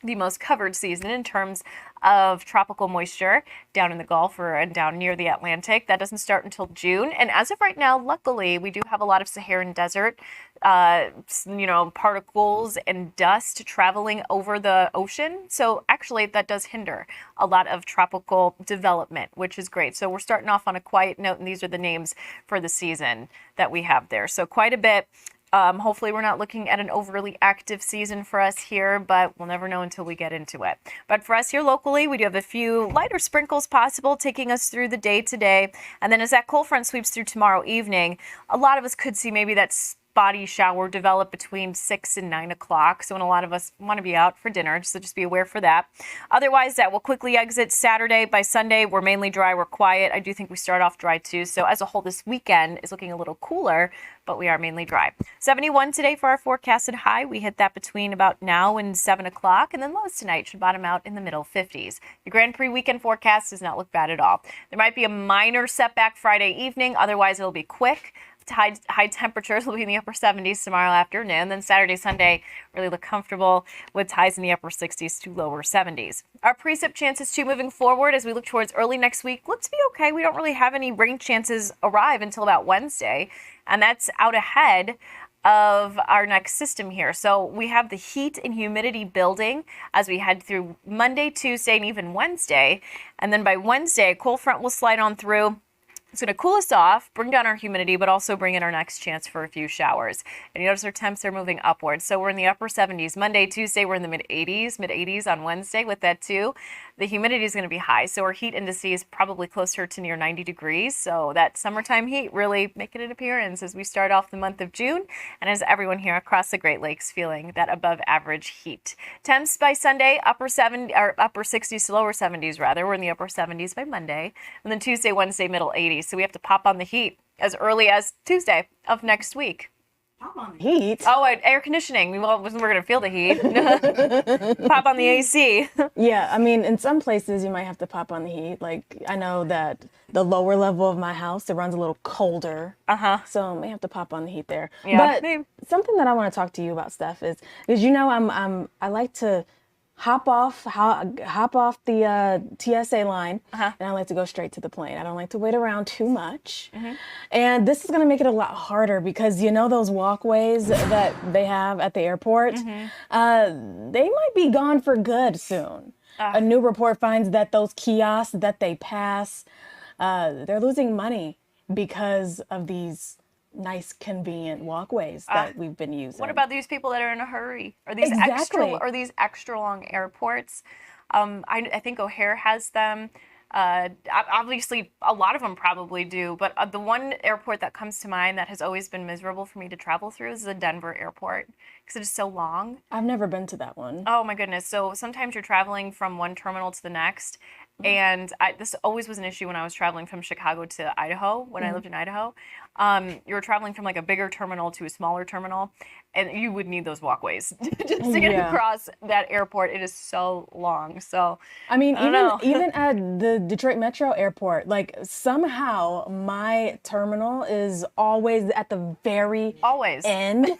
the most covered season in terms of tropical moisture down in the Gulf and down near the Atlantic, that doesn't start until June. And as of right now, luckily, we do have a lot of Saharan desert, particles and dust traveling over the ocean. So actually, that does hinder a lot of tropical development, which is great. So we're starting off on a quiet note, and these are the names for the season that we have there. So quite a bit. Hopefully we're not looking at an overly active season for us here, but we'll never know until we get into it. But for us here locally, we do have a few lighter sprinkles possible taking us through the day today. And then as that cold front sweeps through tomorrow evening, a lot of us could see maybe that spotty shower develop between 6 and 9 o'clock. So when a lot of us want to be out for dinner, so just be aware for that. Otherwise, that will quickly exit Saturday. By Sunday, we're mainly dry, we're quiet. I do think we start off dry too. So as a whole, this weekend is looking a little cooler, but we are mainly dry. 71 today for our forecasted high. We hit that between about now and 7 o'clock, and then lows tonight should bottom out in the middle 50s. The Grand Prix weekend forecast does not look bad at all. There might be a minor setback Friday evening. Otherwise, it'll be quick. High temperatures will be in the upper 70s tomorrow afternoon. Then Saturday, Sunday, really look comfortable with highs in the upper 60s to lower 70s. Our precip chances too moving forward as we look towards early next week look to be okay. We don't really have any rain chances arrive until about Wednesday, and that's out ahead of our next system here. So we have the heat and humidity building as we head through Monday, Tuesday, and even Wednesday. And then by Wednesday, a cold front will slide on through. It's going to cool us off, bring down our humidity, but also bring in our next chance for a few showers. And you notice our temps are moving upwards. So we're in the upper 70s. Monday, Tuesday, we're in the mid-80s on Wednesday with that too. The humidity is going to be high. So our heat index is probably closer to near 90 degrees. So that summertime heat really making an appearance as we start off the month of June. And as everyone here across the Great Lakes feeling that above average heat. Temps by Sunday, upper 60s to lower 70s rather. We're in the upper 70s by Monday. And then Tuesday, Wednesday, middle 80s. So we have to pop on the heat as early as Tuesday of next week. Pop on the heat? Oh, air conditioning. We're going to feel the heat. Pop on the AC. Yeah, I mean, in some places you might have to pop on the heat. Like, I know that the lower level of my house, it runs a little colder. So I may have to pop on the heat there. Yeah, but something that I want to talk to you about, Steph, is I like to hop off the TSA line, and I like to go straight to the plane. I don't like to wait around too much. And this is going to make it a lot harder because those walkways that they have at the airport, they might be gone for good soon. A new report finds that those kiosks that they pass, they're losing money because of these nice, convenient walkways that we've been using. What about these people that are in a hurry? Or these extra long airports? I think O'Hare has them. Obviously, a lot of them probably do, but the one airport that comes to mind that has always been miserable for me to travel through is the Denver airport because it is so long. I've never been to that one. Oh my goodness. So sometimes you're traveling from one terminal to the next. And this always was an issue when I was traveling from Chicago to Idaho, when I lived in Idaho. You were traveling from like a bigger terminal to a smaller terminal, and you would need those walkways just to get across that airport. It is so long. So I mean, even at the Detroit Metro Airport, like somehow my terminal is always at the very end.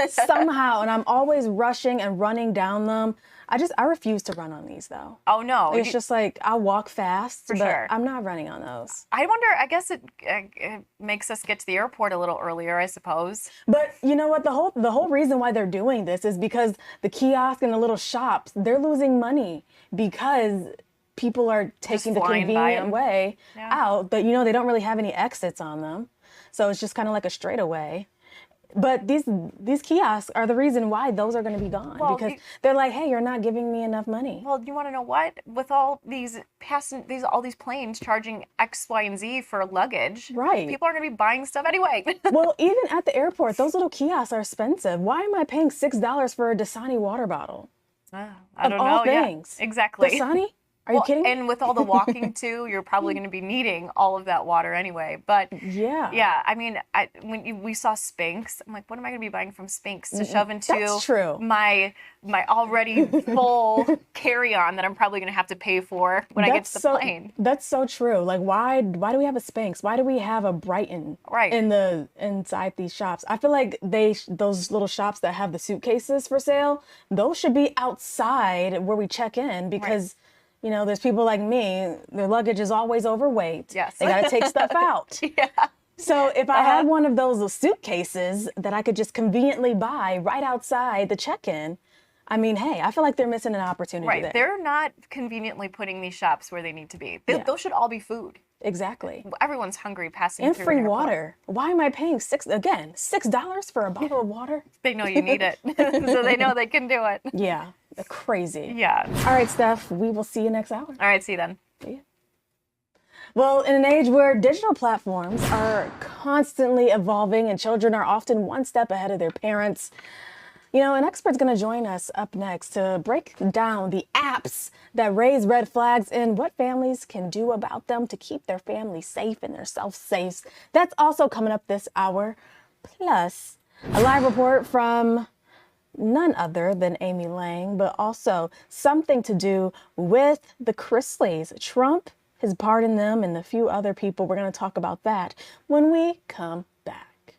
somehow, and I'm always rushing and running down them. I refuse to run on these though. Oh no. It's just like I'll walk fast, For but sure. I'm not running on those. I wonder, I guess it makes us get to the airport a little earlier, I suppose. But you know what? The whole reason why they're doing this is because the kiosk and the little shops, they're losing money because people are taking the flying by convenient 'em. way Yeah. out, but you know, they don't really have any exits on them. So it's just kind of like a straightaway. But these kiosks are the reason why those are going to be gone, Well, because they're like, hey, you're not giving me enough money. Well, you want to know what? With all these all these planes charging X, Y, and Z for luggage, Right. people are going to be buying stuff anyway. Well, even at the airport, those little kiosks are expensive. Why am I paying $6 for a Dasani water bottle? I Of don't all know. Yeah, things. exactly. Dasani? Are you kidding me? And with all the walking too, you're probably going to be needing all of that water anyway. But yeah, I mean, we saw Spanx. I'm like, what am I going to be buying from Spanx to shove into That's true. my already full carry-on that I'm probably going to have to pay for when I get to the plane? That's so true. Like, why do we have a Spanx? Why do we have a Brighton inside these shops? I feel like those little shops that have the suitcases for sale, those should be outside where we check in, because you know, there's people like me, their luggage is always overweight. Yes. They got to take stuff out. Yeah. So if I had one of those little suitcases that I could just conveniently buy right outside the check-in, I mean, hey, I feel like they're missing an opportunity Right. there. They're not conveniently putting these shops where they need to be. Those should all be food. Exactly. Everyone's hungry passing And through free an airport. water. Why am I paying $6 for a bottle of water? They know you need it, so they know they can do it. Yeah, crazy. Yeah. All right, Steph, we will see you next hour. All right, see you then. See ya. Well, in an age where digital platforms are constantly evolving and children are often one step ahead of their parents, you know, an expert's going to join us up next to break down the apps that raise red flags and what families can do about them to keep their family safe and their self safe. That's also coming up this hour. Plus, a live report from none other than Amy Lang, but also something to do with the Chrisleys. Trump, his part in them, and a few other people. We're going to talk about that when we come back.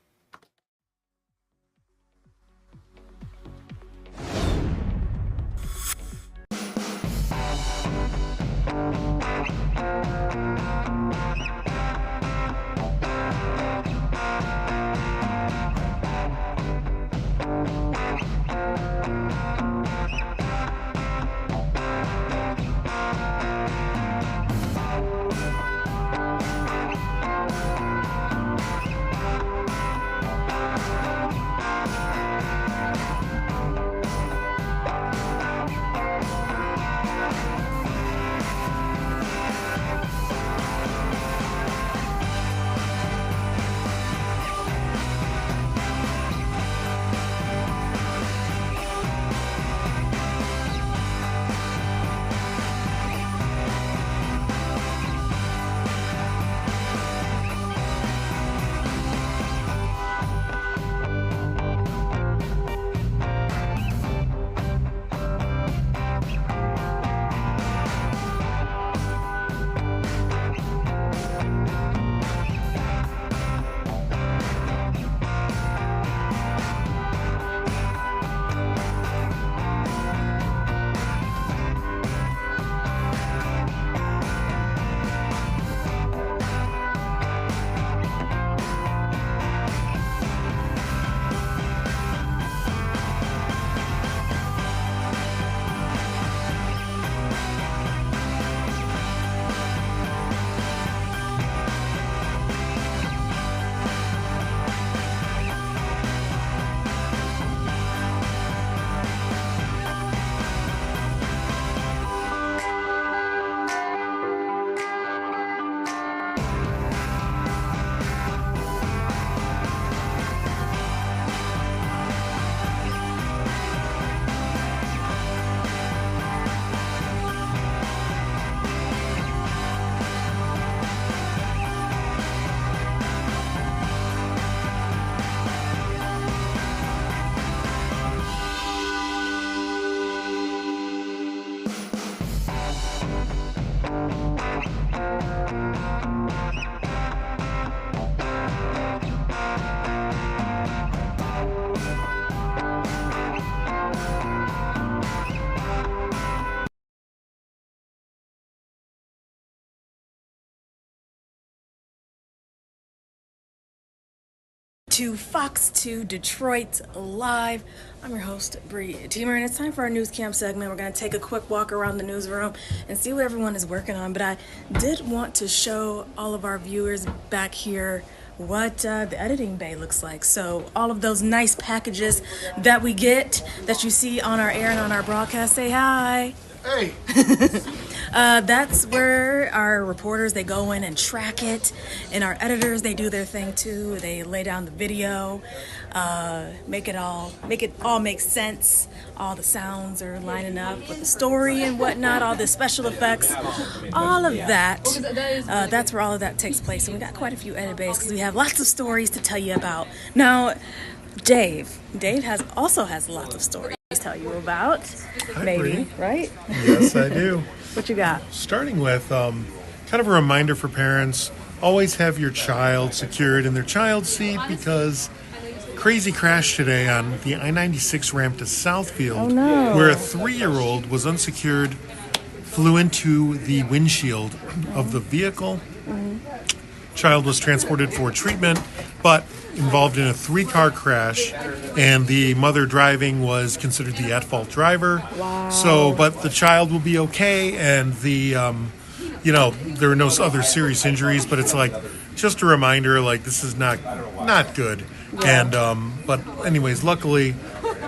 to Fox 2 Detroit Live. I'm your host, Bree Teamer, and it's time for our news camp segment. We're going to take a quick walk around the newsroom and see what everyone is working on. But I did want to show all of our viewers back here what the editing bay looks like. So all of those nice packages that we get, that you see on our air and on our broadcast, say hi. Hey. That's where our reporters, they go in and track it, and our editors, they do their thing too. They lay down the video, make it all make sense. All the sounds are lining up with the story and whatnot, all the special effects, all of that. That's where all of that takes place. And we got quite a few edit bays because we have lots of stories to tell you about. Now, Dave also has lots of stories to tell you about. Hi, maybe, Bree. right? Yes, I do. What you got? Starting with kind of a reminder for parents, always have your child secured in their child seat because crazy crash today on the I-96 ramp to Southfield where a 3-year-old was unsecured, flew into the windshield of the vehicle. Child was transported for treatment, but involved in a 3-car crash, and the mother driving was considered the at-fault driver. Wow. So, but the child will be okay, and the, there are no other serious injuries, but it's like, just a reminder, like, this is not good. Yeah. And, but anyways, luckily,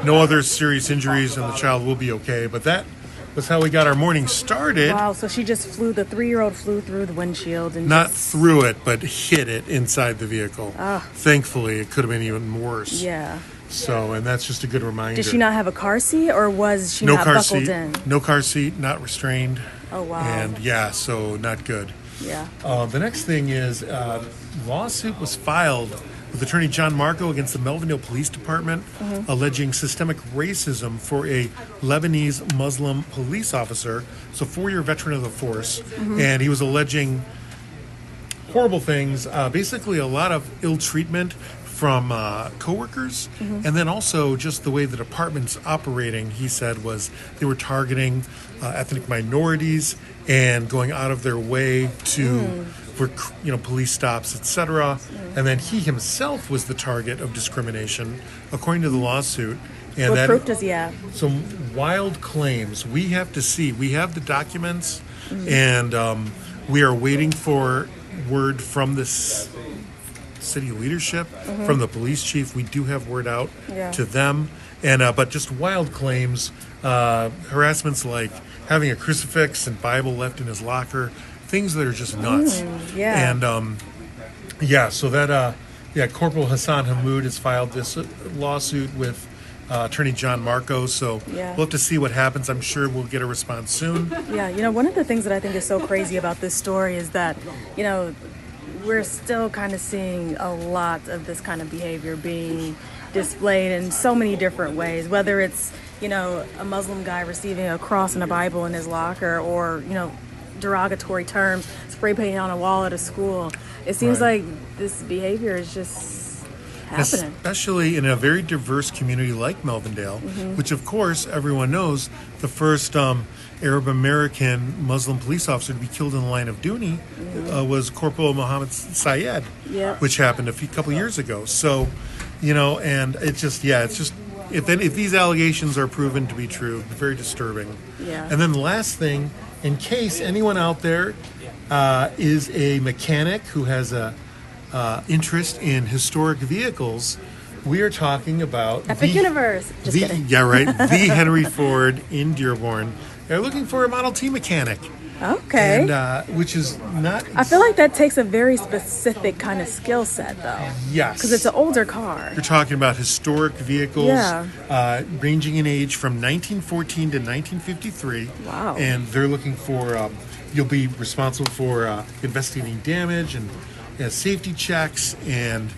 no other serious injuries, and the child will be okay, but that was how we got our morning started. Wow, so she just the 3-year-old flew through the windshield and Not through it, but hit it inside the vehicle. Ah. Thankfully, it could have been even worse. Yeah. So, and that's just a good reminder. Did she not have a car seat, or was she no not car buckled seat, in? No car seat, not restrained. Oh, wow. And yeah, so not good. Yeah. The next thing is lawsuit was filed with Attorney John Marco against the Melvindale Police Department, alleging systemic racism for a Lebanese Muslim police officer, so 4-year veteran of the force, and he was alleging horrible things, basically a lot of ill treatment from coworkers, and then also just the way the department's operating, he said, was they were targeting ethnic minorities and going out of their way to for police stops, etc. And then he himself was the target of discrimination, according to the lawsuit. And What proof does he have? Some wild claims. We have to see. We have the documents, and we are waiting for word from this city leadership, from the police chief. We do have word out to them, and but just wild claims, harassments like having a crucifix and Bible left in his locker, things that are just nuts. And so that Corporal Hassan Hamoud has filed this lawsuit with Attorney John Marco, so we'll have to see what happens. I'm sure we'll get a response soon. Yeah, one of the things that I think is so crazy about this story is that, we're still kind of seeing a lot of this kind of behavior being displayed in so many different ways, whether it's, a Muslim guy receiving a cross and a Bible in his locker, or, derogatory terms spray painting on a wall at a school. It seems like this behavior is just happening. Especially in a very diverse community like Melvindale, which of course everyone knows the first Arab American Muslim police officer to be killed in the line of duty was Corporal Muhammad Syed, which happened a couple years ago. So, and it's just if these allegations are proven to be true, very disturbing. Yeah. And then the last thing, in case anyone out there is a mechanic who has a interest in historic vehicles, we are talking about Epic Universe. Just kidding. Yeah, right. The Henry Ford in Dearborn. They're looking for a Model T mechanic. Okay. And which is not. I feel like that takes a very specific kind of skill set, though. Yes. Because it's an older car. You're talking about historic vehicles, ranging in age from 1914 to 1953. Wow. And they're looking for. You'll be responsible for investigating damage and safety checks and.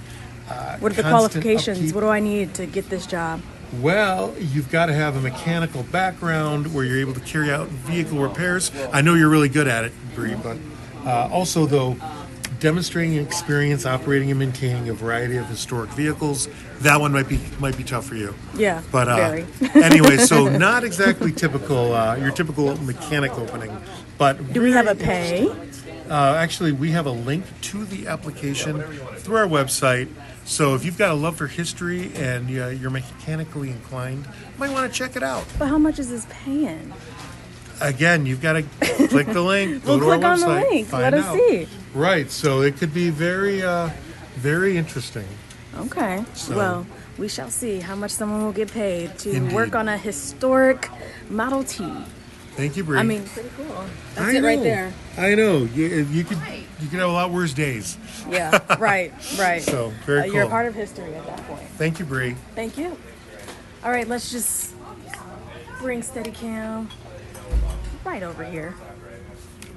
What are the qualifications? Upkeep. What do I need to get this job? Well, you've got to have a mechanical background where you're able to carry out vehicle repairs. I know you're really good at it, Bree, but also, though, demonstrating experience operating and maintaining a variety of historic vehicles. That one might be tough for you. Yeah, But very. anyway, so not exactly typical your typical mechanic opening, but Do we have a pay? Actually, we have a link to the application through our website. So if you've got a love for history and you're mechanically inclined, you might want to check it out. But how much is this paying? Again, you've got to click the link. We'll go click to our on the website, link. find Let us out. see. Right. So it could be very, very interesting. Okay. So- Well, we shall see how much someone will get paid to Indeed. work on a historic Model T. Thank you, Bree. I mean, pretty cool. That's I it right know. there. I know. You could have a lot worse days. Yeah. Right. Right. So very cool. You're a part of history at that point. Thank you, Bree. Thank you. All right. Let's just bring Steadicam right over here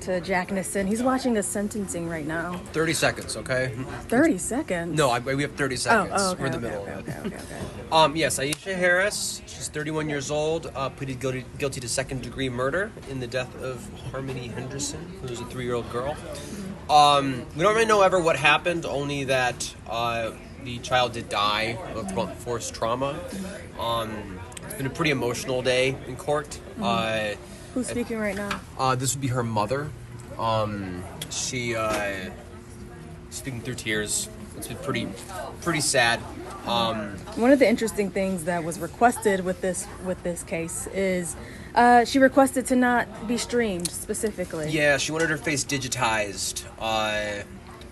to Jack Nissen. He's watching a sentencing right now. 30 seconds, okay? 30 seconds. No, we have 30 seconds. Oh, okay, We're in the okay, middle okay, of it. okay. Yes, Aisha Harris. She's 31 years old. Pleaded guilty to second-degree murder in the death of Harmony Henderson, who was a 3-year-old girl. We don't really know ever what happened, only that the child did die of forced trauma. It's been a pretty emotional day in court. Who's speaking right now? This would be her mother. She speaking through tears. It's been pretty sad. One of the interesting things that was requested with this case is she requested to not be streamed specifically. Yeah, she wanted her face digitized. I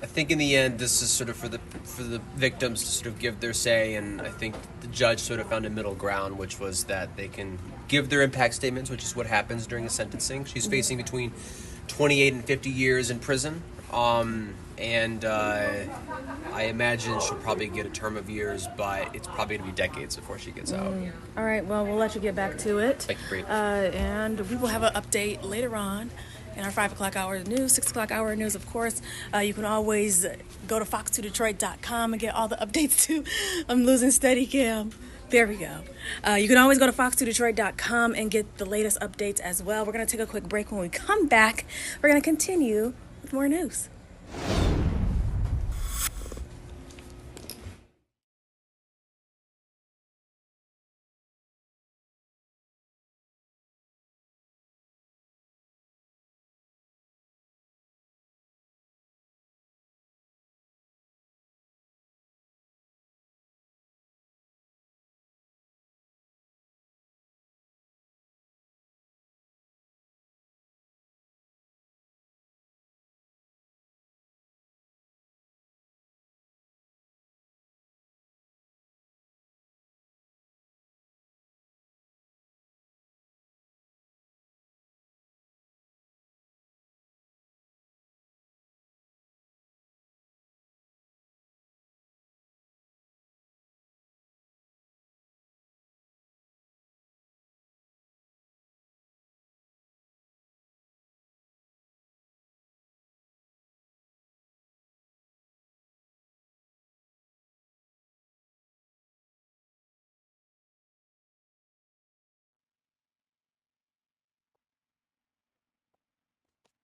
think in the end, this is sort of for the victims to sort of give their say, and I think the judge sort of found a middle ground, which was that they can give their impact statements, which is what happens during a sentencing. She's facing between 28 and 50 years in prison, and I imagine she'll probably get a term of years, but it's probably going to be decades before she gets out. All right, well, we'll let you get back to it. Thank you, Bree. And we will have an update later on in our 5 o'clock hour news, 6 o'clock hour news, of course. You can always go to fox2detroit.com and get all the updates too. I'm losing Steadicam. There we go. You can always go to fox2detroit.com and get the latest updates as well. We're going to take a quick break. When we come back, we're going to continue with more news.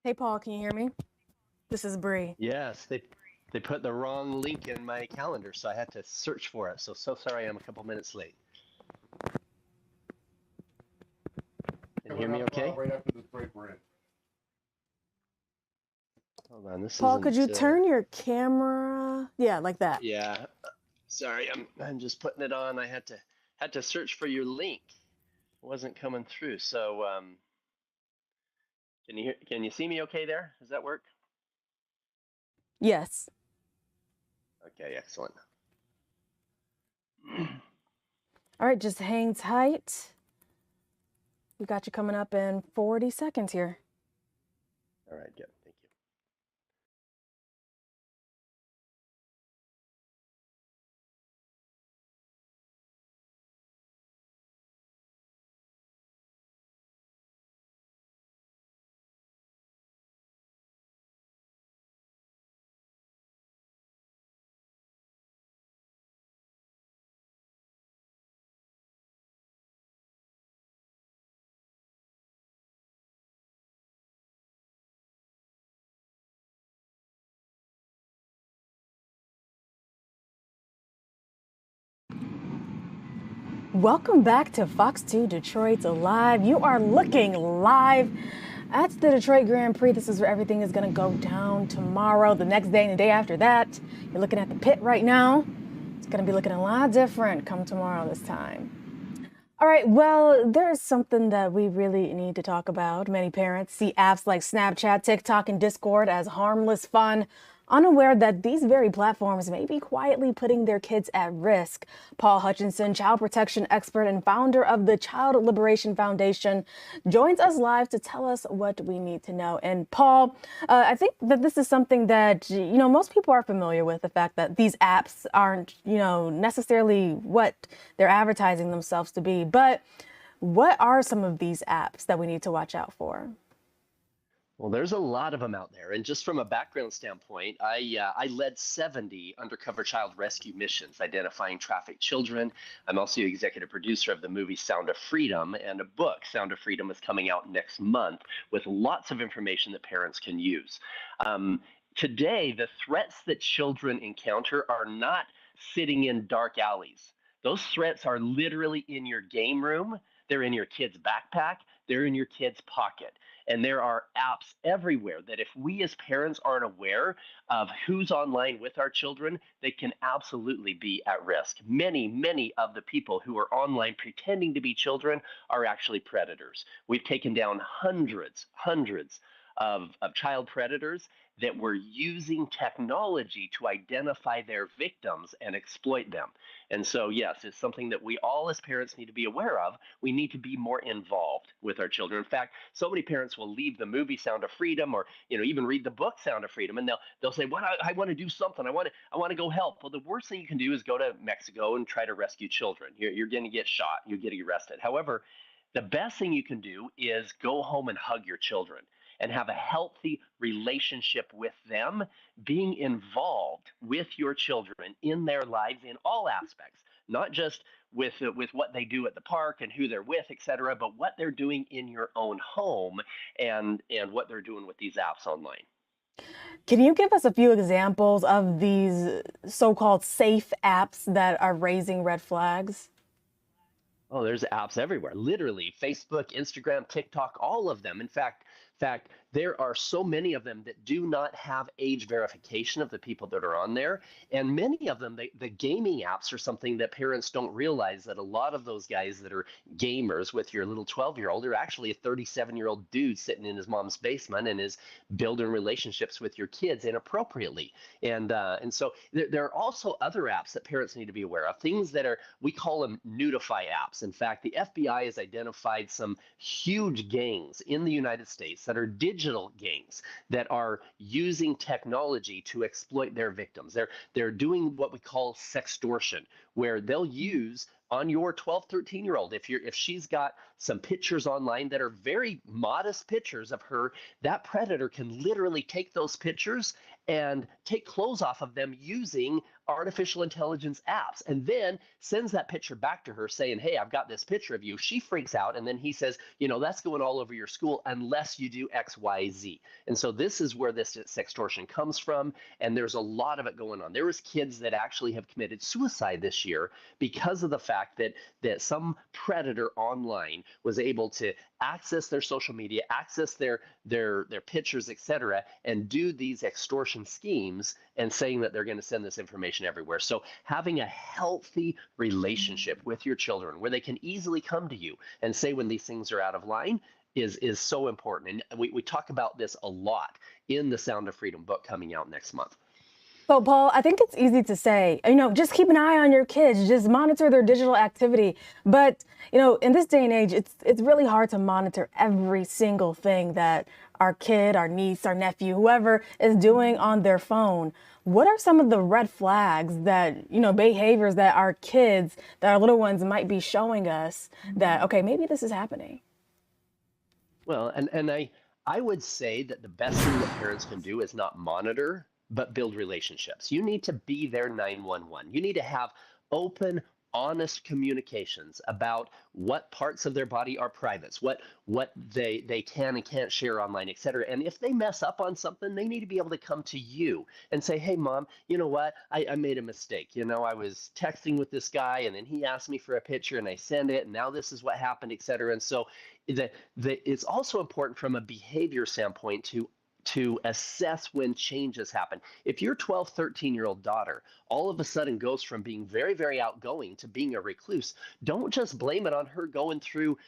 Hey, Paul, can you hear me? This is Bree. Yes, they put the wrong link in my calendar, so I had to search for it. So sorry I'm a couple minutes late. Can you hear me okay? Right after this break, we're in. Hold on, this Paul, isn't, could you turn your camera? Yeah, like that. Yeah, sorry, I'm just putting it on. I had to search for your link. It wasn't coming through. So can you see me okay there? Does that work? Yes. Okay, excellent. All right, just hang tight. We got you coming up in 40 seconds here. All right, good. Welcome back to Fox 2 Detroit's Live. You are looking live at the Detroit Grand Prix. This is where everything is going to go down tomorrow, the next day, and the day after that. You're looking at the pit right now. It's going to be looking a lot different come tomorrow this time. All right, well, there's something that we really need to talk about. Many parents see apps like Snapchat, TikTok, and Discord as harmless fun, unaware that these very platforms may be quietly putting their kids at risk. Paul Hutchinson, child protection expert and founder of the Child Liberation Foundation, joins us live to tell us what we need to know. And Paul, I think that this is something that, most people are familiar with, the fact that these apps aren't, necessarily what they're advertising themselves to be. But what are some of these apps that we need to watch out for? Well, there's a lot of them out there. And just from a background standpoint, I led 70 undercover child rescue missions identifying trafficked children. I'm also executive producer of the movie Sound of Freedom, and a book, Sound of Freedom, is coming out next month with lots of information that parents can use. Today, the threats that children encounter are not sitting in dark alleys. Those threats are literally in your game room. They're in your kid's backpack. They're in your kid's pocket. And there are apps everywhere that if we as parents aren't aware of who's online with our children, they can absolutely be at risk. Many of the people who are online pretending to be children are actually predators. We've taken down hundreds of child predators that were using technology to identify their victims and exploit them. And so, yes, it's something that we all as parents need to be aware of. We need to be more involved with our children. In fact, so many parents will leave the movie Sound of Freedom, or even read the book Sound of Freedom, and they'll say, "Well, I want to do something. I want to go help." Well, the worst thing you can do is go to Mexico and try to rescue children. You're going to get shot. You're getting arrested. However, the best thing you can do is go home and hug your children and have a healthy relationship with them, being involved with your children in their lives in all aspects, not just with what they do at the park and who they're with, et cetera, but what they're doing in your own home and what they're doing with these apps online. Can you give us a few examples of these so-called safe apps that are raising red flags? Oh, there's apps everywhere. Literally, Facebook, Instagram, TikTok, all of them. In fact, there are so many of them that do not have age verification of the people that are on there. And many of them, the gaming apps are something that parents don't realize, that a lot of those guys that are gamers with your little 12-year-old are actually a 37-year-old dude sitting in his mom's basement and is building relationships with your kids inappropriately. And so there are also other apps that parents need to be aware of, things that are, we call them nudify apps. In fact, the FBI has identified some huge gangs in the United States that are digital gangs that are using technology to exploit their victims. They're doing what we call sextortion, where they'll use on your 12, 13-year-old, if she's got some pictures online that are very modest pictures of her, that predator can literally take those pictures and take clothes off of them using artificial intelligence apps, and then sends that picture back to her saying, "Hey, I've got this picture of you." She freaks out, and then he says, "That's going all over your school unless you do X, Y, Z." And so this is where this sextortion comes from, and there's a lot of it going on. There was kids that actually have committed suicide this year because of the fact that some predator online was able to access their social media, access their pictures, etc., and do these extortion schemes and saying that they're going to send this information everywhere. So having a healthy relationship with your children where they can easily come to you and say when these things are out of line is so important. And we talk about this a lot in the Sound of Freedom book coming out next month. So, Paul, I think it's easy to say, just keep an eye on your kids, just monitor their digital activity. But, in this day and age, it's really hard to monitor every single thing that our kid, our niece, our nephew, whoever is doing on their phone. What are some of the red flags that, behaviors that our kids, that our little ones might be showing us that, okay, maybe this is happening? Well, and I would say that the best thing that parents can do is not monitor, but build relationships. You need to be their 911. You need to have open, honest communications about what parts of their body are privates, what they can and can't share online, et cetera. And if they mess up on something, they need to be able to come to you and say, hey, Mom, you know what? I made a mistake. You know, I was texting with this guy and then he asked me for a picture and I sent it and now this is what happened, et cetera. And so it's also important from a behavior standpoint to assess when changes happen. If your 12, 13-year-old daughter all of a sudden goes from being very, very outgoing to being a recluse, don't just blame it on her going through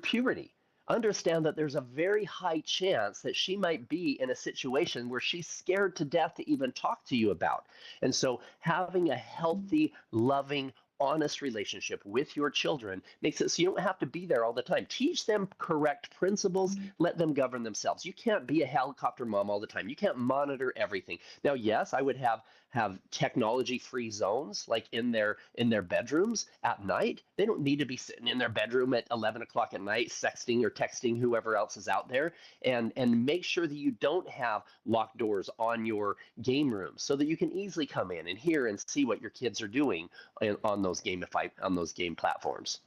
puberty. Understand that there's a very high chance that she might be in a situation where she's scared to death to even talk to you about. And so having a healthy, loving, honest relationship with your children makes it so you don't have to be there all the time. Teach them correct principles. Let them govern themselves. You can't be a helicopter mom all the time. You can't monitor everything. Now, yes, I would have technology-free zones like in their bedrooms at night. They don't need to be sitting in their bedroom at 11 o'clock at night sexting or texting whoever else is out there. And make sure that you don't have locked doors on your game rooms so that you can easily come in and hear and see what your kids are doing on those game platforms.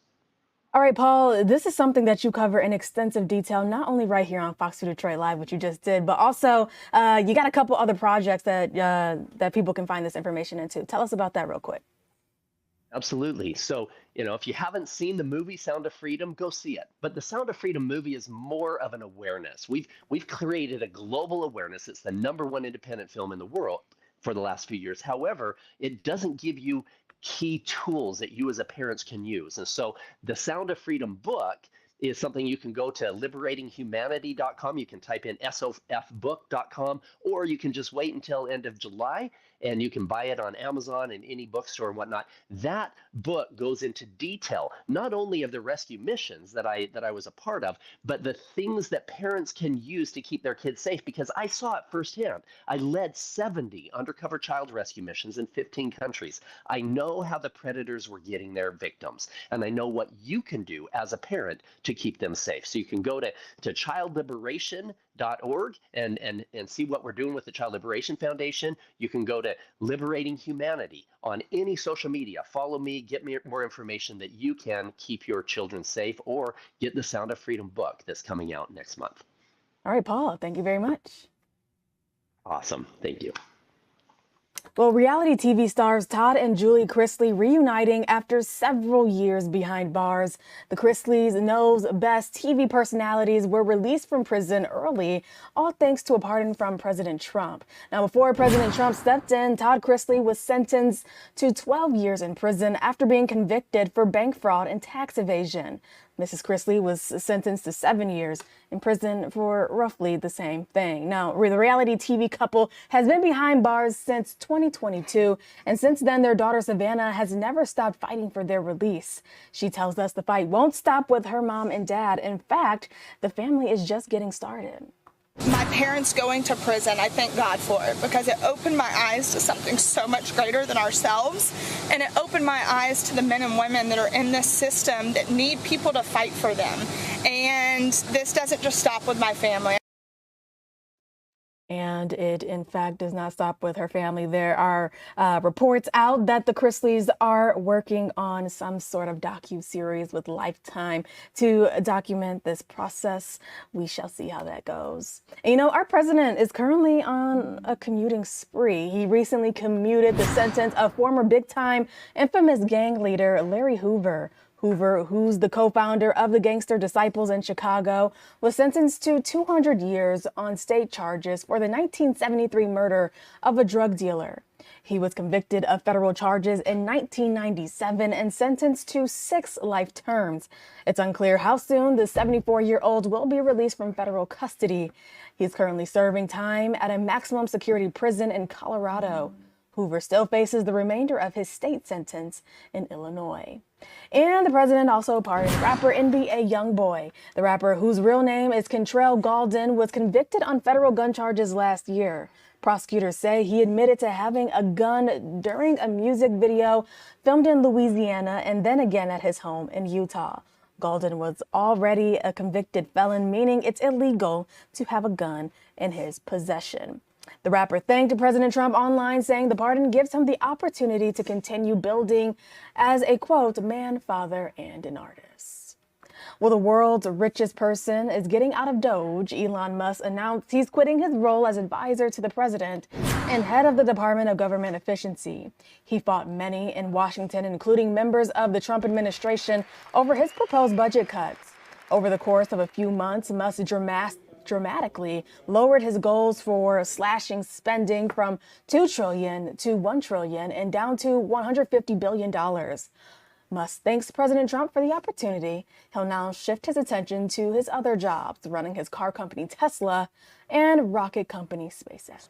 All right, Paul, this is something that you cover in extensive detail, not only right here on Fox 2 Detroit Live, which you just did, but also you got a couple other projects that people can find this information into. Tell us about that real quick. Absolutely. So, if you haven't seen the movie Sound of Freedom, go see it. But the Sound of Freedom movie is more of an awareness. We've created a global awareness. It's the #1 independent film in the world for the last few years. However, it doesn't give you key tools that you as a parent can use. And so the Sound of Freedom book is something you can go to liberatinghumanity.com. You can type in sofbook.com, or you can just wait until end of July and you can buy it on Amazon and any bookstore and whatnot. That book goes into detail, not only of the rescue missions that I was a part of, but the things that parents can use to keep their kids safe, because I saw it firsthand. I led 70 undercover child rescue missions in 15 countries. I know how the predators were getting their victims, and I know what you can do as a parent to keep them safe. So you can go to childliberation.org and see what we're doing with the Child Liberation Foundation. You can go to Liberating Humanity on any social media. Follow me, get me more information that you can keep your children safe, or get the Sound of Freedom book that's coming out next month. All right, Paul, thank you very much. Awesome. Thank you. Well, reality TV stars Todd and Julie Chrisley reuniting after several years behind bars. The Chrisleys, Knows Best TV personalities, were released from prison early, all thanks to a pardon from President Trump. Now, before President Trump stepped in, Todd Chrisley was sentenced to 12 years in prison after being convicted for bank fraud and tax evasion. Mrs. Chrisley was sentenced to 7 years in prison for roughly the same thing. Now, the reality TV couple has been behind bars since 2022, and since then, their daughter Savannah has never stopped fighting for their release. She tells us the fight won't stop with her mom and dad. In fact, the family is just getting started. My parents going to prison, I thank God for it, because it opened my eyes to something so much greater than ourselves. And it opened my eyes to the men and women that are in this system that need people to fight for them. And this doesn't just stop with my family. And it, in fact, does not stop with her family. There are reports out that the Chrisleys are working on some sort of docu-series with Lifetime to document this process. We shall see how that goes. And, our president is currently on a commuting spree. He recently commuted the sentence of former big-time infamous gang leader Larry Hoover. Hoover, who's the co-founder of the Gangster Disciples in Chicago, was sentenced to 200 years on state charges for the 1973 murder of a drug dealer. He was convicted of federal charges in 1997 and sentenced to 6 life terms. It's unclear how soon the 74-year-old will be released from federal custody. He's currently serving time at a maximum security prison in Colorado. Hoover still faces the remainder of his state sentence in Illinois. And the president also pardoned rapper NBA Youngboy. The rapper, whose real name is Kentrell Gaulden, was convicted on federal gun charges last year. Prosecutors say he admitted to having a gun during a music video filmed in Louisiana and then again at his home in Utah. Gaulden was already a convicted felon, meaning it's illegal to have a gun in his possession. The rapper thanked President Trump online, saying the pardon gives him the opportunity to continue building as a, quote, man, father, and an artist. Well, the world's richest person is getting out of Doge. Elon Musk announced he's quitting his role as advisor to the president and head of the Department of Government Efficiency. He fought many in Washington, including members of the Trump administration, over his proposed budget cuts. Over the course of a few months, Musk dramatically lowered his goals for slashing spending from $2 trillion to $1 trillion and down to $150 billion. Musk thanks President Trump for the opportunity. He'll now shift his attention to his other jobs, running his car company Tesla and rocket company SpaceX.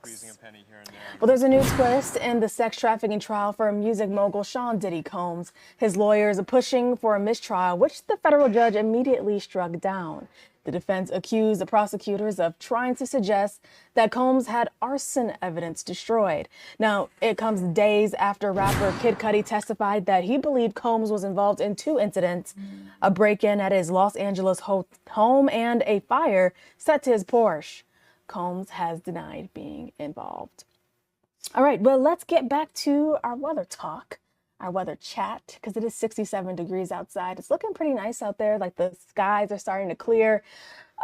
Well, there's a new twist in the sex trafficking trial for music mogul Sean Diddy Combs. His lawyers are pushing for a mistrial, which the federal judge immediately struck down. The defense accused the prosecutors of trying to suggest that Combs had arson evidence destroyed. Now, it comes days after rapper Kid Cudi testified that he believed Combs was involved in 2 incidents, a break-in at his Los Angeles home and a fire set to his Porsche. Combs has denied being involved. All right, well, let's get back to our weather talk, our weather chat, because it is 67 degrees outside. It's looking pretty nice out there, like the skies are starting to clear.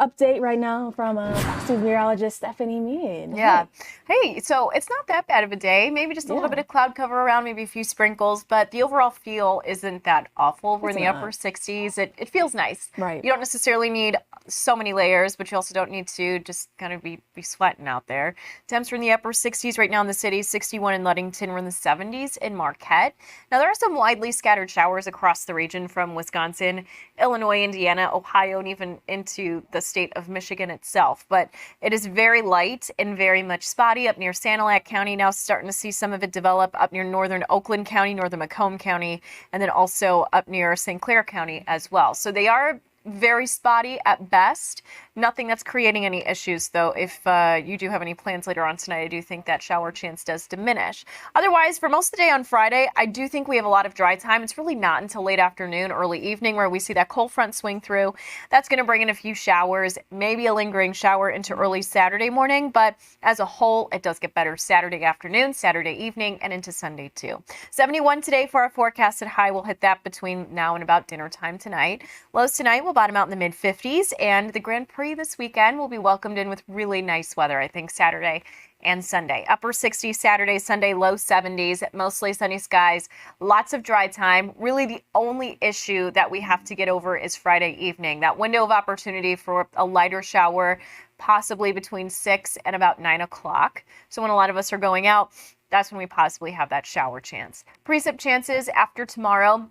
Update right now from Fox News meteorologist Stephanie Mead. Yeah. Hey, so it's not that bad of a day. Maybe just a little bit of cloud cover around, maybe a few sprinkles, but the overall feel isn't that awful. We're in the upper 60s. It feels nice. Right. You don't necessarily need so many layers, but you also don't need to just kind of be sweating out there. Temps are in the upper 60s right now in the city, 61 in Ludington. We're in the 70s in Marquette. Now, there are some widely scattered showers across the region from Wisconsin, Illinois, Indiana, Ohio, and even into the state of Michigan itself, but it is very light and very much spotty up near Sanilac County. Now starting to see some of it develop up near northern Oakland County, northern Macomb County, and then also up near St. Clair County as well. So they are very spotty at best. Nothing that's creating any issues, though. If you do have any plans later on tonight, I do think that shower chance does diminish. Otherwise, for most of the day on Friday, I do think we have a lot of dry time. It's really not until late afternoon, early evening, where we see that cold front swing through. That's going to bring in a few showers, maybe a lingering shower into early Saturday morning, but as a whole, it does get better Saturday afternoon, Saturday evening, and into Sunday, too. 71 today for our forecasted high. We'll hit that between now and about dinner time tonight. Lows tonight will bottom out in the mid-50s, and the Grand Prix this weekend will be welcomed in with really nice weather, I think, Saturday and Sunday. Upper 60s Saturday, Sunday, low 70s, mostly sunny skies, lots of dry time. Really the only issue that we have to get over is Friday evening. That window of opportunity for a lighter shower, possibly between 6 and about 9 o'clock. So when a lot of us are going out, that's when we possibly have that shower chance. Precip chances after tomorrow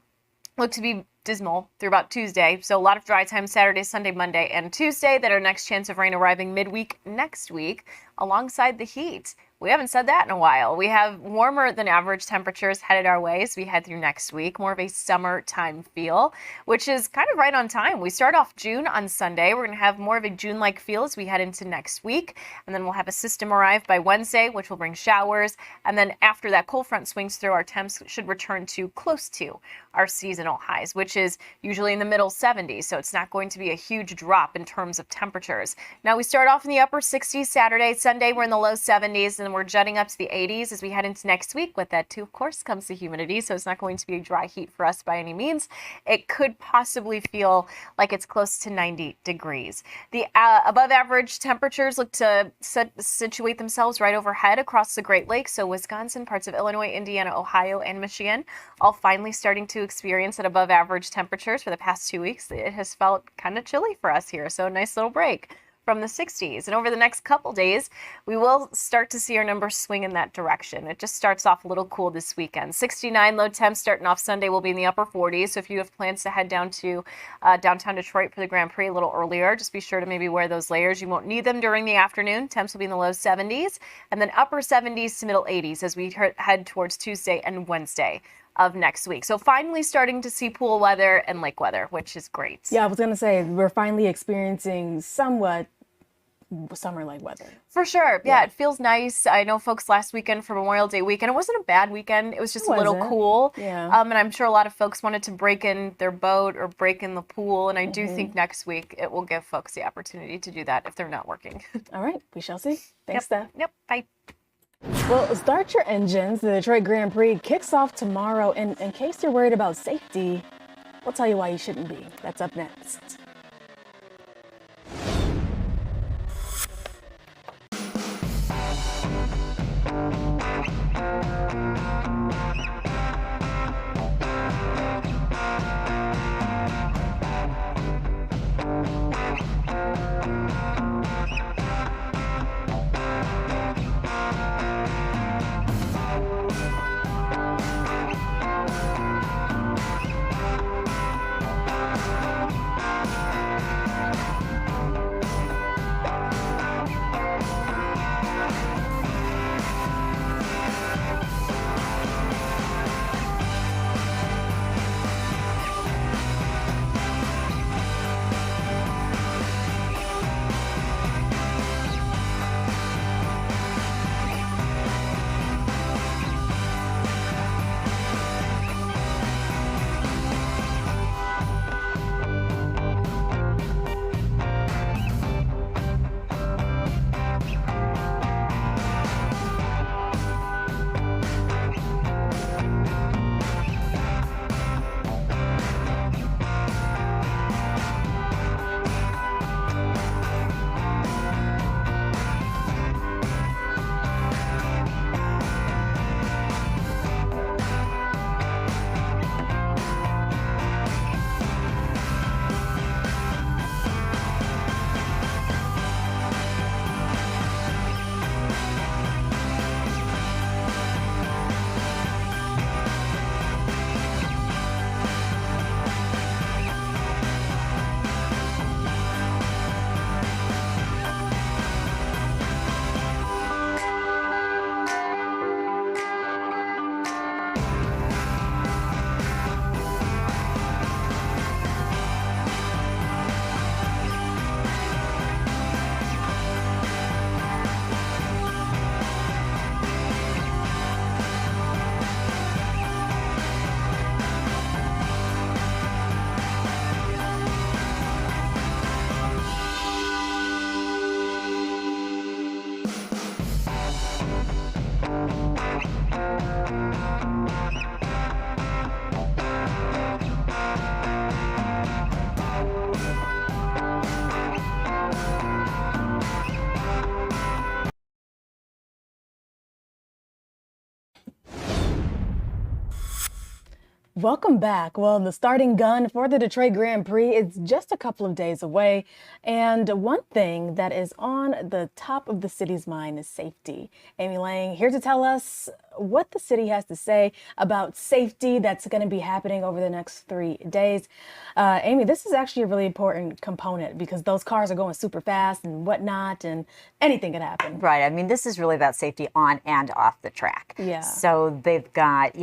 look to be dismal through about Tuesday. So a lot of dry time Saturday, Sunday, Monday, and Tuesday. That our next chance of rain arriving midweek next week alongside the heat. We haven't said that in a while. We have warmer than average temperatures headed our way as we head through next week. More of a summertime feel, which is kind of right on time. We start off June on Sunday. We're going to have more of a June-like feel as we head into next week. And then we'll have a system arrive by Wednesday, which will bring showers. And then after that cold front swings through, our temps should return to close to our seasonal highs, which is usually in the middle 70s. So it's not going to be a huge drop in terms of temperatures. Now we start off in the upper 60s Saturday. Sunday, we're in the low 70s, and we're jutting up to the 80s as we head into next week. With that, too, of course, comes the humidity, so it's not going to be a dry heat for us by any means. It could possibly feel like it's close to 90 degrees. The above average temperatures look to situate themselves right overhead across the Great Lakes, so Wisconsin, parts of Illinois, Indiana, Ohio, and Michigan, all finally starting to experience at above average temperatures for the past 2 weeks. It has felt kind of chilly for us here, so a nice little break from the 60s. And over the next couple days, we will start to see our numbers swing in that direction. It just starts off a little cool this weekend. 69 low temps starting off Sunday will be in the upper 40s. So if you have plans to head down to downtown Detroit for the Grand Prix a little earlier, just be sure to maybe wear those layers. You won't need them during the afternoon. Temps will be in the low 70s, and then upper 70s to middle 80s as we head towards Tuesday and Wednesday of next week. So finally starting to see pool weather and lake weather, which is great. Yeah, I was going to say, we're finally experiencing somewhat summer-like weather. For sure. Yeah, it feels nice. I know folks last weekend for Memorial Day weekend, it wasn't a bad weekend. It was just a little cool. Yeah. And I'm sure a lot of folks wanted to break in their boat or break in the pool. And I do think next week it will give folks the opportunity to do that if they're not working. All right. We shall see. Thanks, Steph. Yep. Bye. Well, start your engines. The Detroit Grand Prix kicks off tomorrow. And in case you're worried about safety, we'll tell you why you shouldn't be. That's up next. Welcome back. Well, the starting gun for the Detroit Grand Prix is just a couple of days away. And one thing that is on the top of the city's mind is safety. Amy Lang here to tell us what the city has to say about safety that's going to be happening over the next 3 days. Amy, this is actually a really important component because those cars are going super fast and whatnot, and anything could happen. Right. I mean, this is really about safety on and off the track. Yeah. So they've got,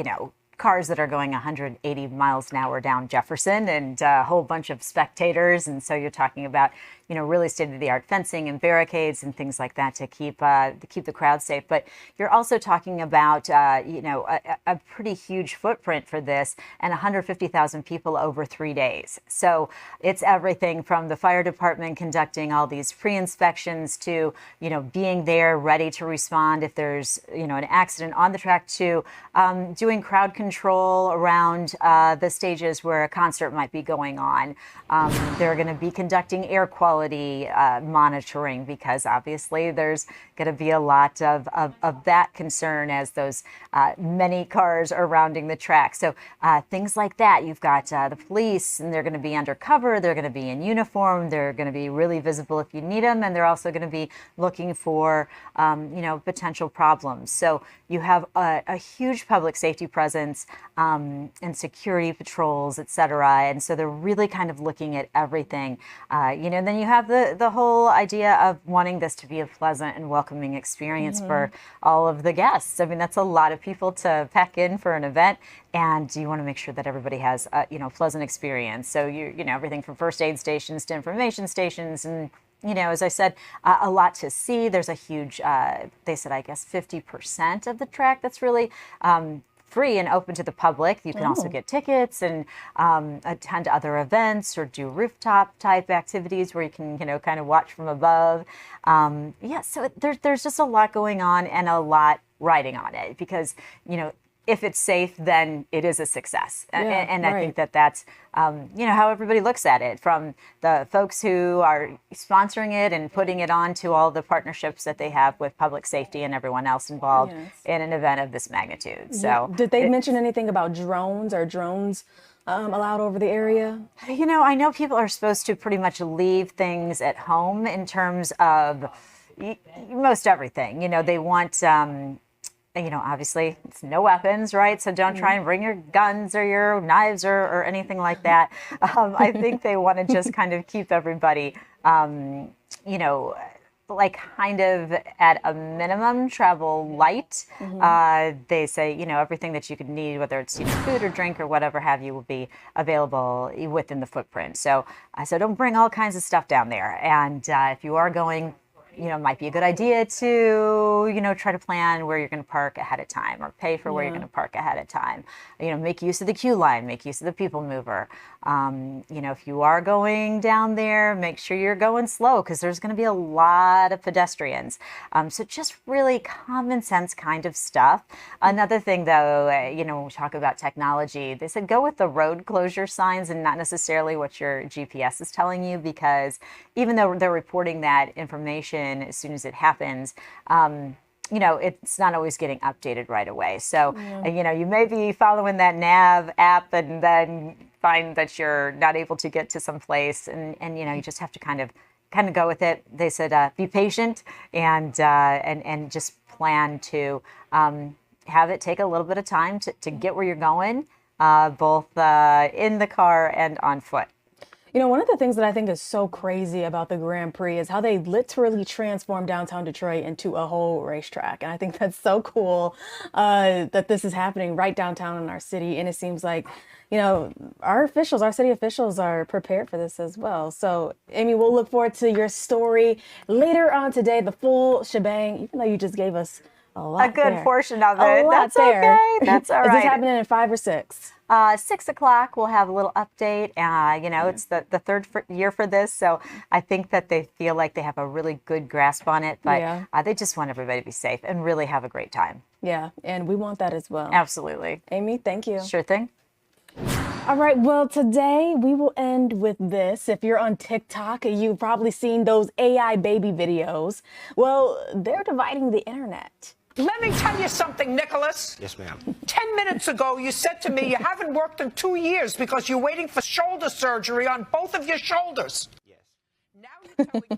cars that are going 180 miles an hour down Jefferson and a whole bunch of spectators. And so you're talking about, really state-of-the-art fencing and barricades and things like that to keep the crowd safe. But you're also talking about, a pretty huge footprint for this and 150,000 people over 3 days. So it's everything from the fire department conducting all these pre-inspections to, being there ready to respond if there's, an accident on the track to doing crowd control around the stages where a concert might be going on. They're going to be conducting air quality monitoring because obviously there's going to be a lot of that concern as those many cars are rounding the track. So things like that. You've got the police, and they're going to be undercover. They're going to be in uniform. They're going to be really visible if you need them, and they're also going to be looking for potential problems. So you have a huge public safety presence and security patrols, et cetera. And so they're really kind of looking at everything. And then you have the whole idea of wanting this to be a pleasant and welcoming experience for all of the guests. I mean, that's a lot of people to pack in for an event, and you want to make sure that everybody has a pleasant experience. So everything from first aid stations to information stations, and as I said, a lot to see. There's a huge, they said, I guess 50% of the track that's really free and open to the public. You can also get tickets and attend other events or do rooftop type activities where you can, kind of watch from above. So there's just a lot going on and a lot riding on it because, if it's safe, then it is a success. And I think that's, how everybody looks at it, from the folks who are sponsoring it and putting it on to all the partnerships that they have with public safety and everyone else involved in an event of this magnitude. So did they mention anything about drones? Are drones allowed over the area? I know people are supposed to pretty much leave things at home in terms of most everything. They want... obviously it's no weapons, right? So don't try and bring your guns or your knives or anything like that. I think they want to just kind of keep everybody, kind of at a minimum travel light. They say, everything that you could need, whether it's food or drink or whatever have you, will be available within the footprint. So don't bring all kinds of stuff down there. And if you are going, it might be a good idea to, try to plan where you're going to park ahead of time or pay for where you're going to park ahead of time. Make use of the queue line, make use of the people mover. If you are going down there, make sure you're going slow because there's going to be a lot of pedestrians. So just really common sense kind of stuff. Another thing, though, when we talk about technology, they said go with the road closure signs and not necessarily what your GPS is telling you, because even though they're reporting that information as soon as it happens, it's not always getting updated right away. So, you may be following that nav app and then find that you're not able to get to some place, and you just have to kind of go with it. They said be patient and just plan to have it take a little bit of time to get where you're going, both in the car and on foot. One of the things that I think is so crazy about the Grand Prix is how they literally transformed downtown Detroit into a whole racetrack. And I think that's so cool that this is happening right downtown in our city. And it seems like, our city officials are prepared for this as well. So, Amy, we'll look forward to your story later on today, the full shebang, even though you just gave us a good portion of it. That's okay. That's all right. Is this happening at 5 or 6? 6 o'clock, we'll have a little update. It's the third year for this, so I think that they feel like they have a really good grasp on it, but they just want everybody to be safe and really have a great time. Yeah, and we want that as well. Absolutely. Amy, thank you. Sure thing. All right, well, today we will end with this. If you're on TikTok, you've probably seen those AI baby videos. Well, they're dividing the internet. Let me tell you something, Nicholas. Yes, ma'am. 10 minutes ago, you said to me you haven't worked in 2 years because you're waiting for shoulder surgery on both of your shoulders.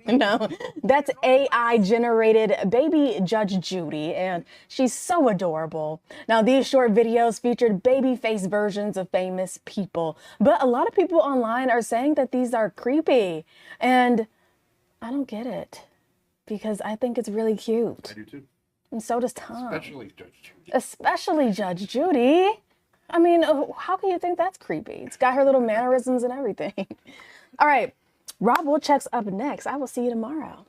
No, that's AI-generated baby Judge Judy, and she's so adorable. Now, these short videos featured baby face versions of famous people, but a lot of people online are saying that these are creepy, and I don't get it because I think it's really cute. I do too. And so does Tom. Especially Judge Judy. Especially Judge Judy. I mean, how can you think that's creepy? It's got her little mannerisms and everything. All right, Rob Wilczek's up next. I will see you tomorrow.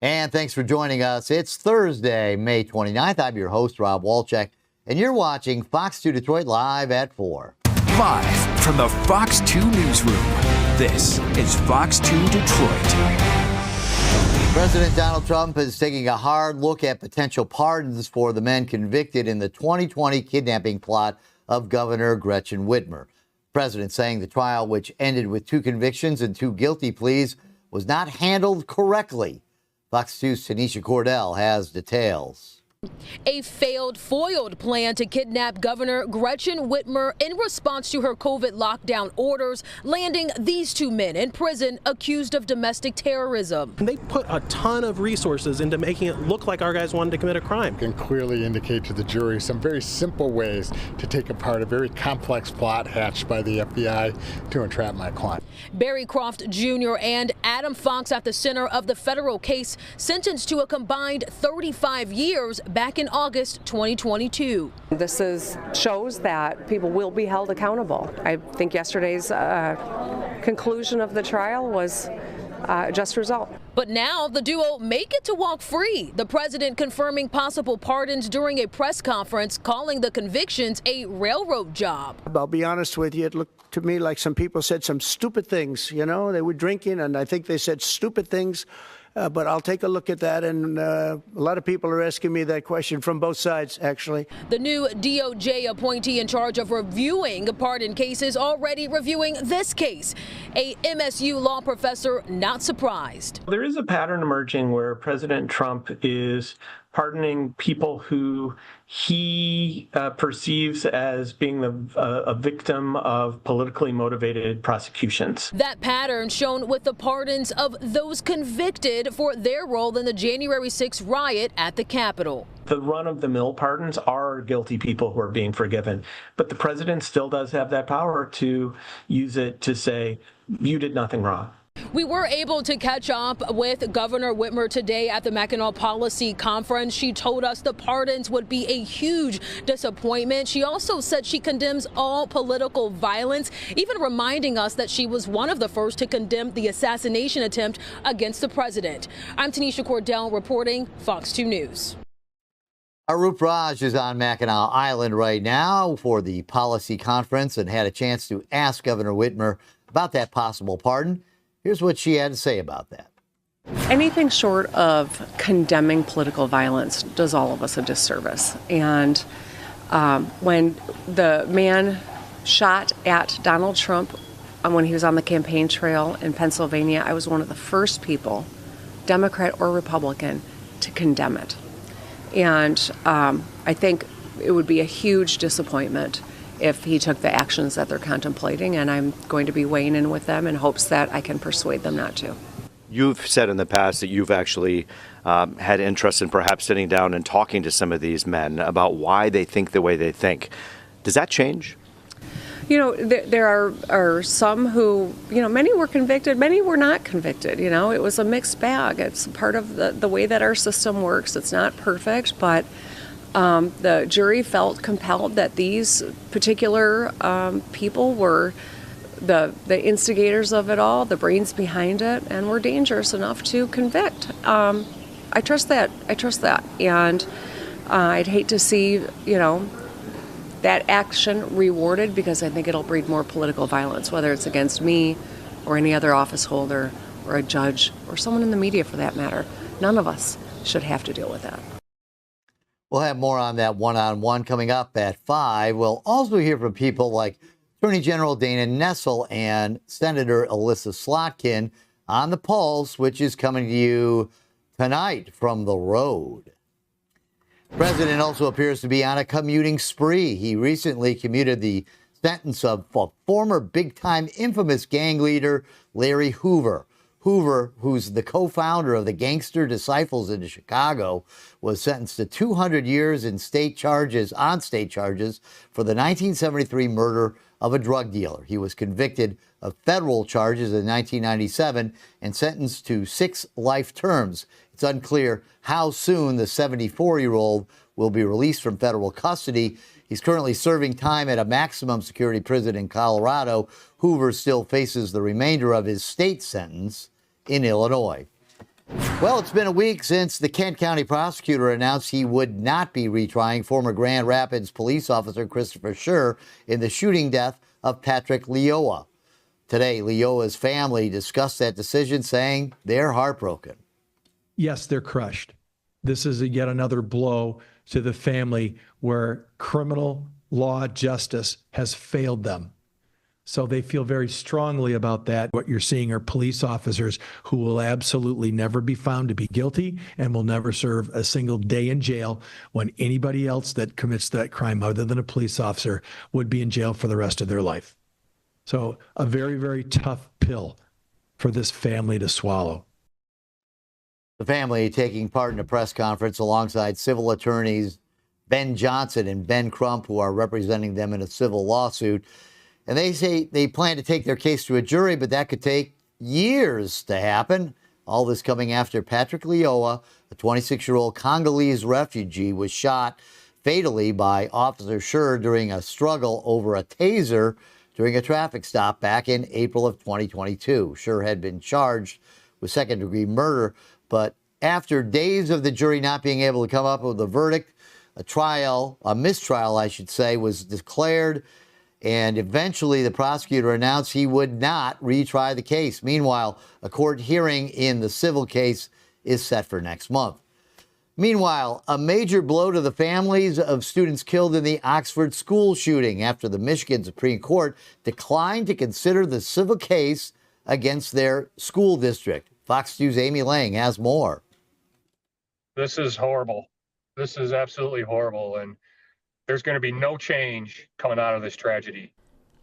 And thanks for joining us. It's Thursday, May 29th. I'm your host, Rob Walchek, and you're watching Fox 2 Detroit live at 4. Live from the Fox 2 newsroom, this is Fox 2 Detroit. President Donald Trump is taking a hard look at potential pardons for the men convicted in the 2020 kidnapping plot of Governor Gretchen Whitmer. The president saying the trial, which ended with 2 convictions and 2 guilty pleas, was not handled correctly. Fox 2's Tanisha Cordell has details. A failed, foiled plan to kidnap Governor Gretchen Whitmer in response to her COVID lockdown orders, landing these 2 men in prison accused of domestic terrorism. They put a ton of resources into making it look like our guys wanted to commit a crime. Can clearly indicate to the jury some very simple ways to take apart a very complex plot hatched by the FBI to entrap my client. Barry Croft Jr. and Adam Fox at the center of the federal case, sentenced to a combined 35 years back in August 2022. This shows that people will be held accountable. I think yesterday's conclusion of the trial was a just result. But now the duo may get to walk free. The president confirming possible pardons during a press conference, calling the convictions a railroad job. I'll be honest with you, it looked to me like some people said some stupid things. You know, they were drinking, and I think they said stupid things. But I'll take a look at that, and a lot of people are asking me that question from both sides, actually. The new DOJ appointee in charge of reviewing pardon cases already reviewing this case. A MSU law professor not surprised. There is a pattern emerging where President Trump is pardoning people who he perceives as being a victim of politically motivated prosecutions. That pattern shown with the pardons of those convicted for their role in the January 6th riot at the Capitol. The run-of-the-mill pardons are guilty people who are being forgiven, but the president still does have that power to use it to say, you did nothing wrong. We were able to catch up with Governor Whitmer today at the Mackinac Policy Conference. She told us the pardons would be a huge disappointment. She also said she condemns all political violence, even reminding us that she was one of the first to condemn the assassination attempt against the president. I'm Tanisha Cordell reporting Fox 2 News. Arup Raj is on Mackinac Island right now for the policy conference and had a chance to ask Governor Whitmer about that possible pardon. Here's what she had to say about that. Anything short of condemning political violence does all of us a disservice. And when the man shot at Donald Trump when he was on the campaign trail in Pennsylvania, I was one of the first people, Democrat or Republican, to condemn it. And I think it would be a huge disappointment if he took the actions that they're contemplating, and I'm going to be weighing in with them in hopes that I can persuade them not to. You've said in the past that you've actually had interest in perhaps sitting down and talking to some of these men about why they think the way they think. Does that change? You know, there are some who, you know, many were convicted, many were not convicted. You know, it was a mixed bag. It's part of the way that our system works. It's not perfect, but the jury felt compelled that these particular people were the instigators of it all, the brains behind it, and were dangerous enough to convict. I trust that. And I'd hate to see, you know, that action rewarded, because I think it'll breed more political violence, whether it's against me or any other office holder or a judge or someone in the media for that matter. None of us should have to deal with that. We'll have more on that one-on-one coming up at 5. We'll also hear from people like Attorney General Dana Nessel and Senator Alyssa Slotkin on the Pulse, which is coming to you tonight from the road. The president also appears to be on a commuting spree. He recently commuted the sentence of former big-time infamous gang leader Larry Hoover. Hoover, who's the co-founder of the Gangster Disciples in Chicago, was sentenced to 200 years on state charges for the 1973 murder of a drug dealer. He was convicted of federal charges in 1997 and sentenced to 6 life terms. It's unclear how soon the 74-year-old will be released from federal custody. He's currently serving time at a maximum security prison in Colorado. Hoover still faces the remainder of his state sentence in Illinois. Well, it's been a week since the Kent County prosecutor announced he would not be retrying former Grand Rapids police officer Christopher Scher in the shooting death of Patrick Lyoya. Today, Lyoya's family discussed that decision, saying they're heartbroken. Yes, they're crushed. This is yet another blow to the family where criminal law justice has failed them. So they feel very strongly about that. What you're seeing are police officers who will absolutely never be found to be guilty and will never serve a single day in jail, when anybody else that commits that crime other than a police officer would be in jail for the rest of their life. So a very, very tough pill for this family to swallow. The family taking part in a press conference alongside civil attorneys Ben Johnson and Ben Crump, who are representing them in a civil lawsuit. And they say they plan to take their case to a jury, but that could take years to happen. All this coming after Patrick Lyoya, a 26-year-old Congolese refugee, was shot fatally by Officer Scher during a struggle over a taser during a traffic stop back in April of 2022. Scher had been charged with second-degree murder, but after days of the jury not being able to come up with a verdict, a mistrial, I should say, was declared. And eventually the prosecutor announced he would not retry the case. Meanwhile, a court hearing in the civil case is set for next month. Meanwhile, a major blow to the families of students killed in the Oxford school shooting after the Michigan Supreme Court declined to consider the civil case against their school district. Fox News' Amy Lang has more. This is horrible. This is absolutely horrible. And there's going to be no change coming out of this tragedy.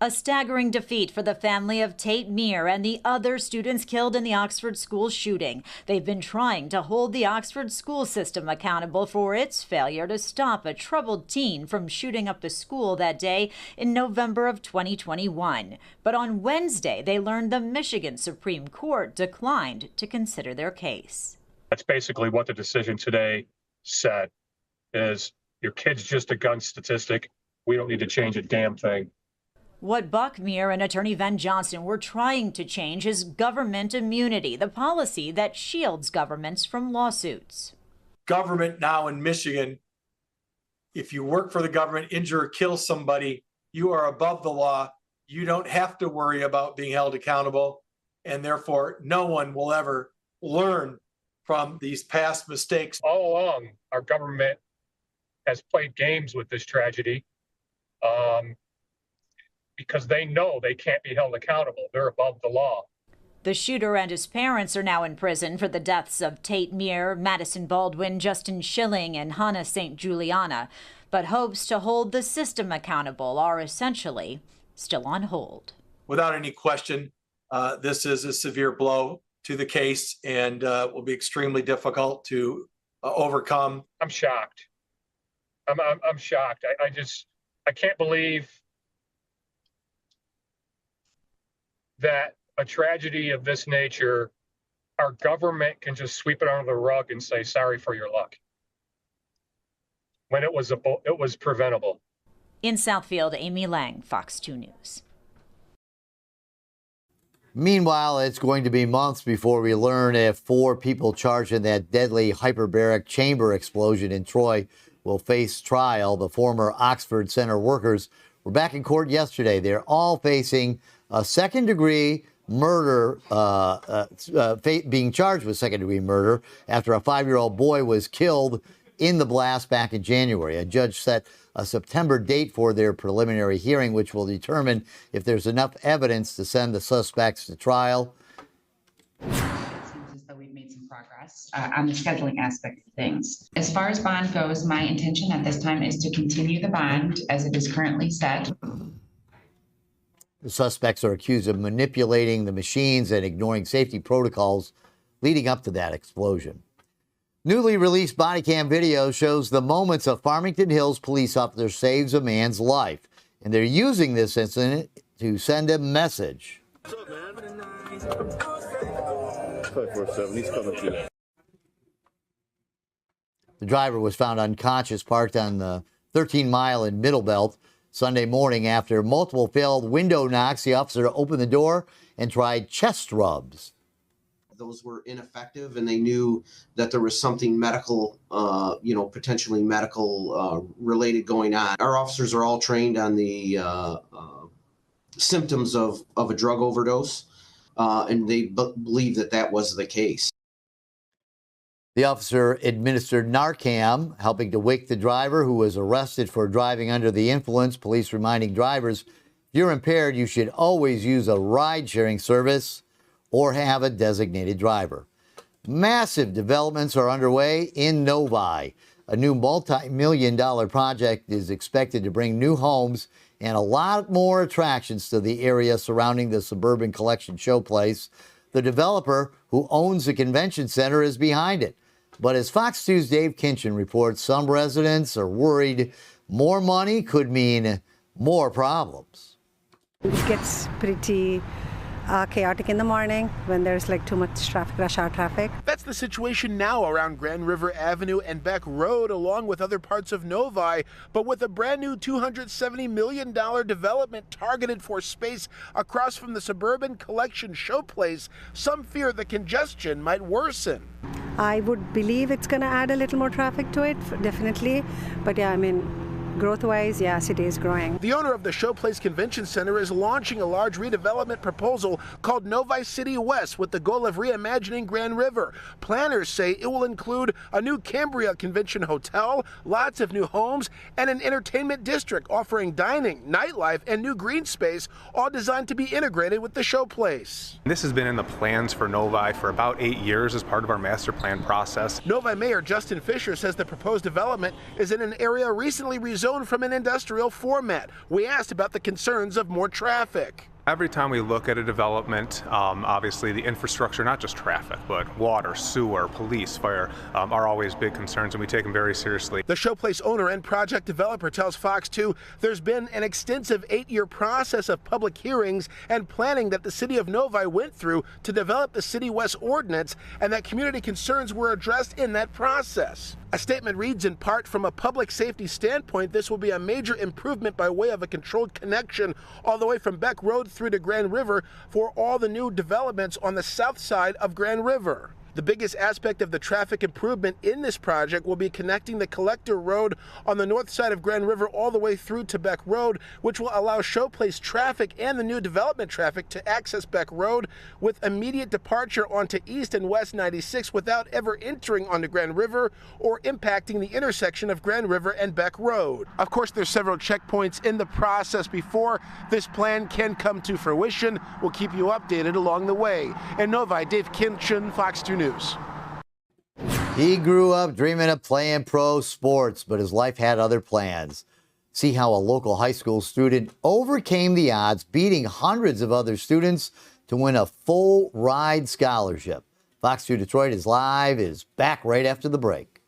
A staggering defeat for the family of Tate Meir and the other students killed in the Oxford school shooting. They've been trying to hold the Oxford school system accountable for its failure to stop a troubled teen from shooting up the school that day in November of 2021. But on Wednesday, they learned the Michigan Supreme Court declined to consider their case. That's basically what the decision today said, is your kid's just a gun statistic. We don't need to change a damn thing. What Buck Meir and Attorney Ben Johnson were trying to change is government immunity, the policy that shields governments from lawsuits. Government now in Michigan, if you work for the government, injure or kill somebody, you are above the law. You don't have to worry about being held accountable, and therefore no one will ever learn from these past mistakes. All along, our government has played games with this tragedy because they know they can't be held accountable. They're above the law. The shooter and his parents are now in prison for the deaths of Tate Meir, Madison Baldwin, Justin Schilling, and Hannah St. Juliana. But hopes to hold the system accountable are essentially still on hold. Without any question, this is a severe blow to the case and will be extremely difficult to overcome. I'm shocked. I'm shocked. I can't believe that a tragedy of this nature, our government can just sweep it under the rug and say, sorry for your luck, when it was preventable. In Southfield, Amy Lang, Fox 2 News. Meanwhile, it's going to be months before we learn if 4 people charged in that deadly hyperbaric chamber explosion in Troy will face trial. The former Oxford Center workers were back in court yesterday. They're all facing a second-degree murder, being charged with second-degree murder after a 5-year-old boy was killed in the blast back in January. A judge set a September date for their preliminary hearing, which will determine if there's enough evidence to send the suspects to trial. It seems as though we've made some progress on the scheduling aspect of things. As far as bond goes, my intention at this time is to continue the bond as it is currently set. The suspects are accused of manipulating the machines and ignoring safety protocols leading up to that explosion. Newly released body cam video shows the moments a Farmington Hills police officer saves a man's life, and they're using this incident to send a message. What's up, man? 547, he's coming to you. The driver was found unconscious, parked on the 13 Mile in Middle Belt Sunday morning after multiple failed window knocks. The officer opened the door and tried chest rubs. those were ineffective, and they knew that there was something medical, potentially medical related going on. Our officers are all trained on the symptoms of a drug overdose, and they believe that was the case. The officer administered Narcan, helping to wake the driver who was arrested for driving under the influence. Police reminding drivers, if you're impaired, you should always use a ride-sharing service or have a designated driver. Massive developments are underway in Novi. A new multi-million-dollar project is expected to bring new homes and a lot more attractions to the area surrounding the Suburban Collection Showplace. The developer who owns the convention center is behind it. But as Fox 2's Dave Kinchin reports, some residents are worried more money could mean more problems. It gets pretty chaotic in the morning when there's like too much traffic, rush hour traffic. That's the situation now around Grand River Avenue and Beck Road, along with other parts of Novi. But with a brand new $270 million development targeted for space across from the Suburban Collection Showplace, some fear the congestion might worsen. I would believe it's going to add a little more traffic to it, definitely. But yeah, I mean, growth-wise, yeah, city is growing. The owner of the Showplace Convention Center is launching a large redevelopment proposal called Novi City West with the goal of reimagining Grand River. Planners say it will include a new Cambria Convention Hotel, lots of new homes, and an entertainment district offering dining, nightlife, and new green space, all designed to be integrated with the Showplace. This has been in the plans for Novi for about 8 years as part of our master plan process. Novi Mayor Justin Fisher says the proposed development is in an area recently rezoned from an industrial format. We asked about the concerns of more traffic. Every time we look at a development, obviously the infrastructure, not just traffic, but water, sewer, police, fire, are always big concerns, and we take them very seriously. The Showplace owner and project developer tells Fox 2 there's been an extensive 8-year process of public hearings and planning that the city of Novi went through to develop the City West Ordinance, and that community concerns were addressed in that process. A statement reads, in part, from a public safety standpoint, this will be a major improvement by way of a controlled connection all the way from Beck Road through to Grand River for all the new developments on the south side of Grand River. The biggest aspect of the traffic improvement in this project will be connecting the Collector Road on the north side of Grand River all the way through to Beck Road, which will allow Showplace traffic and the new development traffic to access Beck Road with immediate departure onto East and West 96 without ever entering onto Grand River or impacting the intersection of Grand River and Beck Road. Of course, there's several checkpoints in the process before this plan can come to fruition. We'll keep you updated along the way. In Novi, Dave Kinchin, Fox 2 News. He grew up dreaming of playing pro sports, but his life had other plans. See how a local high school student overcame the odds, beating hundreds of other students to win a full ride scholarship. Fox 2 Detroit is live, is back right after the break.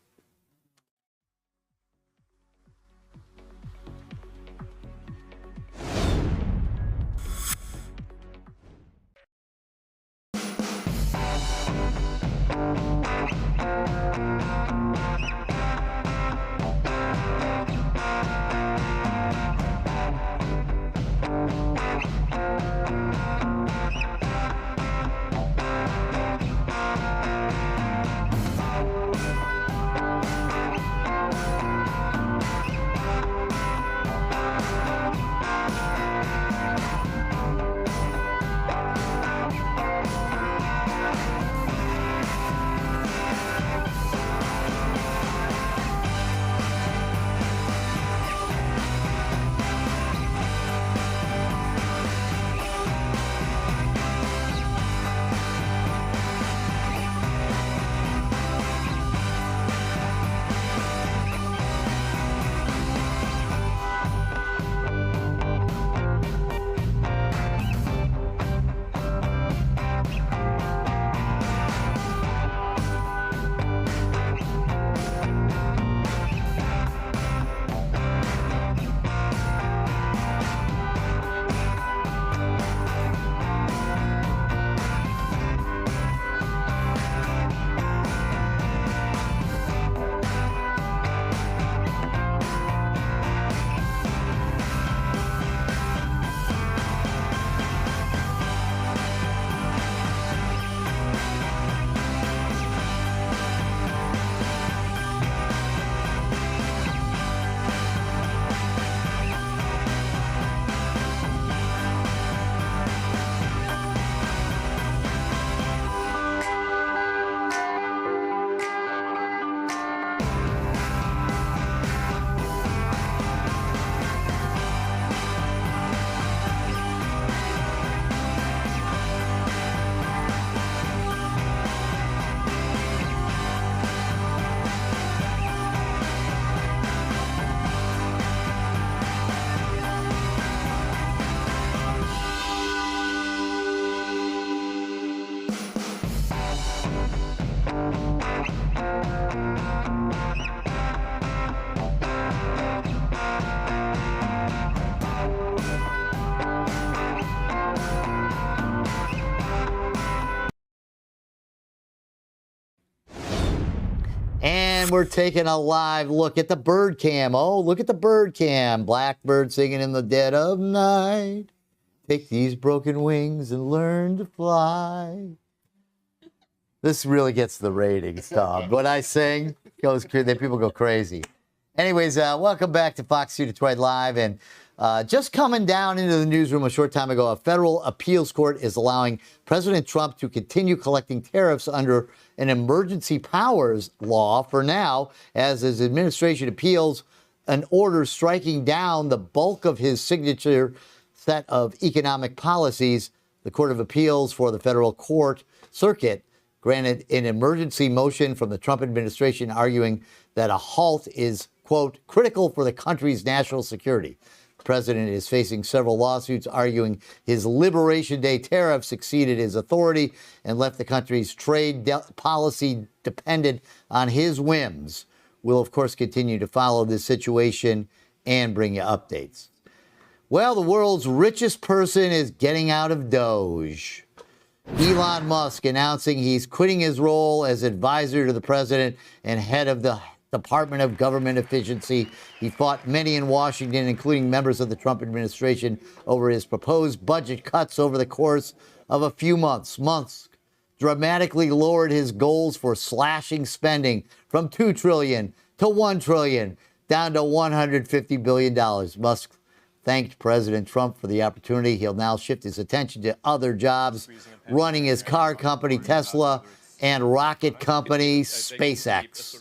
And we're taking a live look at the bird cam. Oh, look at the bird cam. Blackbird singing in the dead of night. Take these broken wings and learn to fly. This really gets the ratings, Tom. What I sing goes crazy. People go crazy. Anyways, welcome back to Fox 2 Detroit Live. And just coming down into the newsroom a short time ago, a federal appeals court is allowing President Trump to continue collecting tariffs under an emergency powers law for now, as his administration appeals an order striking down the bulk of his signature set of economic policies. The Court of Appeals for the federal court circuit granted an emergency motion from the Trump administration arguing that a halt is, quote, critical for the country's national security. The president is facing several lawsuits arguing his Liberation Day tariffs exceeded his authority and left the country's trade policy dependent on his whims. We'll, of course, continue to follow this situation and bring you updates. Well, the world's richest person is getting out of Doge. Elon Musk announcing he's quitting his role as advisor to the president and head of the Department of Government Efficiency. He fought many in Washington, including members of the Trump administration, over his proposed budget cuts over the course of a few months. Musk dramatically lowered his goals for slashing spending from $2 trillion to $1 trillion, down to $150 billion. Musk thanked President Trump for the opportunity. He'll now shift his attention to other jobs, running his car company, Tesla, and rocket company, SpaceX.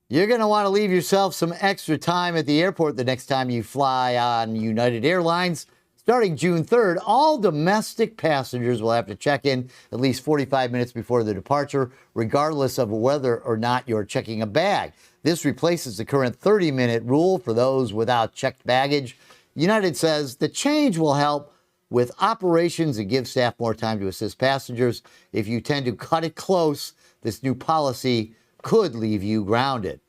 You're going to want to leave yourself some extra time at the airport the next time you fly on United Airlines. Starting June 3rd, all domestic passengers will have to check in at least 45 minutes before their departure, regardless of whether or not you're checking a bag. This replaces the current 30-minute rule for those without checked baggage. United says the change will help with operations and give staff more time to assist passengers. If you tend to cut it close, this new policy could leave you grounded.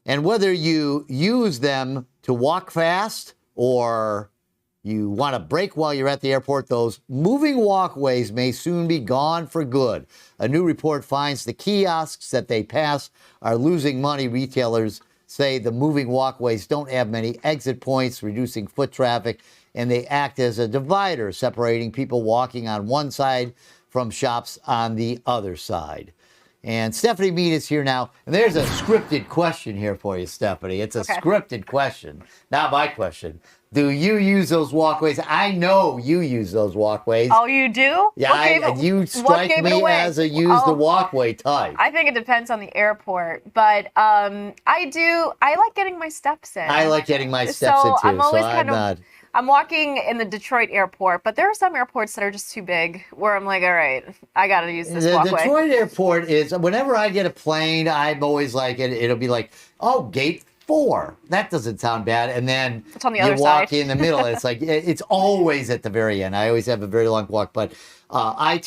And whether you use them to walk fast or you want to break while you're at the airport, those moving walkways may soon be gone for good. A new report finds the kiosks that they pass are losing money. Retailers say the moving walkways don't have many exit points, reducing foot traffic, and they act as a divider, separating people walking on one side from shops on the other side. And Stephanie Mead is here now. And there's a scripted question here for you, Stephanie. It's a scripted question, not my question. Do you use those walkways? I know you use those walkways. Oh, you do? Yeah, you strike me as a use the walkway type. I think it depends on the airport, but I like getting my steps in. I like getting my steps in too, I'm walking in the Detroit airport, but there are some airports that are just too big where I'm like, all right, I got to use this walkway. The Detroit airport is, whenever I get a plane, I'm always like, it'll be like, oh, gate 4. That doesn't sound bad. And then it's on the you other walk side. in the middle. It's like, it's always at the very end. I always have a very long walk, but I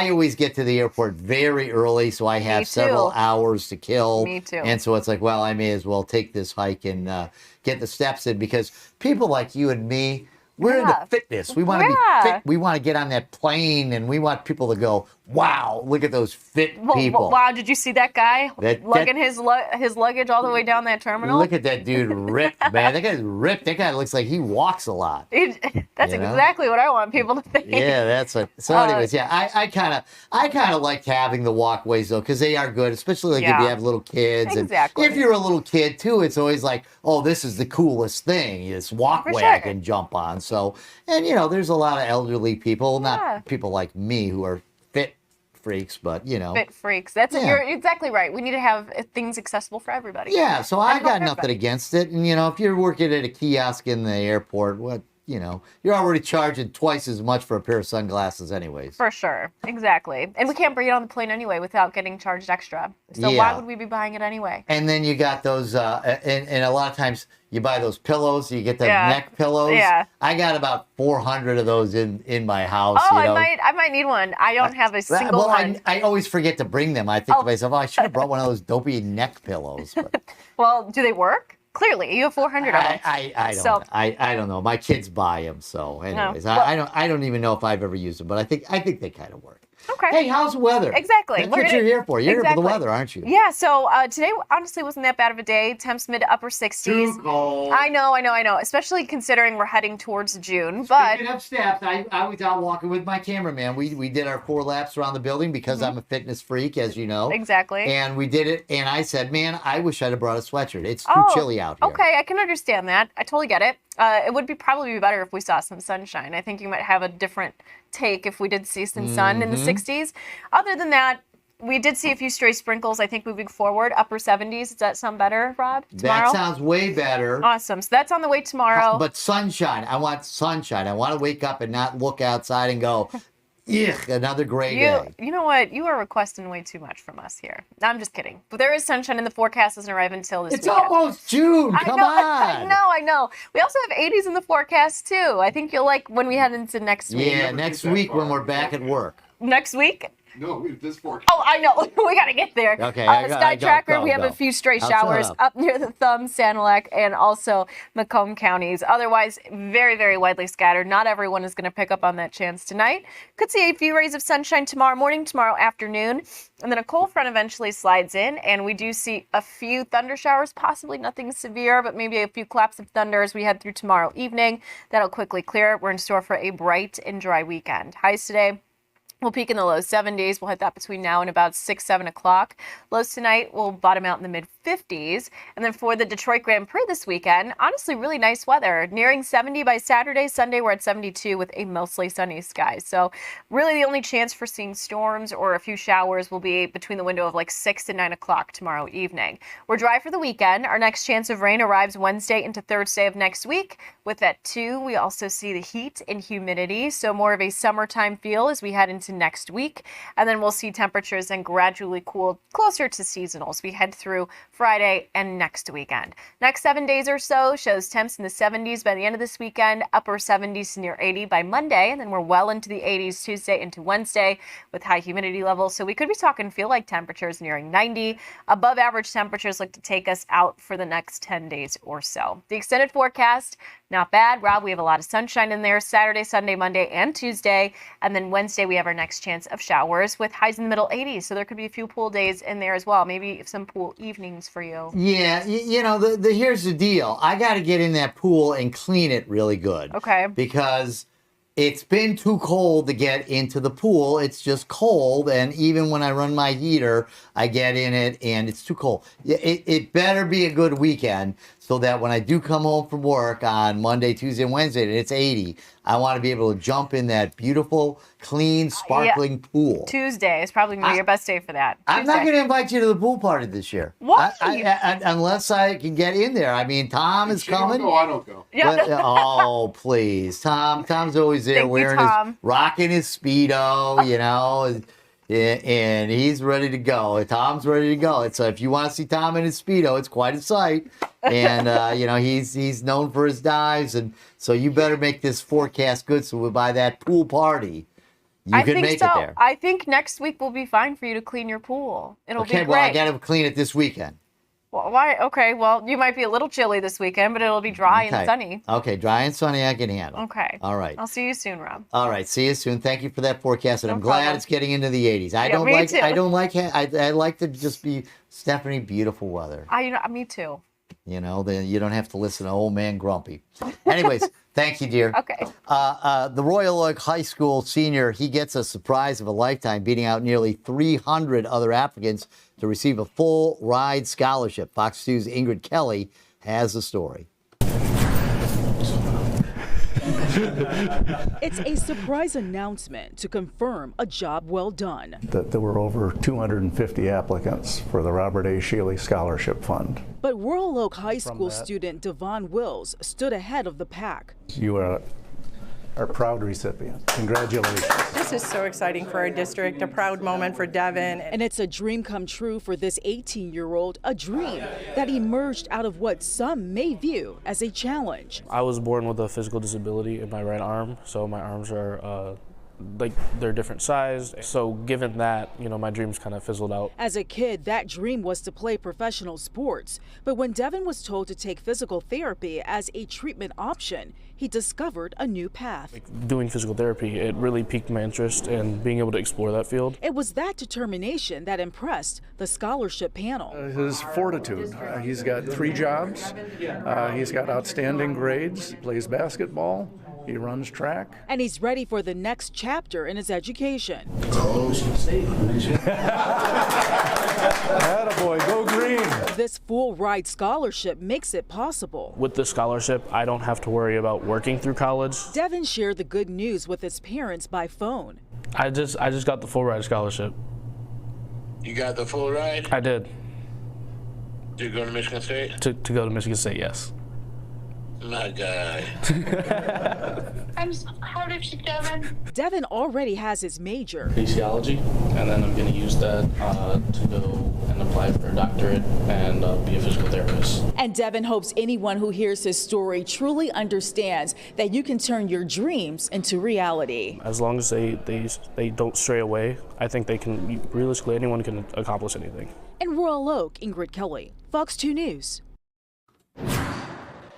always get to the airport very early, so I have several hours to kill. Me too. And so it's like, well, I may as well take this hike and get the steps in, because people like you and me, we're into fitness. We want to be fit. We want to get on that plane, and we want people to go, wow, look at those fit people. Wow, did you see that guy lugging his luggage all the way down that terminal? Look at that dude ripped, man. That guy's ripped. That guy looks like he walks a lot. That's exactly what I want people to think. Yeah, that's what. So anyways, yeah, I kind of like having the walkways, though, because they are good, especially like if you have little kids. Exactly. And if you're a little kid, too, it's always like, oh, this is the coolest thing, this walkway I can jump on. So, and, there's a lot of elderly people, not people like me who are fit freaks, but, Fit freaks. You're exactly right. We need to have things accessible for everybody. Yeah, so I got nothing against it. And, if you're working at a kiosk in the airport, you're already charging twice as much for a pair of sunglasses anyways. For sure. Exactly. And we can't bring it on the plane anyway without getting charged extra. So why would we be buying it anyway? And then you got those, and a lot of times you buy those pillows, you get the neck pillows. Yeah. I got about 400 of those in my house. Oh, I might need one. I don't have a single one. I always forget to bring them. I think to myself, I should have brought one of those dopey neck pillows. But. Well, do they work? Clearly, you have 400 of them. I don't know. My kids buy them, so anyways, I don't even know if I've ever used them, but I think they kind of work. Okay. Hey, how's the weather? Exactly. That's what you're here for. You're here for the weather, aren't you? Yeah, so today honestly wasn't that bad of a day. Temps mid to upper 60s. Too cold. I know. Especially considering we're heading towards June. But Speaking of steps, I was out walking with my cameraman. We did our 4 laps around the building because I'm a fitness freak, as you know. Exactly. And we did it, and I said, man, I wish I'd have brought a sweatshirt. It's too chilly out here. Okay, I can understand that. I totally get it. It would probably be better if we saw some sunshine. I think you might have a different take if we did see some sun in the 60s. Other than that, we did see a few stray sprinkles, I think, moving forward. Upper 70s. Does that sound better, Rob? Tomorrow? That sounds way better. Awesome. So that's on the way tomorrow. But sunshine. I want sunshine. I want to wake up and not look outside and go, ugh, another gray day. You know what? You are requesting way too much from us here. No, I'm just kidding. But there is sunshine in the forecast. Doesn't arrive until this It's weekend. almost June. Come on. I know. We also have 80s in the forecast, too. I think you'll like when we head into next week. Yeah, next week when we're back at work. Next week? No, this forecast. Oh, I know. We got to get there. Okay. Sky Tracker, we have a few stray I'll showers shut up. up near the Thumb, Sanilac, and also Macomb counties. Otherwise, very, very widely scattered. Not everyone is going to pick up on that chance tonight. Could see a few rays of sunshine tomorrow morning, tomorrow afternoon. And then a cold front eventually slides in, and we do see a few thunder showers, possibly nothing severe, but maybe a few claps of thunder as we head through tomorrow evening. That'll quickly clear. We're in store for a bright and dry weekend. Highs today. We'll peak in the low 70s. We'll hit that between now and about 6, 7 o'clock. Lows tonight will bottom out in the mid 50s. And then for the Detroit Grand Prix this weekend, honestly, really nice weather. Nearing 70 by Saturday. Sunday, we're at 72 with a mostly sunny sky. So really the only chance for seeing storms or a few showers will be between the window of like 6 to 9 o'clock tomorrow evening. We're dry for the weekend. Our next chance of rain arrives Wednesday into Thursday of next week. With that too, we also see the heat and humidity. So more of a summertime feel as we head into next week, and then we'll see temperatures then gradually cool closer to seasonal as we head through Friday and next weekend. Next 7 days or so shows temps in the 70s by the end of this weekend, upper 70s to near 80 by Monday, and then we're well into the 80s Tuesday into Wednesday with high humidity levels. So we could be talking feel like temperatures nearing 90. Above average temperatures look to take us out for the next 10 days or so. The extended forecast, not bad. Rob, we have a lot of sunshine in there Saturday, Sunday, Monday, and Tuesday. And then Wednesday, we have our next chance of showers with highs in the middle 80s. So there could be a few pool days in there as well. Maybe some pool evenings for you. Yeah, you know, here's the deal. I got to get in that pool and clean it really good. Okay. Because it's been too cold to get into the pool. It's just cold. And even when I run my heater, I get in it and it's too cold. It better be a good weekend so that when I do come home from work on Monday, Tuesday, and Wednesday, and it's 80, I want to be able to jump in that beautiful, clean, sparkling pool. Tuesday is probably going to be your best day for that. I'm not going to invite you to the pool party this year. Why? Unless I can get in there. I mean, Tom is coming. Don't go, I don't go. Yeah. Oh, please. Tom's always there rocking his Speedo, you know, and he's ready to go. Tom's ready to go. So if you want to see Tom in his Speedo, it's quite a sight. And, you know, he's known for his dives. And so you better make this forecast good so by that pool party, you can make it there. I think next week will be fine for you to clean your pool. It'll be great. Okay, well, I got to clean it this weekend. Well, why? Okay, well, you might be a little chilly this weekend, but it'll be dry and sunny. Okay, dry and sunny I can handle. Okay. All right. I'll see you soon, Rob. All right, see you soon. Thank you for that forecast, and I'm problem. glad it's getting into the 80s. I like to just be Stephanie, beautiful weather. Me too. You know, then you don't have to listen to old man Grumpy. Anyways, thank you, dear. Okay. The Royal Oak High School senior, he gets a surprise of a lifetime, beating out nearly 300 other applicants to receive a full ride scholarship. Fox 2's Ingrid Kelly has the story. It's a surprise announcement to confirm a job well done. There were over 250 applicants for the Robert A. Shealy Scholarship Fund. But Royal Oak High School student Devon Wills stood ahead of the pack. You are our proud recipient. Congratulations. This is so exciting for our district, a proud moment for Devon. And it's a dream come true for this 18-year-old, a dream that emerged out of what some may view as a challenge. I was born with a physical disability in my right arm, so my arms are like they're different size. So given that, you know, my dreams kind of fizzled out. As a kid, that dream was to play professional sports. But when Devin was told to take physical therapy as a treatment option, he discovered a new path. Doing physical therapy, it really piqued my interest in being able to explore that field. It was that determination that impressed the scholarship panel. His fortitude. He's got 3 jobs. He's got outstanding grades. He plays basketball. He runs track. And he's ready for the next chapter in his education. Attaboy, go green. This full ride scholarship makes it possible. With the scholarship, I don't have to worry about working through college. Devin shared the good news with his parents by phone. I just got the full ride scholarship. You got the full ride? I did. You're going to Michigan State? To go to Michigan State, yes. My guy. I'm so proud of you, Devin. Devin already has his major. Kinesiology, and then I'm going to use that to go and apply for a doctorate and be a physical therapist. And Devin hopes anyone who hears his story truly understands that you can turn your dreams into reality. As long as they don't stray away, I think they can, realistically, anyone can accomplish anything. In Royal Oak, Ingrid Kelly, Fox 2 News.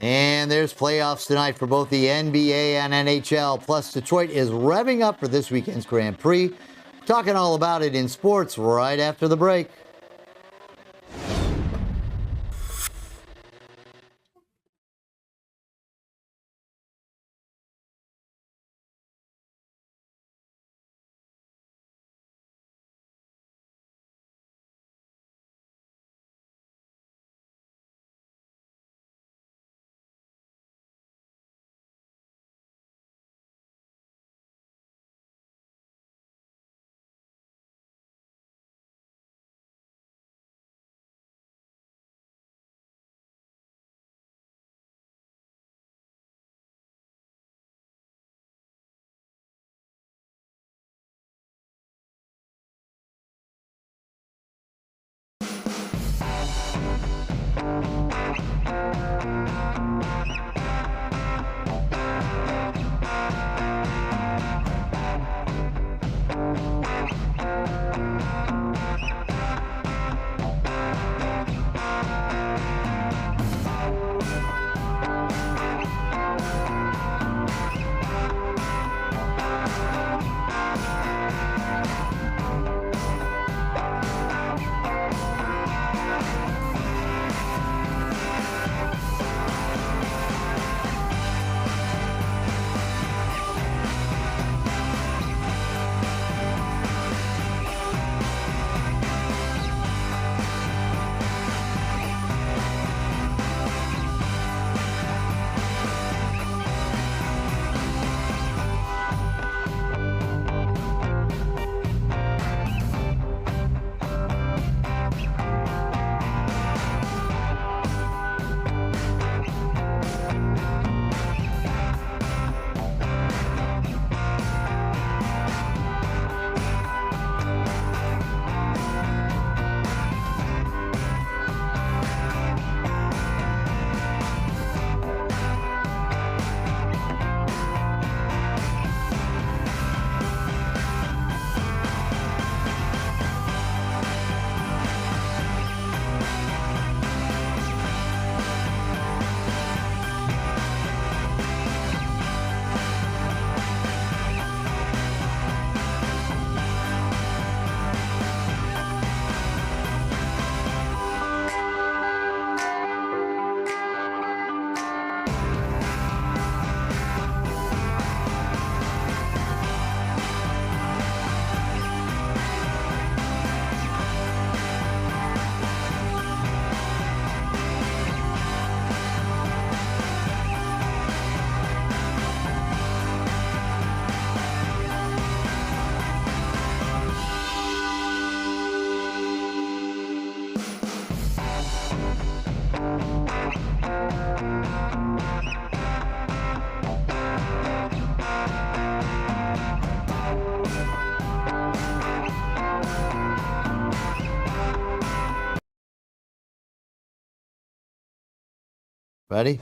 And there's playoffs tonight for both the NBA and NHL. Plus, Detroit is revving up for this weekend's Grand Prix. Talking all about it in sports right after the break. Ready?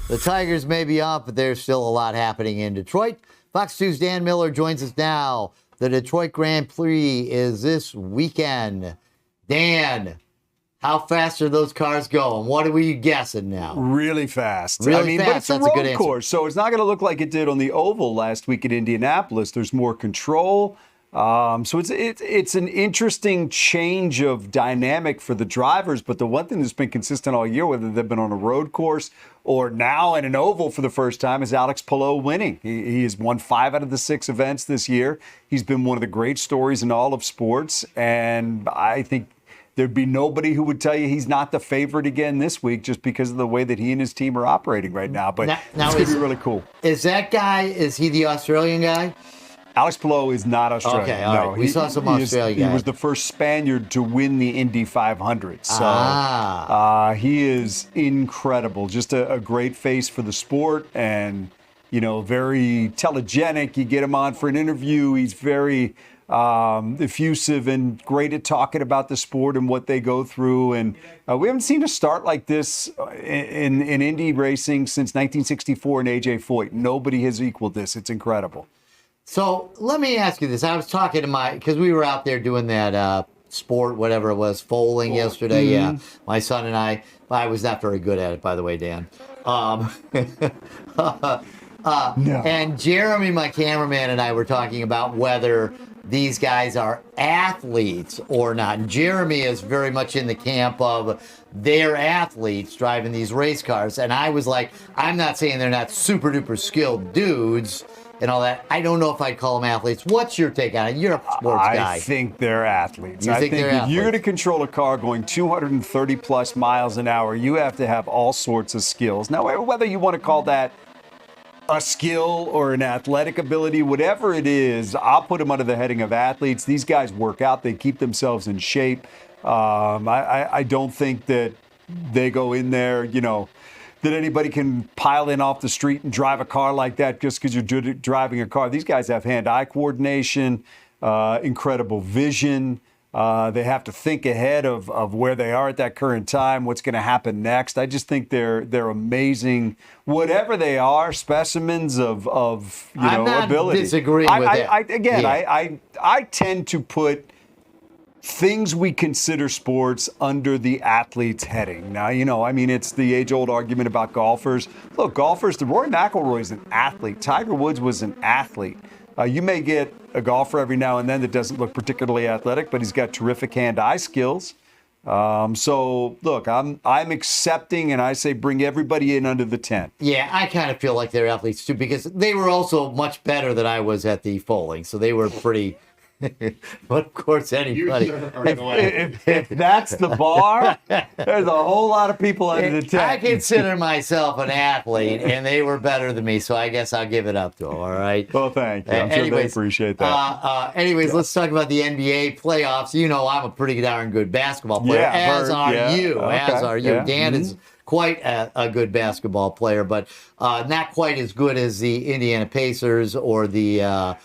The Tigers may be off, but there's still a lot happening in Detroit. Fox 2's Dan Miller joins us now. The Detroit Grand Prix is this weekend. Dan, how fast are those cars going? What are we guessing now? Really fast. Really fast. But it's That's a a good road answer. course, so it's not going to look like it did on the oval last week at Indianapolis. There's more control. So it's an interesting change of dynamic for the drivers. But the one thing that's been consistent all year, whether they've been on a road course or now in an oval for the first time, is Alex Palou winning. He has won 5 out of the 6 events this year. He's been one of the great stories in all of sports, and I think there'd be nobody who would tell you he's not the favorite again this week just because of the way that he and his team are operating right now. But Now it's going to be really cool. Is that guy, is he the Australian guy? Alex Palou is not Australian. Okay, all right. We saw some Australian guys. He was the first Spaniard to win the Indy 500. So he is incredible. Just a great face for the sport and, very telegenic. You get him on for an interview. He's very effusive and great at talking about the sport and what they go through. And we haven't seen a start like this in Indy racing since 1964 and A.J. Foyt. Nobody has equaled this. It's incredible. So let me ask you this. I was talking to because we were out there doing that sport, whatever it was, foaling yesterday. Mm-hmm. Yeah, my son and I was not very good at it, by the way, Dan. No. And Jeremy, my cameraman, and I were talking about whether these guys are athletes or not. And Jeremy is very much in the camp of they're athletes driving these race cars. And I was like, I'm not saying they're not super duper skilled dudes and all that. I don't know if I'd call them athletes. What's your take on it? You're a sports guy. I think they're athletes. You think they're if athletes? you're going to control a car going 230 plus miles an hour, you have to have all sorts of skills. Now, whether you want to call that a skill or an athletic ability, whatever it is, I'll put them under the heading of athletes. These guys work out. They keep themselves in shape. I don't think that they go in there, that anybody can pile in off the street and drive a car like that just because you're driving a car. These guys have hand-eye coordination, incredible vision. They have to think ahead of where they are at that current time, what's going to happen next. I just think they're amazing. Whatever they are, specimens of I'm not ability. disagreeing with that. I tend to put things we consider sports under the athlete's heading. Now, it's the age-old argument about golfers. Look, golfers, Rory McIlroy's an athlete. Tiger Woods was an athlete. You may get a golfer every now and then that doesn't look particularly athletic, but he's got terrific hand-eye skills. So, look, I'm accepting, and I say bring everybody in under the tent. Yeah, I kind of feel like they're athletes, too, because they were also much better than I was at the foaling. So they were pretty... But of course, anybody. If that's the bar, there's a whole lot of people under the tent. I consider myself an athlete, and they were better than me, so I guess I'll give it up to them. All right. Well, thank you. I'm sure they appreciate that. Let's talk about the NBA playoffs. I'm a pretty darn good basketball player, as are you. Yeah. Dan is quite a good basketball player, but not quite as good as the Indiana Pacers or the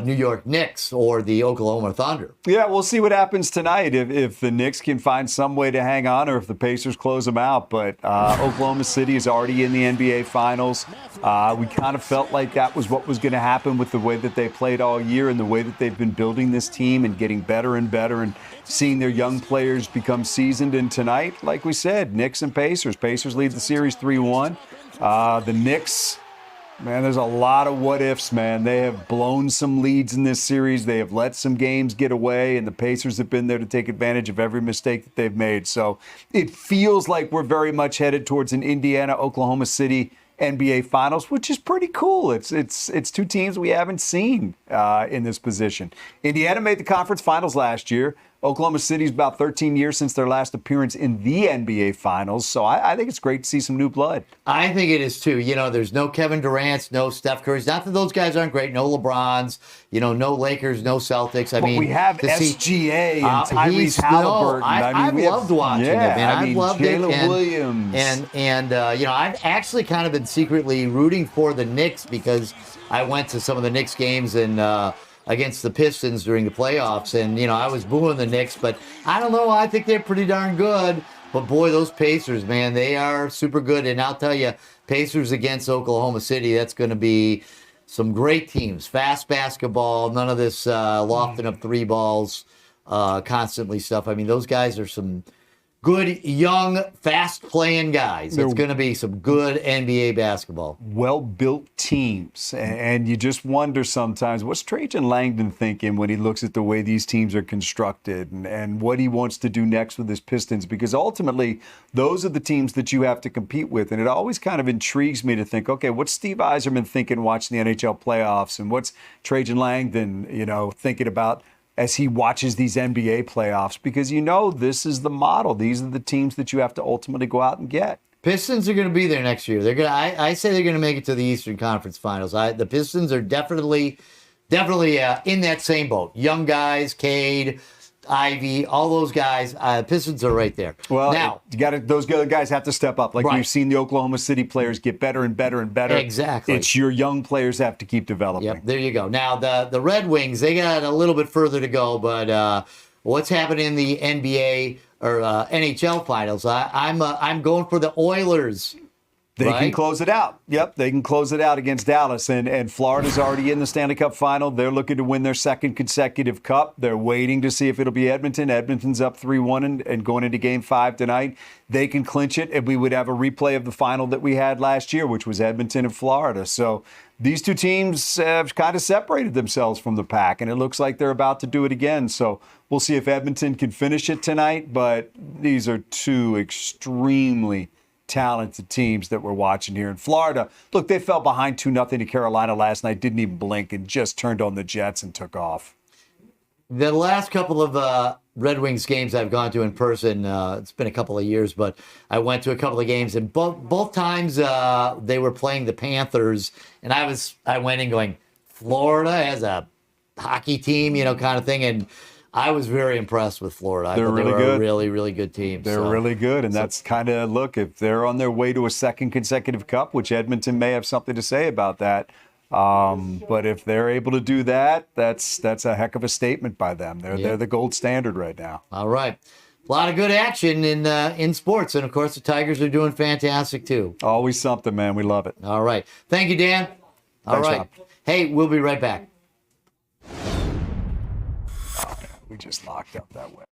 New York Knicks or the Oklahoma Thunder. Yeah, we'll see what happens tonight if the Knicks can find some way to hang on or if the Pacers close them out. But Oklahoma City is already in the NBA Finals. We kind of felt like that was what was going to happen with the way that they played all year and the way that they've been building this team and getting better and better and seeing their young players become seasoned. And tonight, like we said, Knicks and Pacers. Pacers lead the series 3-1. The Knicks... Man, there's a lot of what-ifs, man. They have blown some leads in this series. They have let some games get away, and the Pacers have been there to take advantage of every mistake that they've made. So it feels like we're very much headed towards an Indiana-Oklahoma City NBA Finals, which is pretty cool. It's two teams we haven't seen in this position. Indiana made the conference finals last year. Oklahoma City's about 13 years since their last appearance in the NBA Finals, so I think it's great to see some new blood. I think it is too. There's no Kevin Durant's, no Steph Curry's. Not that those guys aren't great. No LeBrons. No Lakers, no Celtics. But we have SGA and Tyrese Halliburton. I've loved watching it, man. I've loved Jalen it. Williams. And I've actually kind of been secretly rooting for the Knicks because I went to some of the Knicks games and against the Pistons during the playoffs. And, I was booing the Knicks, but I don't know. I think they're pretty darn good. But, boy, those Pacers, man, they are super good. And I'll tell you, Pacers against Oklahoma City, that's going to be some great teams, fast basketball, none of this lofting up three balls constantly stuff. I mean, those guys are some good, young, fast-playing guys. It's going to be some good NBA basketball. Well-built teams. And you just wonder sometimes, what's Trajan Langdon thinking when he looks at the way these teams are constructed and what he wants to do next with his Pistons? Because ultimately, those are the teams that you have to compete with. And it always kind of intrigues me to think, okay, what's Steve Yzerman thinking watching the NHL playoffs? And what's Trajan Langdon, thinking about as he watches these NBA playoffs, because this is the model. These are the teams that you have to ultimately go out and get. Pistons are going to be there next year. They're going. I say they're going to make it to the Eastern Conference Finals. The Pistons are definitely in that same boat. Young guys, Cade, Ivy, all those guys. Pistons are right there. Well, now those guys have to step up. Like right. You've seen the Oklahoma City players get better and better and better. Exactly. It's your young players have to keep developing. Yep, there you go. Now the Red Wings, they got a little bit further to go, but what's happening in the NBA or NHL finals? I'm going for the Oilers. They can close it out. Yep, they can close it out against Dallas. And Florida's already in the Stanley Cup final. They're looking to win their second consecutive cup. They're waiting to see if it'll be Edmonton. Edmonton's up 3-1 and going into Game 5 tonight. They can clinch it, and we would have a replay of the final that we had last year, which was Edmonton and Florida. So these two teams have kind of separated themselves from the pack, and it looks like they're about to do it again. So we'll see if Edmonton can finish it tonight, but these are two extremely talented teams that we're watching here in Florida. Look, they fell behind 2-0 to Carolina last night, didn't even blink, and just turned on the Jets and took off. The last couple of Red Wings games I've gone to in person, it's been a couple of years, but I went to a couple of games, and both times they were playing the Panthers, and I went in going, Florida has a hockey team, kind of thing, and I was very impressed with Florida. They're really good. A really, really good team. They're really good, and that's kind of, look, if they're on their way to a second consecutive cup, which Edmonton may have something to say about that, but if they're able to do that, that's a heck of a statement by them. They're the gold standard right now. All right. A lot of good action in sports, and of course the Tigers are doing fantastic too. Always something, man. We love it. All right. Thank you, Dan. All right. Rob. Hey, we'll be right back. We just locked up that way.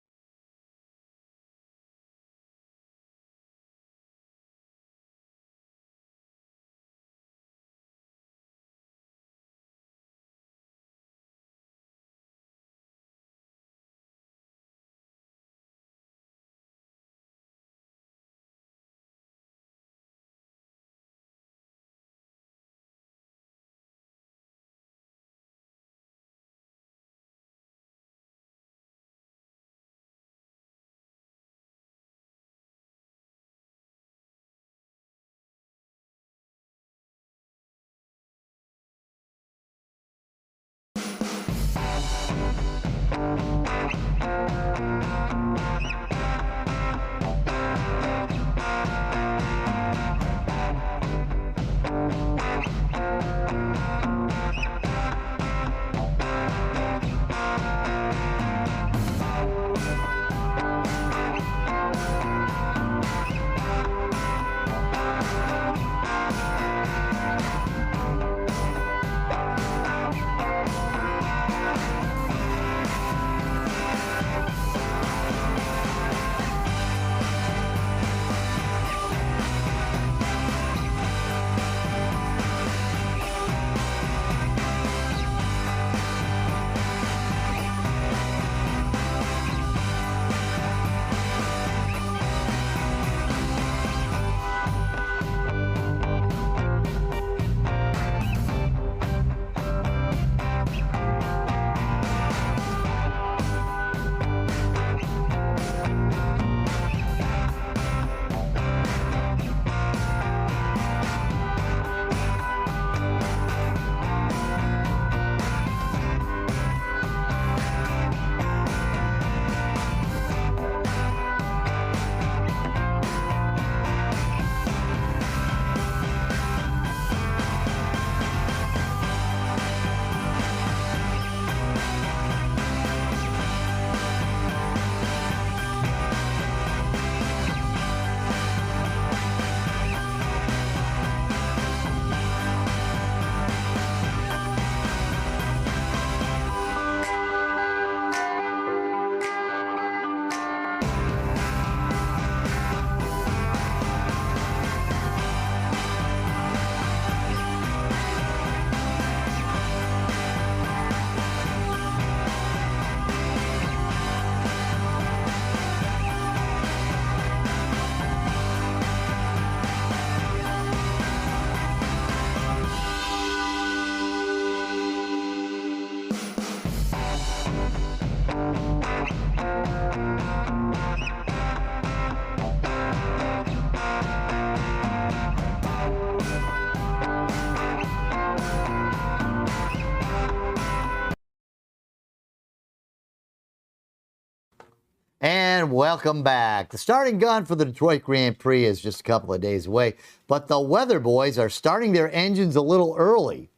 And welcome back. The starting gun for the Detroit Grand Prix is just a couple of days away, but the Weather Boys are starting their engines a little early.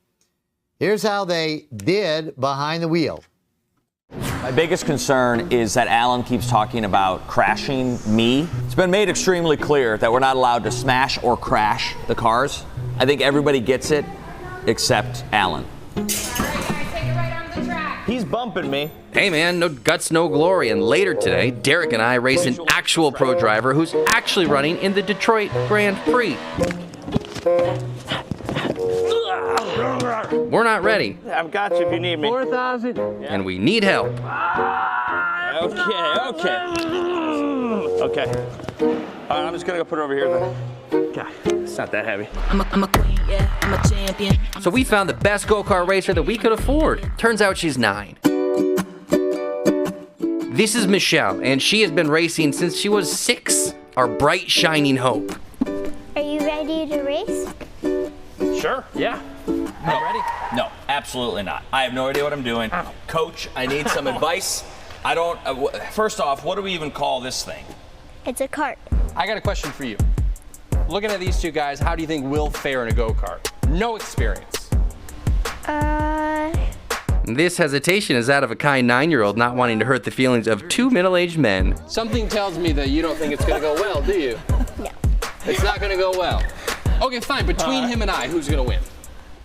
Here's how they did behind the wheel. My biggest concern is that Alan keeps talking about crashing me. It's been made extremely clear that we're not allowed to smash or crash the cars. I think everybody gets it except Alan. He's bumping me. Hey man, no guts, no glory. And later today, Derek and I race an actual pro driver who's actually running in the Detroit Grand Prix. We're not ready. I've got you if you need me. 4,000. And we need help. Okay. All right, I'm just gonna go put it over here then. God, it's not that heavy. I'm a queen, yeah, I'm a champion. So we found the best go-kart racer that we could afford. Turns out she's 9. This is Michelle, and she has been racing since she was 6. Our bright, shining hope. Are you ready to race? Sure, yeah. No. Ready? No, absolutely not. I have no idea what I'm doing. Ow. Coach, I need some advice. I don't, first off, what do we even call this thing? It's a cart. I got a question for you. Looking at these two guys, how do you think we'll fare in a go-kart? No experience. This hesitation is that of a kind 9-year-old not wanting to hurt the feelings of 2 middle-aged men. Something tells me that you don't think it's gonna go well, do you? No. It's not gonna go well. Okay, fine. Between him and I, who's gonna win?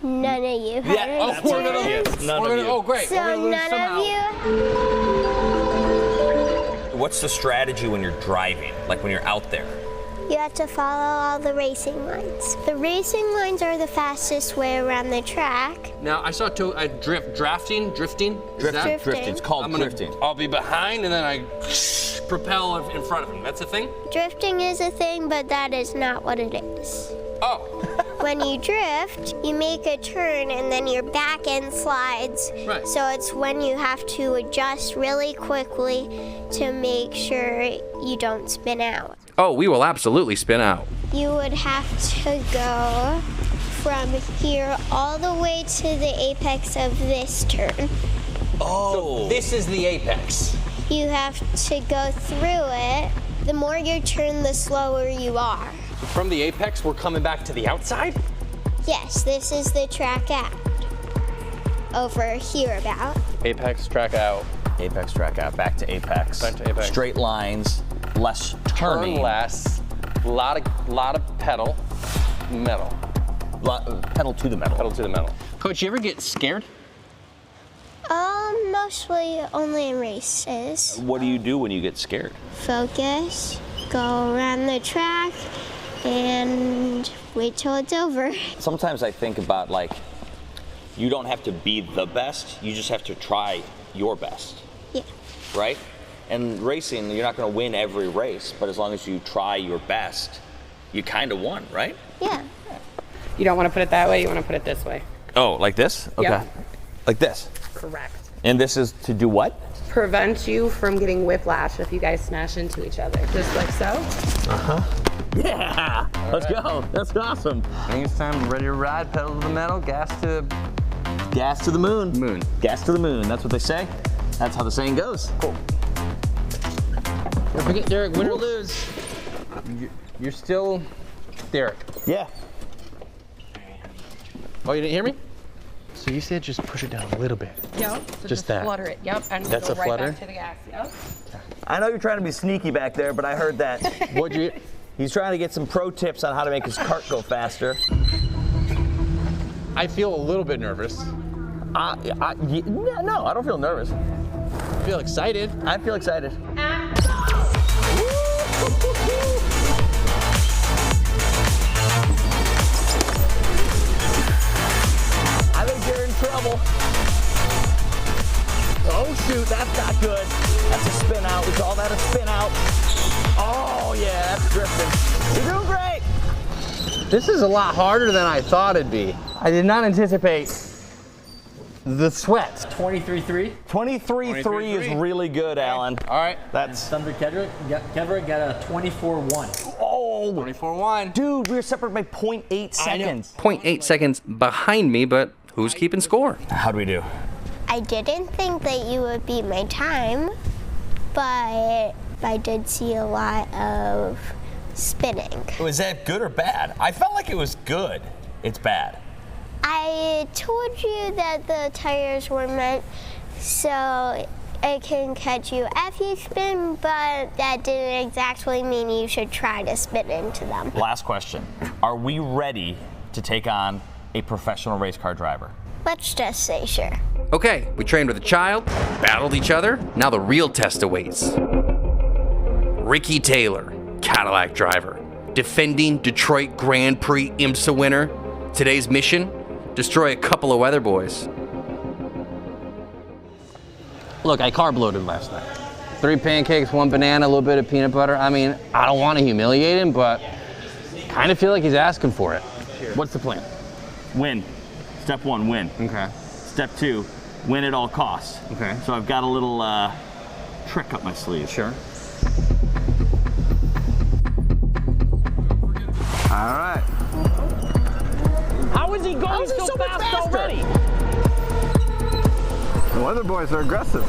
None of you. Yeah. Oh, we're gonna lose. None of you. Oh, great. So we're gonna lose none somehow. of you? What's the strategy when you're driving, like when you're out there? You have to follow all the racing lines. The racing lines are the fastest way around the track. Now, I saw drifting. Drifting. It's called drifting. I'll be behind and then I propel in front of him. That's a thing? Drifting is a thing, but that is not what it is. Oh. When you drift, you make a turn and then your back end slides. Right. So it's when you have to adjust really quickly to make sure you don't spin out. Oh, we will absolutely spin out. You would have to go from here all the way to the apex of this turn. Oh. So this is the apex. You have to go through it. The more you turn, the slower you are. From the apex, we're coming back to the outside? Yes, this is the track out. Over here about. Apex, track out. Apex, track out. Back to apex. Back to apex. Straight lines, less turning. Turn less. Lot of pedal. Metal. Pedal to the metal. Pedal to the metal. Coach, you ever get scared? Mostly only in races. What do you do when you get scared? Focus, go around the track, and wait till it's over. Sometimes I think about, like, you don't have to be the best, you just have to try your best. Yeah. Right? And racing, you're not going to win every race, but as long as you try your best, you kind of won, right? Yeah. You don't want to put it that way, you want to put it this way. Oh, like this? Okay. Yep. Like this? Correct. And this is to do what? Prevent you from getting whiplash if you guys smash into each other. Just like so. Uh-huh. Yeah! Let's go. That's awesome. I think it's time, ready to ride, pedal to the metal, gas to the moon. Moon. Gas to the moon. That's what they say. That's how the saying goes. Cool. Don't forget, Derek, win or lose. You're still Derek. Yeah. Oh, you didn't hear me? So you said just push it down a little bit. Yep. So just that. Flutter it. Yep. And That's go a right flutter? back to the gas. Yep. I know you're trying to be sneaky back there, but I heard that. What'd you? He's trying to get some pro tips on how to make his cart go faster. I feel a little bit nervous. No, I don't feel nervous. I feel excited. I feel excited. I think you're in trouble. Oh shoot, that's not good. That's a spin out. We call that a spin out. Oh yeah, that's drifting. You're doing great. This is a lot harder than I thought it'd be. I did not anticipate the sweat. 23-3. 23-3 is really good, Alan. All right. That's Thunder Kedrick got a 24-1. Oh, 24-1. Dude, we were separate by 0.8 seconds. 0.8 seconds behind me, but who's keeping score? How do we do? I didn't think that you would beat my time, but but I did see a lot of spinning. Was that good or bad? I felt like it was good. It's bad. I told you that the tires were meant so it can catch you if you spin, but that didn't exactly mean you should try to spin into them. Last question. Are we ready to take on a professional race car driver? Let's just say sure. Okay, we trained with a child, battled each other, now the real test awaits. Ricky Taylor, Cadillac driver, defending Detroit Grand Prix IMSA winner. Today's mission, destroy a couple of weather boys. Look, I carb loaded last night. 3 pancakes, 1 banana, a little bit of peanut butter. I mean, I don't want to humiliate him, but kind of feel like he's asking for it. What's the plan? Win. Step 1, win. Okay. Step 2, win at all costs. Okay. So I've got a little trick up my sleeve. Sure. All right. How is he going so fast already? The weather boys are aggressive.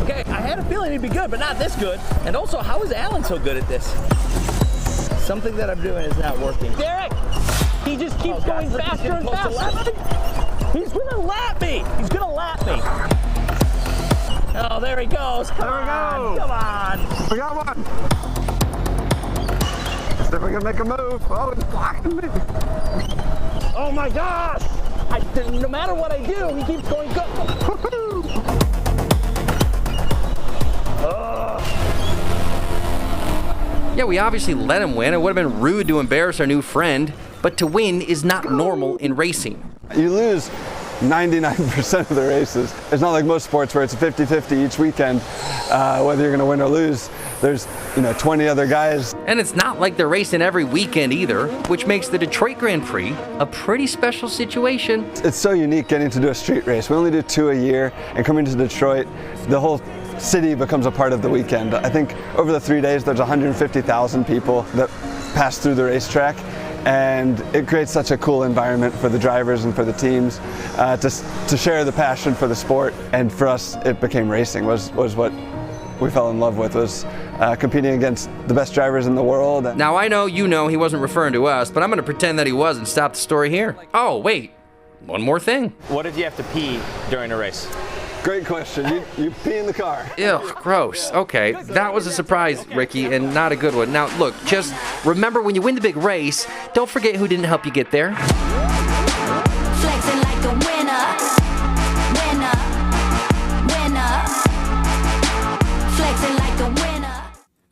Okay, I had a feeling he'd be good, but not this good. And also, how is Alan so good at this? Something that I'm doing is not working. Derek! He just keeps going faster and faster. He's gonna lap me! He's gonna lap me! Oh, there he goes. Come on! Come on! We got one! See if we can make a move. Oh, it's blocking me. Oh my gosh! No matter what I do, he keeps going good. Yeah, we obviously let him win. It would have been rude to embarrass our new friend, but to win is not normal in racing. You lose 99% of the races. It's not like most sports where it's a 50-50 each weekend, whether you're going to win or lose. There's 20 other guys. And it's not like they're racing every weekend either, which makes the Detroit Grand Prix a pretty special situation. It's so unique getting to do a street race. We only do 2 a year, and coming to Detroit, the whole city becomes a part of the weekend. I think over the 3 days, there's 150,000 people that pass through the racetrack. And it creates such a cool environment for the drivers and for the teams to share the passion for the sport. And for us, it became racing was what we fell in love with, was competing against the best drivers in the world. Now I know you know he wasn't referring to us, but I'm going to pretend that he was and stop the story here. Oh, wait, one more thing. What if you have to pee during a race? Great question. You pee in the car. Ew, gross. Okay, that was a surprise, Ricky, and not a good one. Now, look, just remember when you win the big race, don't forget who didn't help you get there. Flexing like a winner, winner, winner. Flexing like a winner.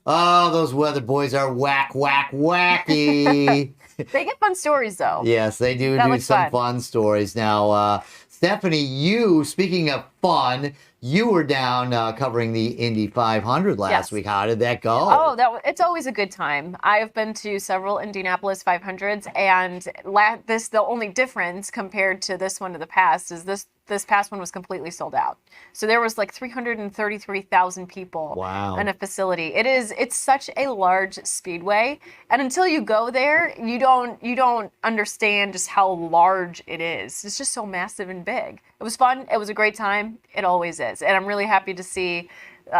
Oh, those weather boys are whack, whack, wacky. They get fun stories, though. Yes, they do some fun stories. Now, Stephanie, speaking of fun, you were down covering the Indy 500 last week. How did that go? Oh, it's always a good time. I've been to several Indianapolis 500s, and the only difference compared to this one in the past is this past one was completely sold out. So there was like 333,000 people in a facility. It's such a large speedway, and until you go there, you don't understand just how large it is. It's just so massive and big. It was fun. It was a great time. It always is. And I'm really happy to see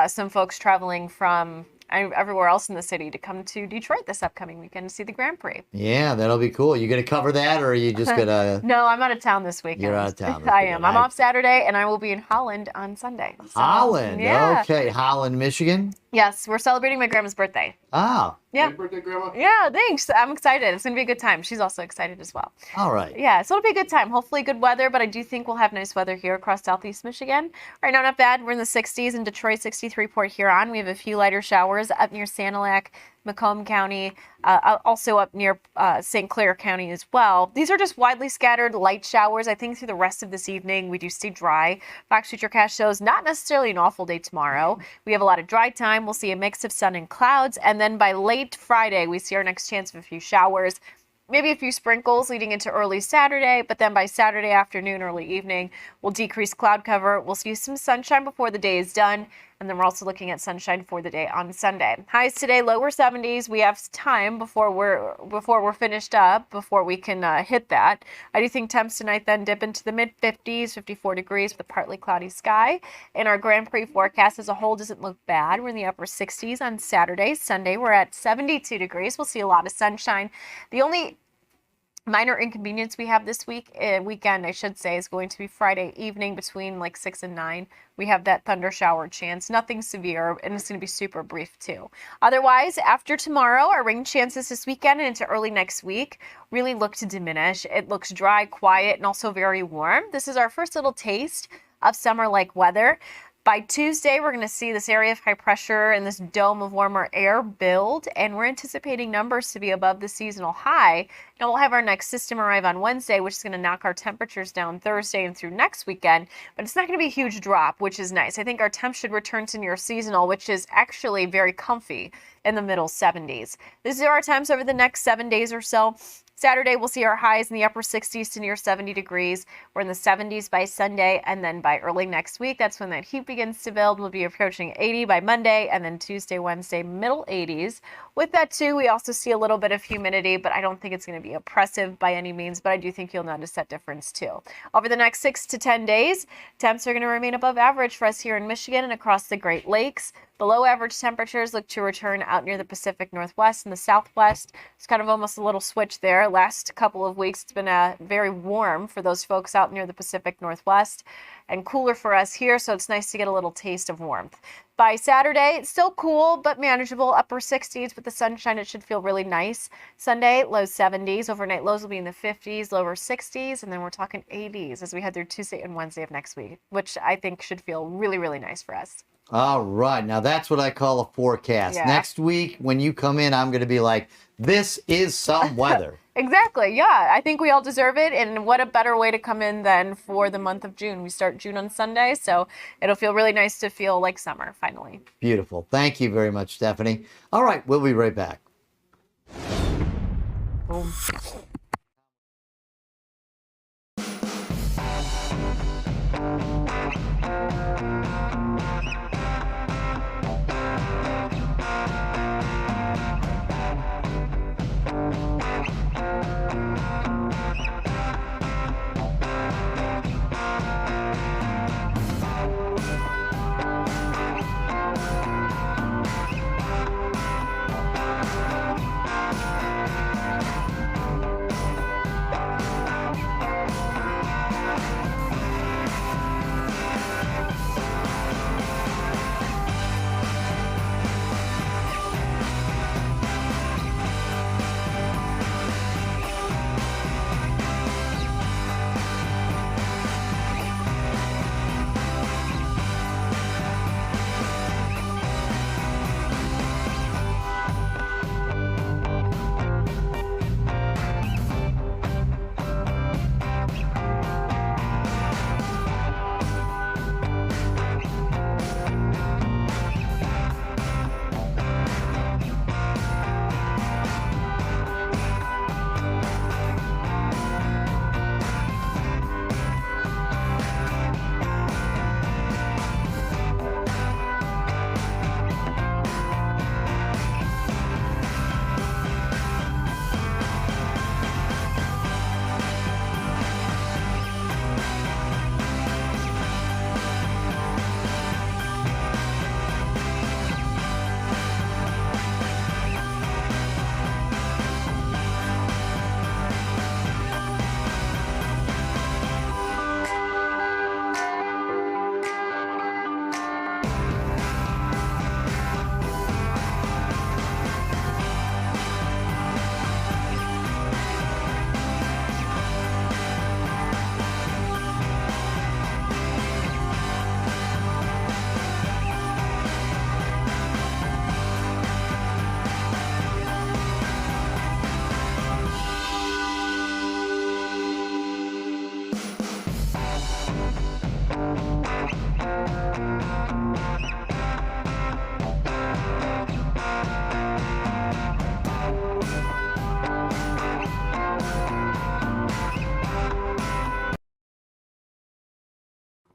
some folks traveling from everywhere else in the city to come to Detroit this upcoming weekend to see the Grand Prix. Yeah, that'll be cool. You going to cover that, or are you just going to... No, I'm out of town this weekend. You're out of town I am. I'm off Saturday, and I will be in Holland on Sunday. So, Holland? Yeah. Okay. Holland, Michigan? Yes, we're celebrating my grandma's birthday. Oh. Yeah. Happy birthday, Grandma. Yeah, thanks. I'm excited. It's going to be a good time. She's also excited as well. All right. Yeah, so it'll be a good time. Hopefully good weather, but I do think we'll have nice weather here across Southeast Michigan. Right now, not bad. We're in the 60s in Detroit, 63 Port Huron. We have a few lighter showers up near Sanilac, Macomb County, also up near St. Clair County as well. These are just widely scattered light showers. I think through the rest of this evening, we do stay dry. Fox Futurecast shows not necessarily an awful day tomorrow. We have a lot of dry time. We'll see a mix of sun and clouds. And then by late Friday, we see our next chance of a few showers. Maybe a few sprinkles leading into early Saturday, but then by Saturday afternoon, early evening, we'll decrease cloud cover. We'll see some sunshine before the day is done. And then we're also looking at sunshine for the day on Sunday. Highs today, lower 70s. We have time before we're finished up, before we can hit that. I do think temps tonight then dip into the mid 50s, 54 degrees with a partly cloudy sky. And our Grand Prix forecast as a whole doesn't look bad. We're in the upper 60s on Saturday. Sunday, we're at 72 degrees. We'll see a lot of sunshine. The only minor inconvenience we have this weekend, I should say, is going to be Friday evening between like 6 and 9. We have that thunder shower chance. Nothing severe, and it's going to be super brief too. Otherwise, after tomorrow, our rain chances this weekend and into early next week really look to diminish. It looks dry, quiet, and also very warm. This is our first little taste of summer-like weather. By Tuesday, we're going to see this area of high pressure and this dome of warmer air build, and we're anticipating numbers to be above the seasonal high. Now, we'll have our next system arrive on Wednesday, which is going to knock our temperatures down Thursday and through next weekend, but it's not going to be a huge drop, which is nice. I think our temps should return to near seasonal, which is actually very comfy in the middle 70s. These are our temps over the next 7 days or so. Saturday, we'll see our highs in the upper 60s to near 70 degrees. We're in the 70s by Sunday, and then by early next week, that's when that heat begins to build. We'll be approaching 80 by Monday, and then Tuesday, Wednesday, middle 80s. With that, too, we also see a little bit of humidity, but I don't think it's going to be oppressive by any means, but I do think you'll notice that difference, too. Over the next 6 to 10 days, temps are going to remain above average for us here in Michigan and across the Great Lakes. Below average temperatures look to return out near the Pacific Northwest and the Southwest. It's kind of almost a little switch there. Last couple of weeks, it's been very warm for those folks out near the Pacific Northwest and cooler for us here, so it's nice to get a little taste of warmth. By Saturday, it's still cool but manageable, upper 60s with the sunshine. It should feel really nice. Sunday, low 70s. Overnight lows will be in the 50s, lower 60s, and then we're talking 80s as we head through Tuesday and Wednesday of next week, which I think should feel really, really nice for us. All right. Now, that's what I call a forecast. Yeah. Next week, when you come in, I'm going to be like, this is some weather. Exactly. Yeah. I think we all deserve it. And what a better way to come in than for the month of June. We start June on Sunday, so it'll feel really nice to feel like summer finally. Beautiful. Thank you very much, Stephanie. All right. We'll be right back. Boom.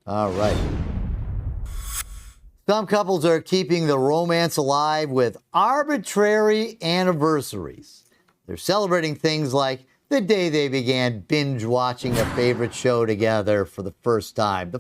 All right. Some couples are keeping the romance alive with arbitrary anniversaries. They're celebrating things like the day they began binge watching a favorite show together for the first time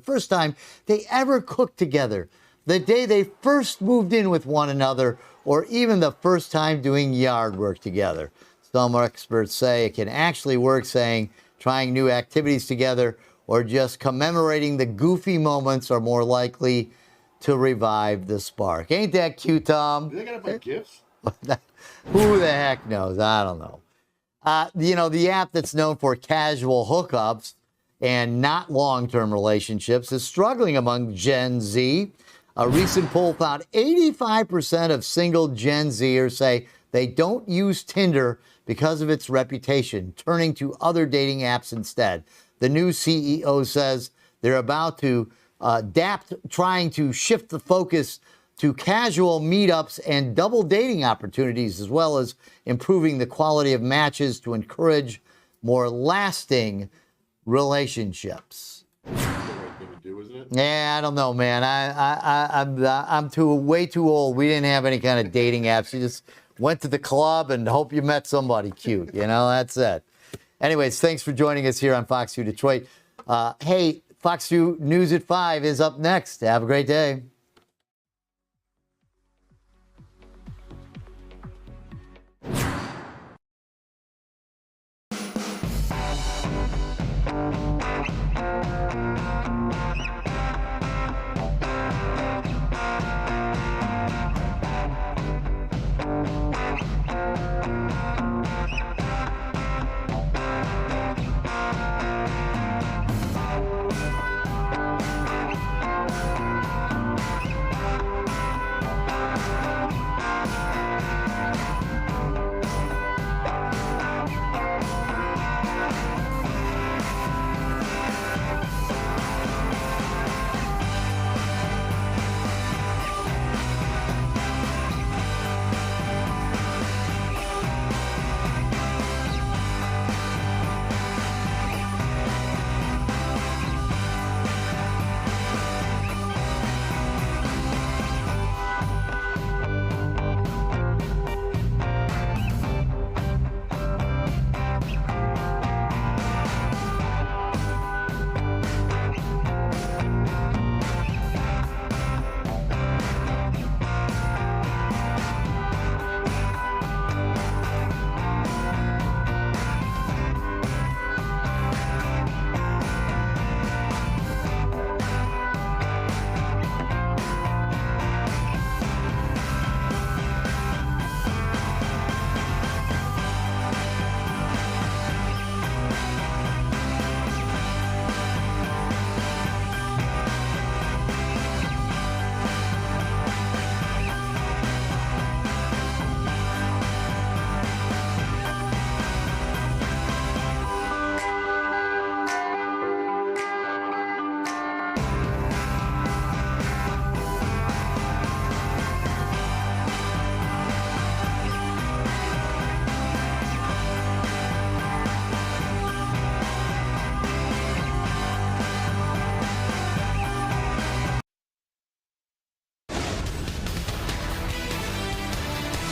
they ever cooked together, the day they first moved in with one another, or even the first time doing yard work together. Some experts say it can actually work, saying trying new activities together or just commemorating the goofy moments are more likely to revive the spark. Ain't that cute, Tom? Are they gonna buy gifts? Who the heck knows? I don't know. The app that's known for casual hookups and not long-term relationships is struggling among Gen Z. A recent poll found 85% of single Gen Zers say they don't use Tinder because of its reputation, turning to other dating apps instead. The new CEO says they're about to adapt, trying to shift the focus to casual meetups and double dating opportunities, as well as improving the quality of matches to encourage more lasting relationships. Yeah, I don't know, man. I'm way too old. We didn't have any kind of dating apps. You just went to the club and hope you met somebody cute. That's it. Anyways, thanks for joining us here on Fox 2 Detroit. Hey, Fox 2 News at 5 is up next. Have a great day.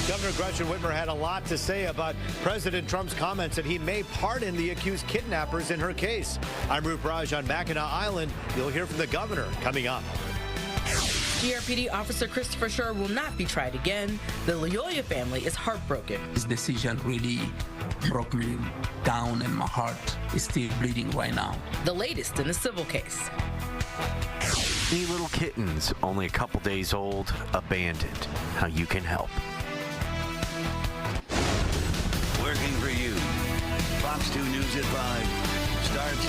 Governor Gretchen Whitmer had a lot to say about President Trump's comments that he may pardon the accused kidnappers in her case. I'm Rup Raj on Mackinac Island. You'll hear from the governor coming up. GRPD Officer Christopher Schur will not be tried again. The Lyoya family is heartbroken. This decision really broke me down and my heart is still bleeding right now. The latest in the civil case. 3 little kittens, only a couple days old, abandoned. How you can help. Working for you. Fox 2 News at 5 starts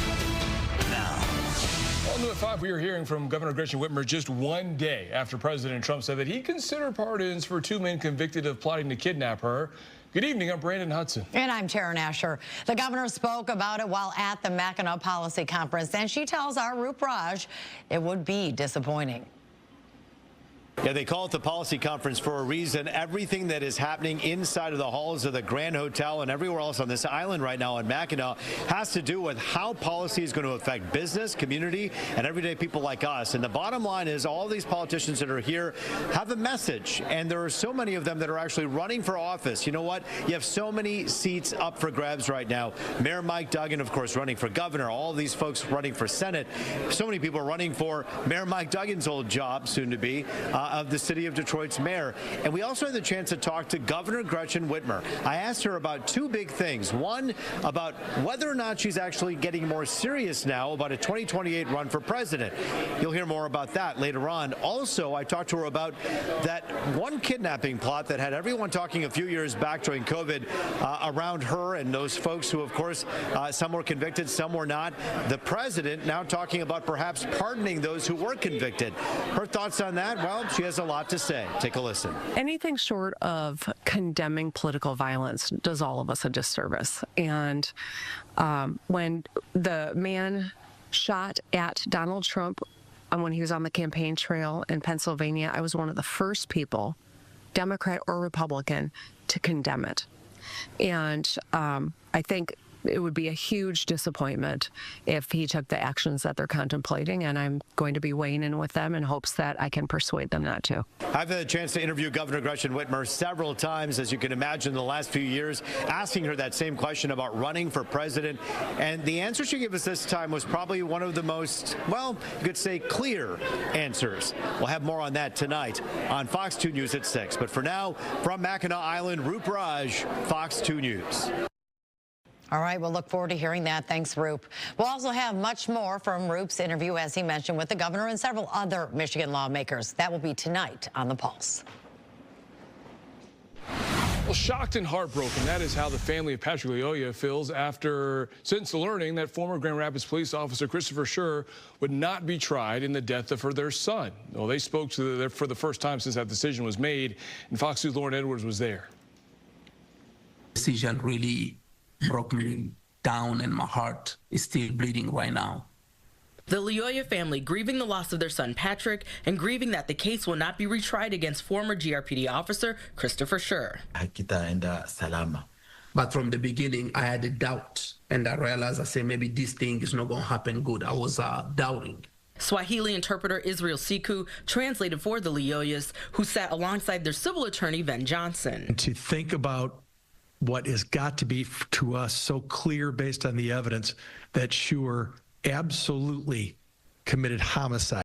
now. All new at 5, we are hearing from Governor Gretchen Whitmer just one day after President Trump said that he'd consider pardons for 2 men convicted of plotting to kidnap her. Good evening, I'm Brandon Hudson. And I'm Tara Nasher. The governor spoke about it while at the Mackinac Policy Conference, and she tells our Rup Raj it would be disappointing. Yeah, they call it the policy conference for a reason. Everything that is happening inside of the halls of the Grand Hotel and everywhere else on this island right now in Mackinac has to do with how policy is going to affect business, community, and everyday people like us. And the bottom line is all these politicians that are here have a message, and there are so many of them that are actually running for office. You know what? You have so many seats up for grabs right now. Mayor Mike Duggan, of course, running for governor. All these folks running for Senate. So many people running for Mayor Mike Duggan's old job, soon to be, of the city of Detroit's mayor. And we also had the chance to talk to Governor Gretchen Whitmer. I asked her about two big things. One, about whether or not she's actually getting more serious now about a 2028 run for president. You'll hear more about that later on. Also, I talked to her about that one kidnapping plot that had everyone talking a few years back during COVID around her and those folks who, of course, some were convicted, some were not. The president now talking about perhaps pardoning those who were convicted. Her thoughts on that? Well, she has a lot to say. Take a listen. Anything short of condemning political violence does all of us a disservice. And when the man shot at Donald Trump when he was on the campaign trail in Pennsylvania, I was one of the first people, Democrat or Republican, to condemn it. And I think it would be a huge disappointment if he took the actions that they're contemplating, and I'm going to be weighing in with them in hopes that I can persuade them not to. I've had a chance to interview Governor Gretchen Whitmer several times, as you can imagine, the last few years, asking her that same question about running for president. And the answer she gave us this time was probably one of the most, well, you could say clear answers. We'll have more on that tonight on Fox 2 News at 6. But for now, from Mackinac Island, Roop Raj, Fox 2 News. All right, we'll look forward to hearing that. Thanks, Roop. We'll also have much more from Roop's interview, as he mentioned, with the governor and several other Michigan lawmakers. That will be tonight on The Pulse. Well, shocked and heartbroken, that is how the family of Patrick Lyoya feels since learning that former Grand Rapids police officer Christopher Schur would not be tried in the death of their son. Well, they spoke to them for the first time since that decision was made, and Fox 2's Lauren Edwards was there. Decision really broke me down, and my heart is still bleeding right now. The Lyoya family grieving the loss of their son Patrick and grieving that the case will not be retried against former GRPD officer Christopher Schur. But from the beginning, I had a doubt, and I realized, I said, maybe this thing is not going to happen good. I was doubting. Swahili interpreter Israel Siku translated for the Lyoyas, who sat alongside their civil attorney, Ben Johnson. To think about what has got to be to us so clear based on the evidence that Schur absolutely committed homicide.